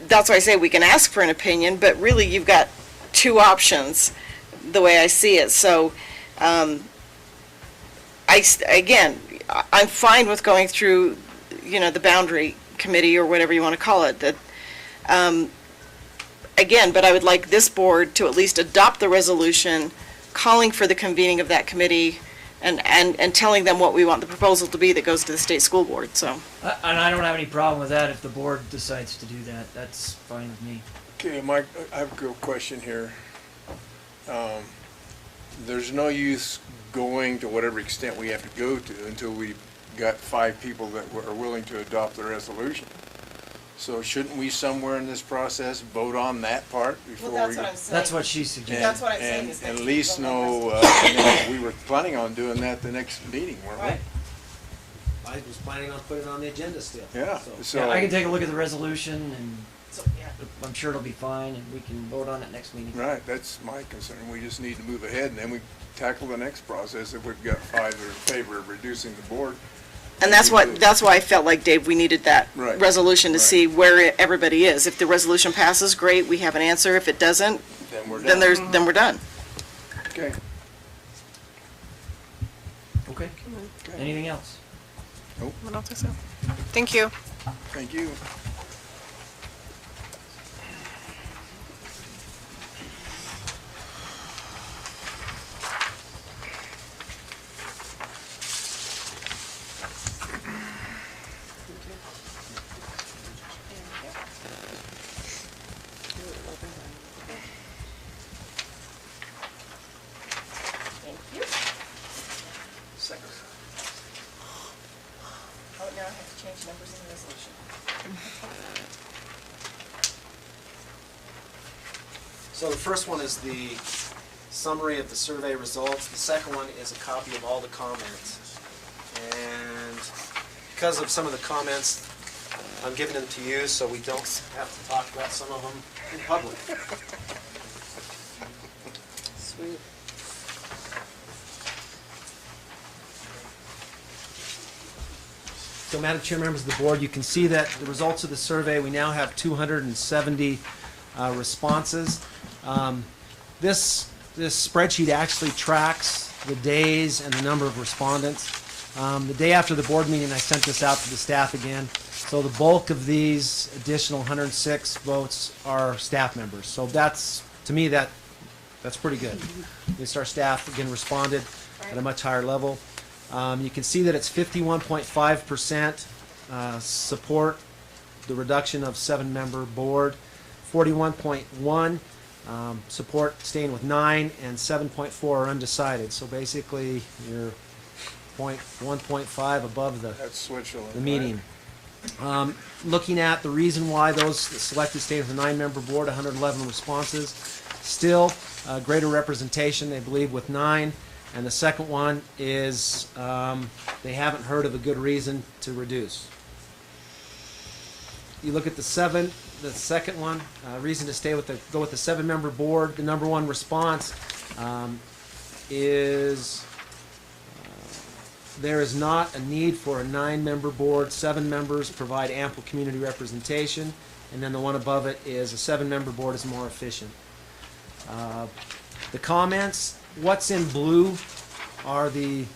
[SPEAKER 3] that's why I say we can ask for an opinion, but really you've got 2 options, the way I see it. So, again, I'm fine with going through, you know, the boundary committee or whatever you want to call it. Again, but I would like this board to at least adopt the resolution calling for the convening of that committee and telling them what we want the proposal to be that goes to the state school board, so.
[SPEAKER 7] And I don't have any problem with that if the board decides to do that. That's fine with me.
[SPEAKER 19] Okay, Mike, I have a good question here. There's no use going to whatever extent we have to go to until we've got 5 people that are willing to adopt the resolution. So shouldn't we somewhere in this process vote on that part before
[SPEAKER 3] Well,
[SPEAKER 19] we?
[SPEAKER 3] that's what I'm saying.
[SPEAKER 7] That's what she suggested.
[SPEAKER 3] That's what I'm saying. is that
[SPEAKER 19] And at
[SPEAKER 3] you
[SPEAKER 19] least
[SPEAKER 3] vote on
[SPEAKER 19] know,
[SPEAKER 3] resolution.
[SPEAKER 19] we were planning on doing that the next meeting, weren't we?
[SPEAKER 3] Right.
[SPEAKER 2] I was planning on putting it on the agenda still.
[SPEAKER 19] Yeah,
[SPEAKER 2] So,
[SPEAKER 19] so.
[SPEAKER 7] Yeah, I can take a look at the resolution, and
[SPEAKER 3] So, yeah.
[SPEAKER 7] I'm sure it'll be fine, and we can vote on it next meeting.
[SPEAKER 19] Right, that's my concern. We just need to move ahead, and then we tackle the next process if we've got 5 that are in favor of reducing the board.
[SPEAKER 3] And that's why I felt like, Dave, we needed that
[SPEAKER 19] Right.
[SPEAKER 3] resolution to
[SPEAKER 19] Right.
[SPEAKER 3] see where everybody is. If the resolution passes, great, we have an answer. If it doesn't,
[SPEAKER 19] Then we're
[SPEAKER 3] then
[SPEAKER 19] done.
[SPEAKER 3] then we're done.
[SPEAKER 19] Okay.
[SPEAKER 7] Okay. Anything else?
[SPEAKER 19] Nope.
[SPEAKER 22] I don't think so. Thank you.
[SPEAKER 19] Thank you.
[SPEAKER 3] Thank you.
[SPEAKER 2] So the first one is the summary of the survey results. The second one is a copy of all the comments. And because of some of the comments, I'm giving them to you so we don't have to talk about some of them in public.
[SPEAKER 17] Sweet.
[SPEAKER 2] So, Madam Chair, members of the board, you can see that the results of the survey, we now have 270 responses. This spreadsheet actually tracks the days and the number of respondents. The day after the board meeting, I sent this out to the staff again. So the bulk of these additional 106 votes are staff members. So that's, to me, that's pretty good. At least our staff, again, responded at a much higher level. You can see that it's 51.5% support the reduction of 7-member board, 41.1 support staying with 9, and 7.4 are undecided. So basically, you're 1.5 above
[SPEAKER 19] That's Switzerland,
[SPEAKER 2] the median. Looking at the reason why those selected stayed with a 9-member board, 111 responses. Still, greater representation, they believe, with 9. And the second one is they haven't heard of a good reason to reduce. You look at the second one, reason to stay with go with the 7-member board. The number one response is there is not a need for a 9-member board. 7 members provide ample community representation. And then the one above it is a 7-member board is more efficient. The comments, what's in blue are the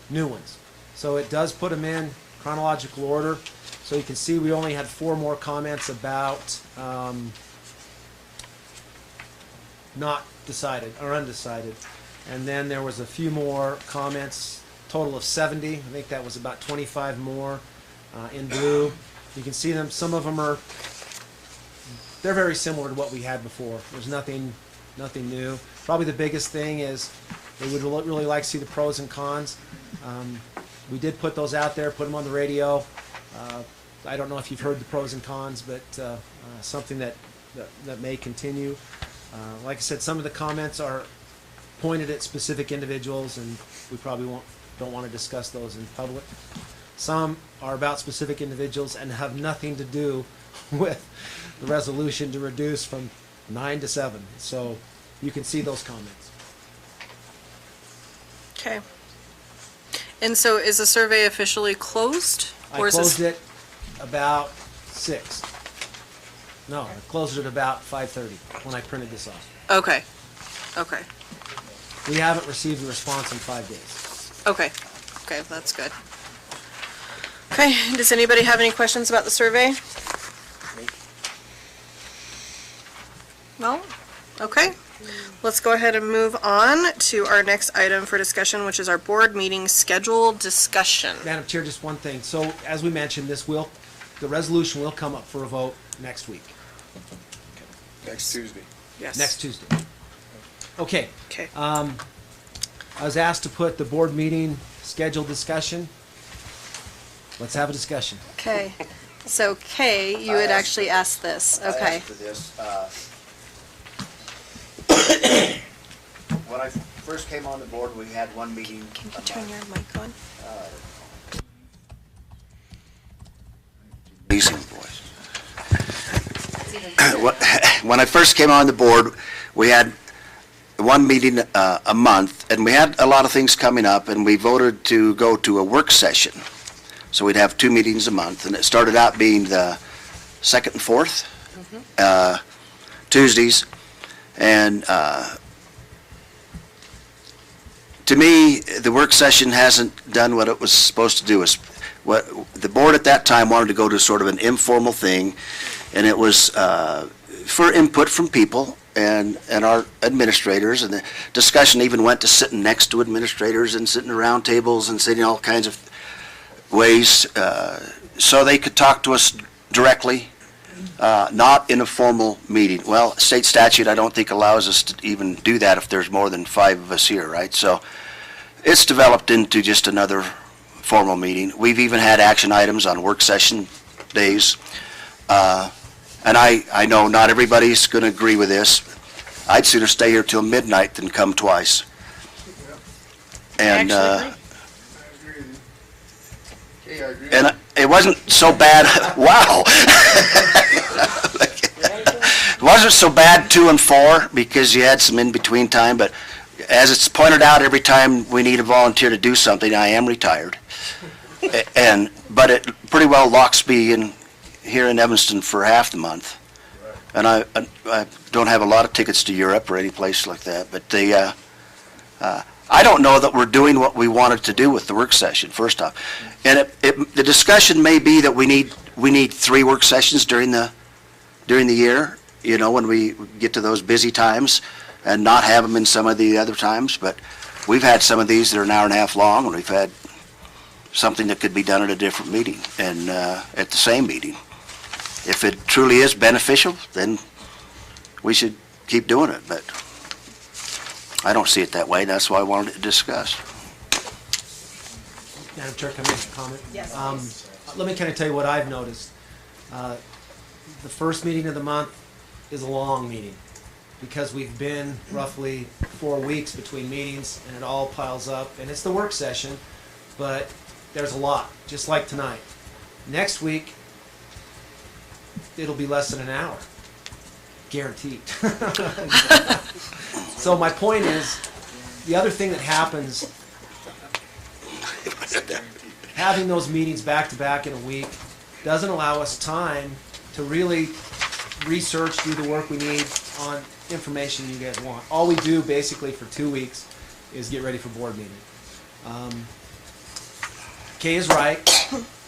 [SPEAKER 2] new ones. So it does put them in chronological order. So you can see we only had 4 more comments about not decided or undecided. And then there was a few more comments, total of 70. I think that was about 25 more in blue. You can see them, some of them they're very similar to what we had before. There's nothing new. Probably the biggest thing is they would really like to see the pros and cons. We did put those out there, put them on the radio. I don't know if you've heard the pros and cons, but something that may continue. Like I said, some of the comments are pointed at specific individuals, and we probably don't want to discuss those in public. Some are about specific individuals and have nothing to do with the resolution to reduce from 9 to 7. So you can see those comments.
[SPEAKER 22] Okay. And so is the survey officially closed?
[SPEAKER 2] I closed it about 6. No, I closed it about 5:30 when I printed this off.
[SPEAKER 22] Okay. Okay.
[SPEAKER 2] We haven't received a response in 5 days.
[SPEAKER 22] Okay. Okay, that's good. Okay, does anybody have any questions about the survey? No? Okay. Let's go ahead and move on to our next item for discussion, which is our board meeting schedule discussion.
[SPEAKER 2] Madam Chair, just one thing. So, as we mentioned, the resolution will come up for a vote next week.
[SPEAKER 19] Next Tuesday.
[SPEAKER 22] Yes.
[SPEAKER 2] Next Tuesday. Okay.
[SPEAKER 22] Okay.
[SPEAKER 2] I was asked to put the board meeting schedule discussion. Let's have a discussion.
[SPEAKER 22] Okay. So Kay, you had actually asked this.
[SPEAKER 15] I
[SPEAKER 22] Okay.
[SPEAKER 15] asked for this. When I first came on the board, we had one meeting.
[SPEAKER 22] Can you turn your mic on?
[SPEAKER 15] Amazing voice. When I first came on the board, we had one meeting a month, and we had a lot of things coming up, and we voted to go to a work session. So we'd have 2 meetings a month, and it started out being the 2nd and 4th Tuesdays. And to me, the work session hasn't done what it was supposed to do. What the board at that time wanted to go to sort of an informal thing, and it was for input from people and our administrators, and the discussion even went to sitting next to administrators and sitting around tables and sitting all kinds of ways so they could talk to us directly, not in a formal meeting. Well, state statute I don't think allows us to even do that if there's more than 5 of us here, right? So it's developed into just another formal meeting. We've even had action items on work session days. And I know not everybody's going to agree with this, I'd sooner stay here till midnight than come twice. And, and it wasn't so bad. Wow. It wasn't so bad 2 and 4 because you had some in-between time, but as it's pointed out, every time we need a volunteer to do something, I am retired. But it pretty well locks me in here in Evanston for half the month. And I don't have a lot of tickets to Europe or any place like that, but I don't know that we're doing what we wanted to do with the work session, first off. And the discussion may be that we need 3 work sessions during the year, you know, when we get to those busy times, and not have them in some of the other times. But we've had some of these that are an hour and a half long, and we've had something that could be done at a different meeting and at the same meeting. If it truly is beneficial, then we should keep doing it, but I don't see it that way. That's why I wanted to discuss.
[SPEAKER 2] Madam Chair, can I make a comment?
[SPEAKER 3] Yes,
[SPEAKER 2] let me kind of tell you what I've noticed. The first meeting of the month is a long meeting because we've been roughly 4 weeks between meetings, and it all piles up, and it's the work session, but there's a lot, just like tonight. Next week, it'll be less than an hour, guaranteed. So my point is, the other thing that happens, having those meetings back to back in a week doesn't allow us time to really research, do the work we need on information you guys want. All we do basically for 2 weeks is get ready for board meeting. Kay is right.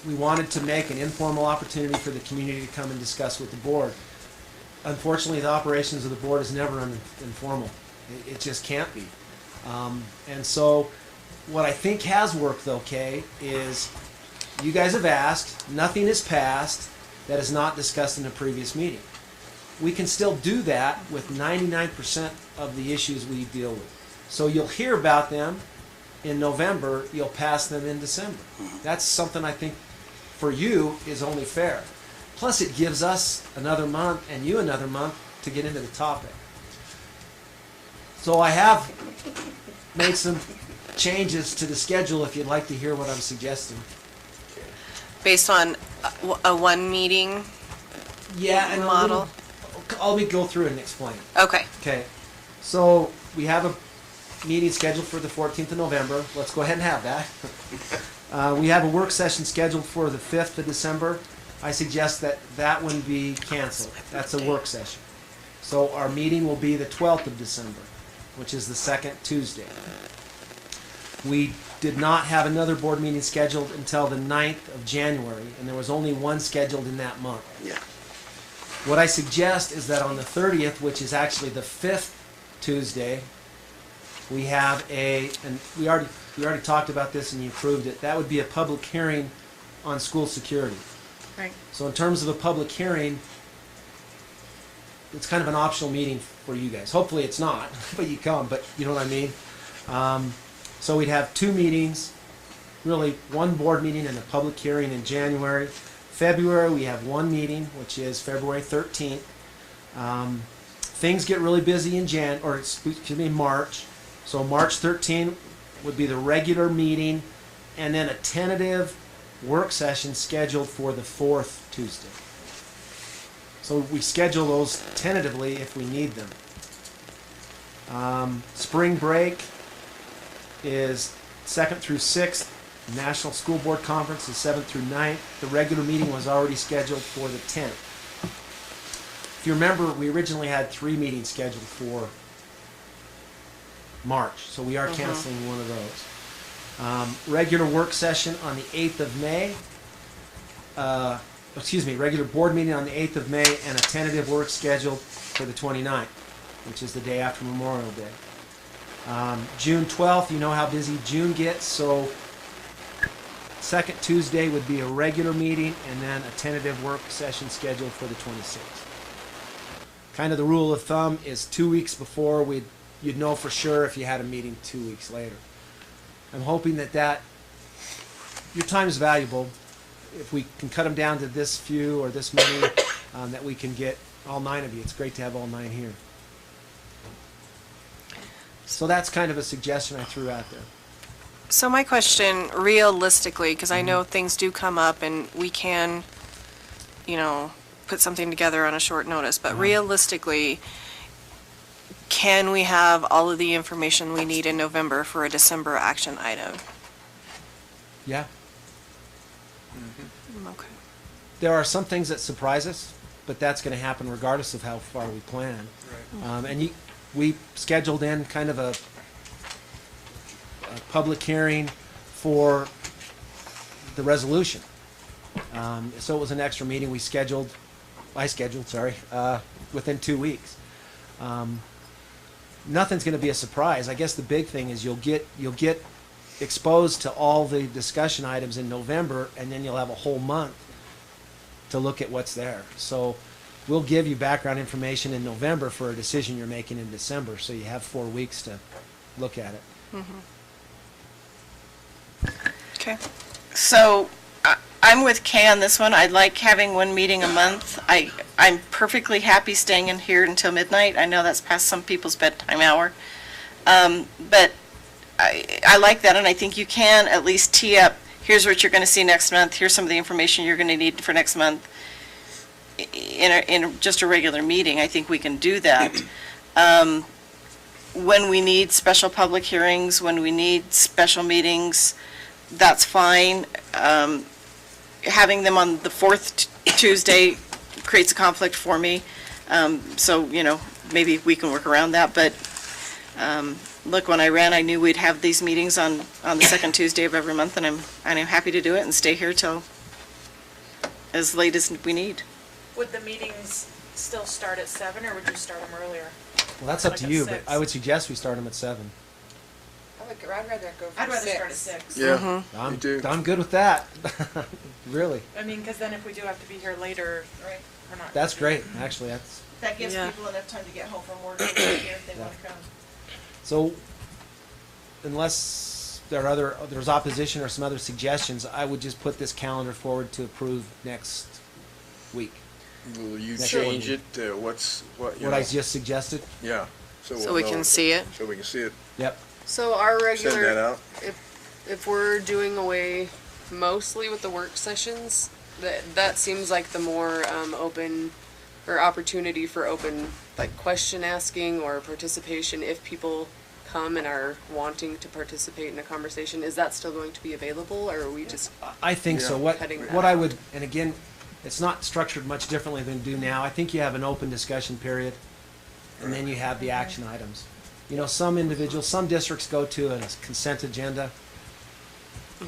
[SPEAKER 2] We wanted to make an informal opportunity for the community to come and discuss with the board. Unfortunately, the operations of the board is never informal. It just can't be. And so what I think has worked, though, Kay, is you guys have asked, nothing is passed that is not discussed in a previous meeting. We can still do that with 99% of the issues we deal with. So you'll hear about them in November, you'll pass them in December. That's something I think for you is only fair. Plus it gives us another month and you another month to get into the topic. So I have made some changes to the schedule if you'd like to hear what I'm suggesting.
[SPEAKER 22] Based on a 1 meeting
[SPEAKER 2] and
[SPEAKER 22] model?
[SPEAKER 2] I'll go through it and explain.
[SPEAKER 22] Okay.
[SPEAKER 2] Okay. So we have a meeting scheduled for the 14th of November. Let's go ahead and have that. We have a work session scheduled for the 5th of December. I suggest that that one be canceled. That's a work session. So our meeting will be the 12th of December, which is the second Tuesday. We did not have another board meeting scheduled until the 9th of January, and there was only one scheduled in that month.
[SPEAKER 15] Yeah.
[SPEAKER 2] What I suggest is that on the 30th, which is actually the 5th Tuesday, we have and we already talked about this and you approved it, that would be a public hearing on school security.
[SPEAKER 22] Right.
[SPEAKER 2] So in terms of a public hearing, it's kind of an optional meeting for you guys. Hopefully it's not, but you come, but you know what I mean? So we'd have 2 meetings, really 1 board meeting and a public hearing in January. February, we have 1 meeting, which is February 13th. Things get really busy in March. So March 13th would be the regular meeting, and then a tentative work session scheduled for the 4th Tuesday. So we schedule those tentatively if we need them. Spring break is 2nd through 6th. National School Board Conference is 7th through 9th. The regular meeting was already scheduled for the 10th. If you remember, we originally had 3 meetings scheduled for March, so we are canceling one of those. Regular work session on the 8th of May. Regular board meeting on the 8th of May, and a tentative work scheduled for the 29th, which is the day after Memorial Day. June 12th, you know how busy June gets, so second Tuesday would be a regular meeting, and then a tentative work session scheduled for the 26th. Kind of the rule of thumb is 2 weeks before you'd know for sure if you had a meeting 2 weeks later. I'm hoping that your time is valuable. If we can cut them down to this few or this many, that we can get all 9 of you. It's great to have all 9 here. So that's kind of a suggestion I threw out there.
[SPEAKER 22] So my question, realistically, because I know things do come up and we can, put something together on a short notice, but realistically, can we have all of the information we need in November for a December action item?
[SPEAKER 2] Yeah.
[SPEAKER 22] Okay.
[SPEAKER 2] There are some things that surprise us, but that's going to happen regardless of how far we plan. And we scheduled in kind of a public hearing for the resolution. So it was an extra meeting I scheduled, within 2 weeks. Nothing's going to be a surprise. I guess the big thing is you'll get exposed to all the discussion items in November, and then you'll have a whole month to look at what's there. So we'll give you background information in November for a decision you're making in December, so you have 4 weeks to look at it.
[SPEAKER 22] Okay. So I'm with Kay on this one. I like having one meeting a month. I'm perfectly happy staying in here until midnight. I know that's past some people's bedtime hour. But I like that, and I think you can at least tee up, here's what you're going to see next month, here's some of the information you're going to need for next month. In just a regular meeting, I think we can do that. When we need special public hearings, when we need special meetings, that's fine. Having them on the fourth Tuesday creates a conflict for me. So, maybe we can work around that. But look, when I ran, I knew we'd have these meetings on the second Tuesday of every month, and I'm happy to do it and stay here till as late as we need.
[SPEAKER 18] Would the meetings still start at 7, or would you start them earlier?
[SPEAKER 2] Well, that's up
[SPEAKER 18] Like
[SPEAKER 2] to
[SPEAKER 18] at
[SPEAKER 2] you,
[SPEAKER 18] 6?
[SPEAKER 2] but I would suggest we start them at 7.
[SPEAKER 11] I'd rather go for
[SPEAKER 18] I'd rather
[SPEAKER 11] 6.
[SPEAKER 18] start at 6.
[SPEAKER 19] Yeah, me too.
[SPEAKER 2] I'm good with that. Really.
[SPEAKER 18] I mean, because then if we do have to be here later,
[SPEAKER 3] Right.
[SPEAKER 18] we're not.
[SPEAKER 2] That's great, actually. That's
[SPEAKER 3] That gives
[SPEAKER 22] Yeah.
[SPEAKER 3] people enough time to get home from work and be here if they want to come.
[SPEAKER 2] so. Unless there's opposition or some other suggestions, I would just put this calendar forward to approve next week.
[SPEAKER 19] Will you
[SPEAKER 2] Next
[SPEAKER 19] change
[SPEAKER 2] week.
[SPEAKER 19] it to what?
[SPEAKER 2] What I just suggested.
[SPEAKER 19] Yeah.
[SPEAKER 22] So
[SPEAKER 19] we'll
[SPEAKER 22] we
[SPEAKER 19] know.
[SPEAKER 22] can see it?
[SPEAKER 19] So we can see it.
[SPEAKER 2] Yep.
[SPEAKER 17] So our
[SPEAKER 19] Send that
[SPEAKER 17] regular,
[SPEAKER 19] out.
[SPEAKER 17] if we're doing away mostly with the work sessions, that seems like the more open or opportunity for open like question asking or participation if people come and are wanting to participate in a conversation. Is that still going to be available, or are we just
[SPEAKER 2] I think so.
[SPEAKER 17] cutting that
[SPEAKER 2] What I
[SPEAKER 17] out?
[SPEAKER 2] would, and again, it's not structured much differently than do now. I think you have an open discussion period, and then you have the action items. Some districts go to a consent agenda.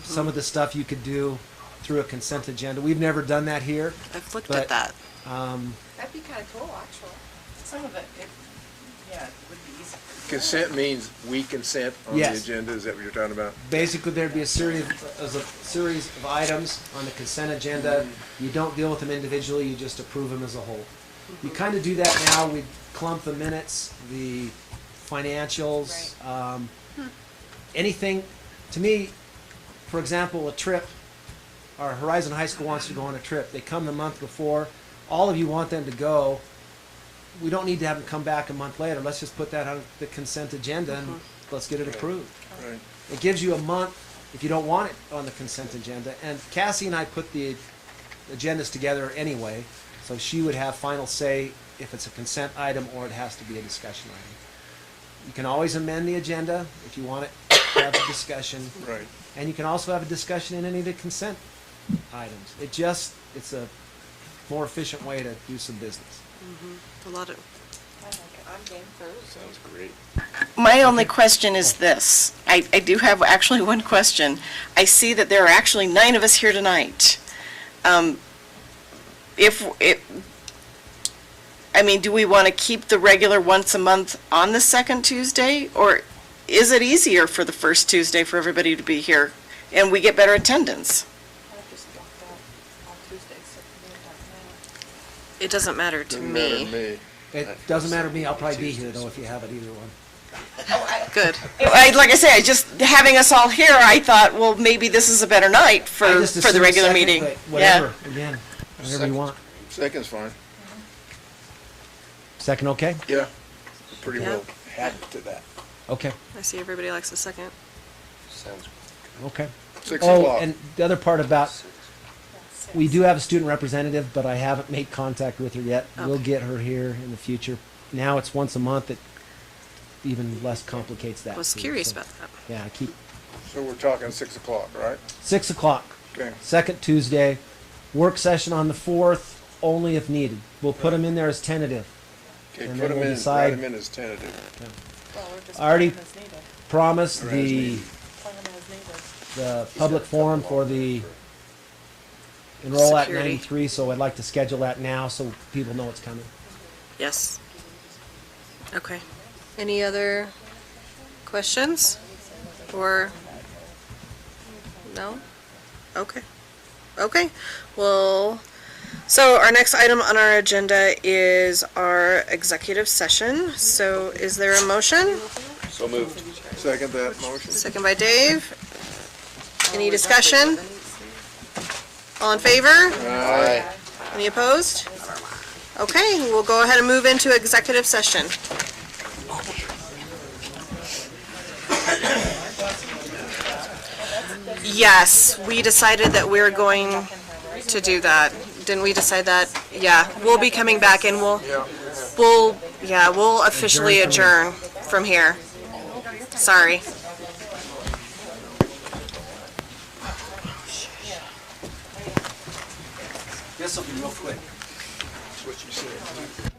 [SPEAKER 2] Some of the stuff you could do through a consent agenda. We've never done that here.
[SPEAKER 22] I've looked
[SPEAKER 2] But,
[SPEAKER 22] at that.
[SPEAKER 11] That'd be kind of cool, actually.
[SPEAKER 3] Some of it would be easy.
[SPEAKER 19] Consent means we consent on
[SPEAKER 2] Yes.
[SPEAKER 19] the agenda. Is that what you're talking about?
[SPEAKER 2] Basically, there'd be a series of items on the consent agenda. You don't deal with them individually, you just approve them as a whole. You kind of do that now. We clump the minutes, the financials, anything. To me, for example, a trip. Our Horizon High School wants to go on a trip. They come the month before. All of you want them to go. We don't need to have them come back a month later. Let's just put that on the consent agenda and let's get it approved.
[SPEAKER 19] Right.
[SPEAKER 2] It gives you a month if you don't want it on the consent agenda. And Cassie and I put the agendas together anyway, so she would have final say if it's a consent item or it has to be a discussion item. You can always amend the agenda if you want it to have a discussion.
[SPEAKER 19] Right.
[SPEAKER 2] And you can also have a discussion in any of the consent items. It's a more efficient way to do some business.
[SPEAKER 22] A lot of.
[SPEAKER 11] I'm game for it.
[SPEAKER 19] Sounds great.
[SPEAKER 22] My only question is this. I do have actually one question. I see that there are actually 9 of us here tonight. Do we want to keep the regular once a month on the second Tuesday? Or is it easier for the first Tuesday for everybody to be here and we get better attendance?
[SPEAKER 18] I've just blocked out all Tuesdays, so we don't talk now.
[SPEAKER 22] It doesn't matter to
[SPEAKER 19] Doesn't
[SPEAKER 22] me.
[SPEAKER 19] matter to me.
[SPEAKER 2] It doesn't matter to me. I'll probably be here though if you have it either one.
[SPEAKER 22] Good. Like I say, just having us all here, I thought, well, maybe this is a better night
[SPEAKER 2] I
[SPEAKER 22] for
[SPEAKER 2] just
[SPEAKER 22] the
[SPEAKER 2] assumed
[SPEAKER 22] regular
[SPEAKER 2] second,
[SPEAKER 22] meeting.
[SPEAKER 2] but whatever. Again, whatever you want.
[SPEAKER 19] Second's fine.
[SPEAKER 2] Second, okay?
[SPEAKER 19] Yeah. Pretty
[SPEAKER 22] Yeah.
[SPEAKER 19] well had to that.
[SPEAKER 2] Okay,
[SPEAKER 22] I see everybody likes the second.
[SPEAKER 9] Sounds
[SPEAKER 2] okay.
[SPEAKER 19] 6
[SPEAKER 2] Oh,
[SPEAKER 19] o'clock.
[SPEAKER 2] and the other part about, we do have a student representative, but I haven't made contact with her yet. We'll
[SPEAKER 22] Okay.
[SPEAKER 2] get her here in the future. Now it's once a month. It even less complicates that.
[SPEAKER 22] I was
[SPEAKER 2] too,
[SPEAKER 22] curious
[SPEAKER 2] so,
[SPEAKER 22] about that.
[SPEAKER 2] Yeah, I keep
[SPEAKER 19] So we're talking 6 o'clock, right?
[SPEAKER 2] 6 o'clock.
[SPEAKER 19] Okay.
[SPEAKER 2] Second Tuesday. Work session on the 4th, only if needed. We'll put them in there as tentative.
[SPEAKER 19] Okay,
[SPEAKER 2] And
[SPEAKER 19] put
[SPEAKER 2] then
[SPEAKER 19] them
[SPEAKER 2] we'll
[SPEAKER 19] in,
[SPEAKER 2] decide.
[SPEAKER 19] write them in as tentative.
[SPEAKER 2] I already promised
[SPEAKER 19] Or as
[SPEAKER 2] the,
[SPEAKER 19] needed.
[SPEAKER 2] the public forum for the enroll at
[SPEAKER 22] Security.
[SPEAKER 2] 93, so I'd like to schedule that now so people know it's coming.
[SPEAKER 22] Yes. Okay. Any other questions? Or, no? Okay. Okay, well, so our next item on our agenda is our executive session. So is there a motion?
[SPEAKER 9] So moved.
[SPEAKER 19] Second that motion.
[SPEAKER 22] Second by Dave. Any discussion? All in favor?
[SPEAKER 19] Aye.
[SPEAKER 22] Any opposed? Okay, we'll go ahead and move into executive session. Yes, we decided that we're going to do that. Didn't we decide that? Yeah, we'll be coming back and we'll officially adjourn from here. Sorry.
[SPEAKER 2] This will be real quick. That's what you said.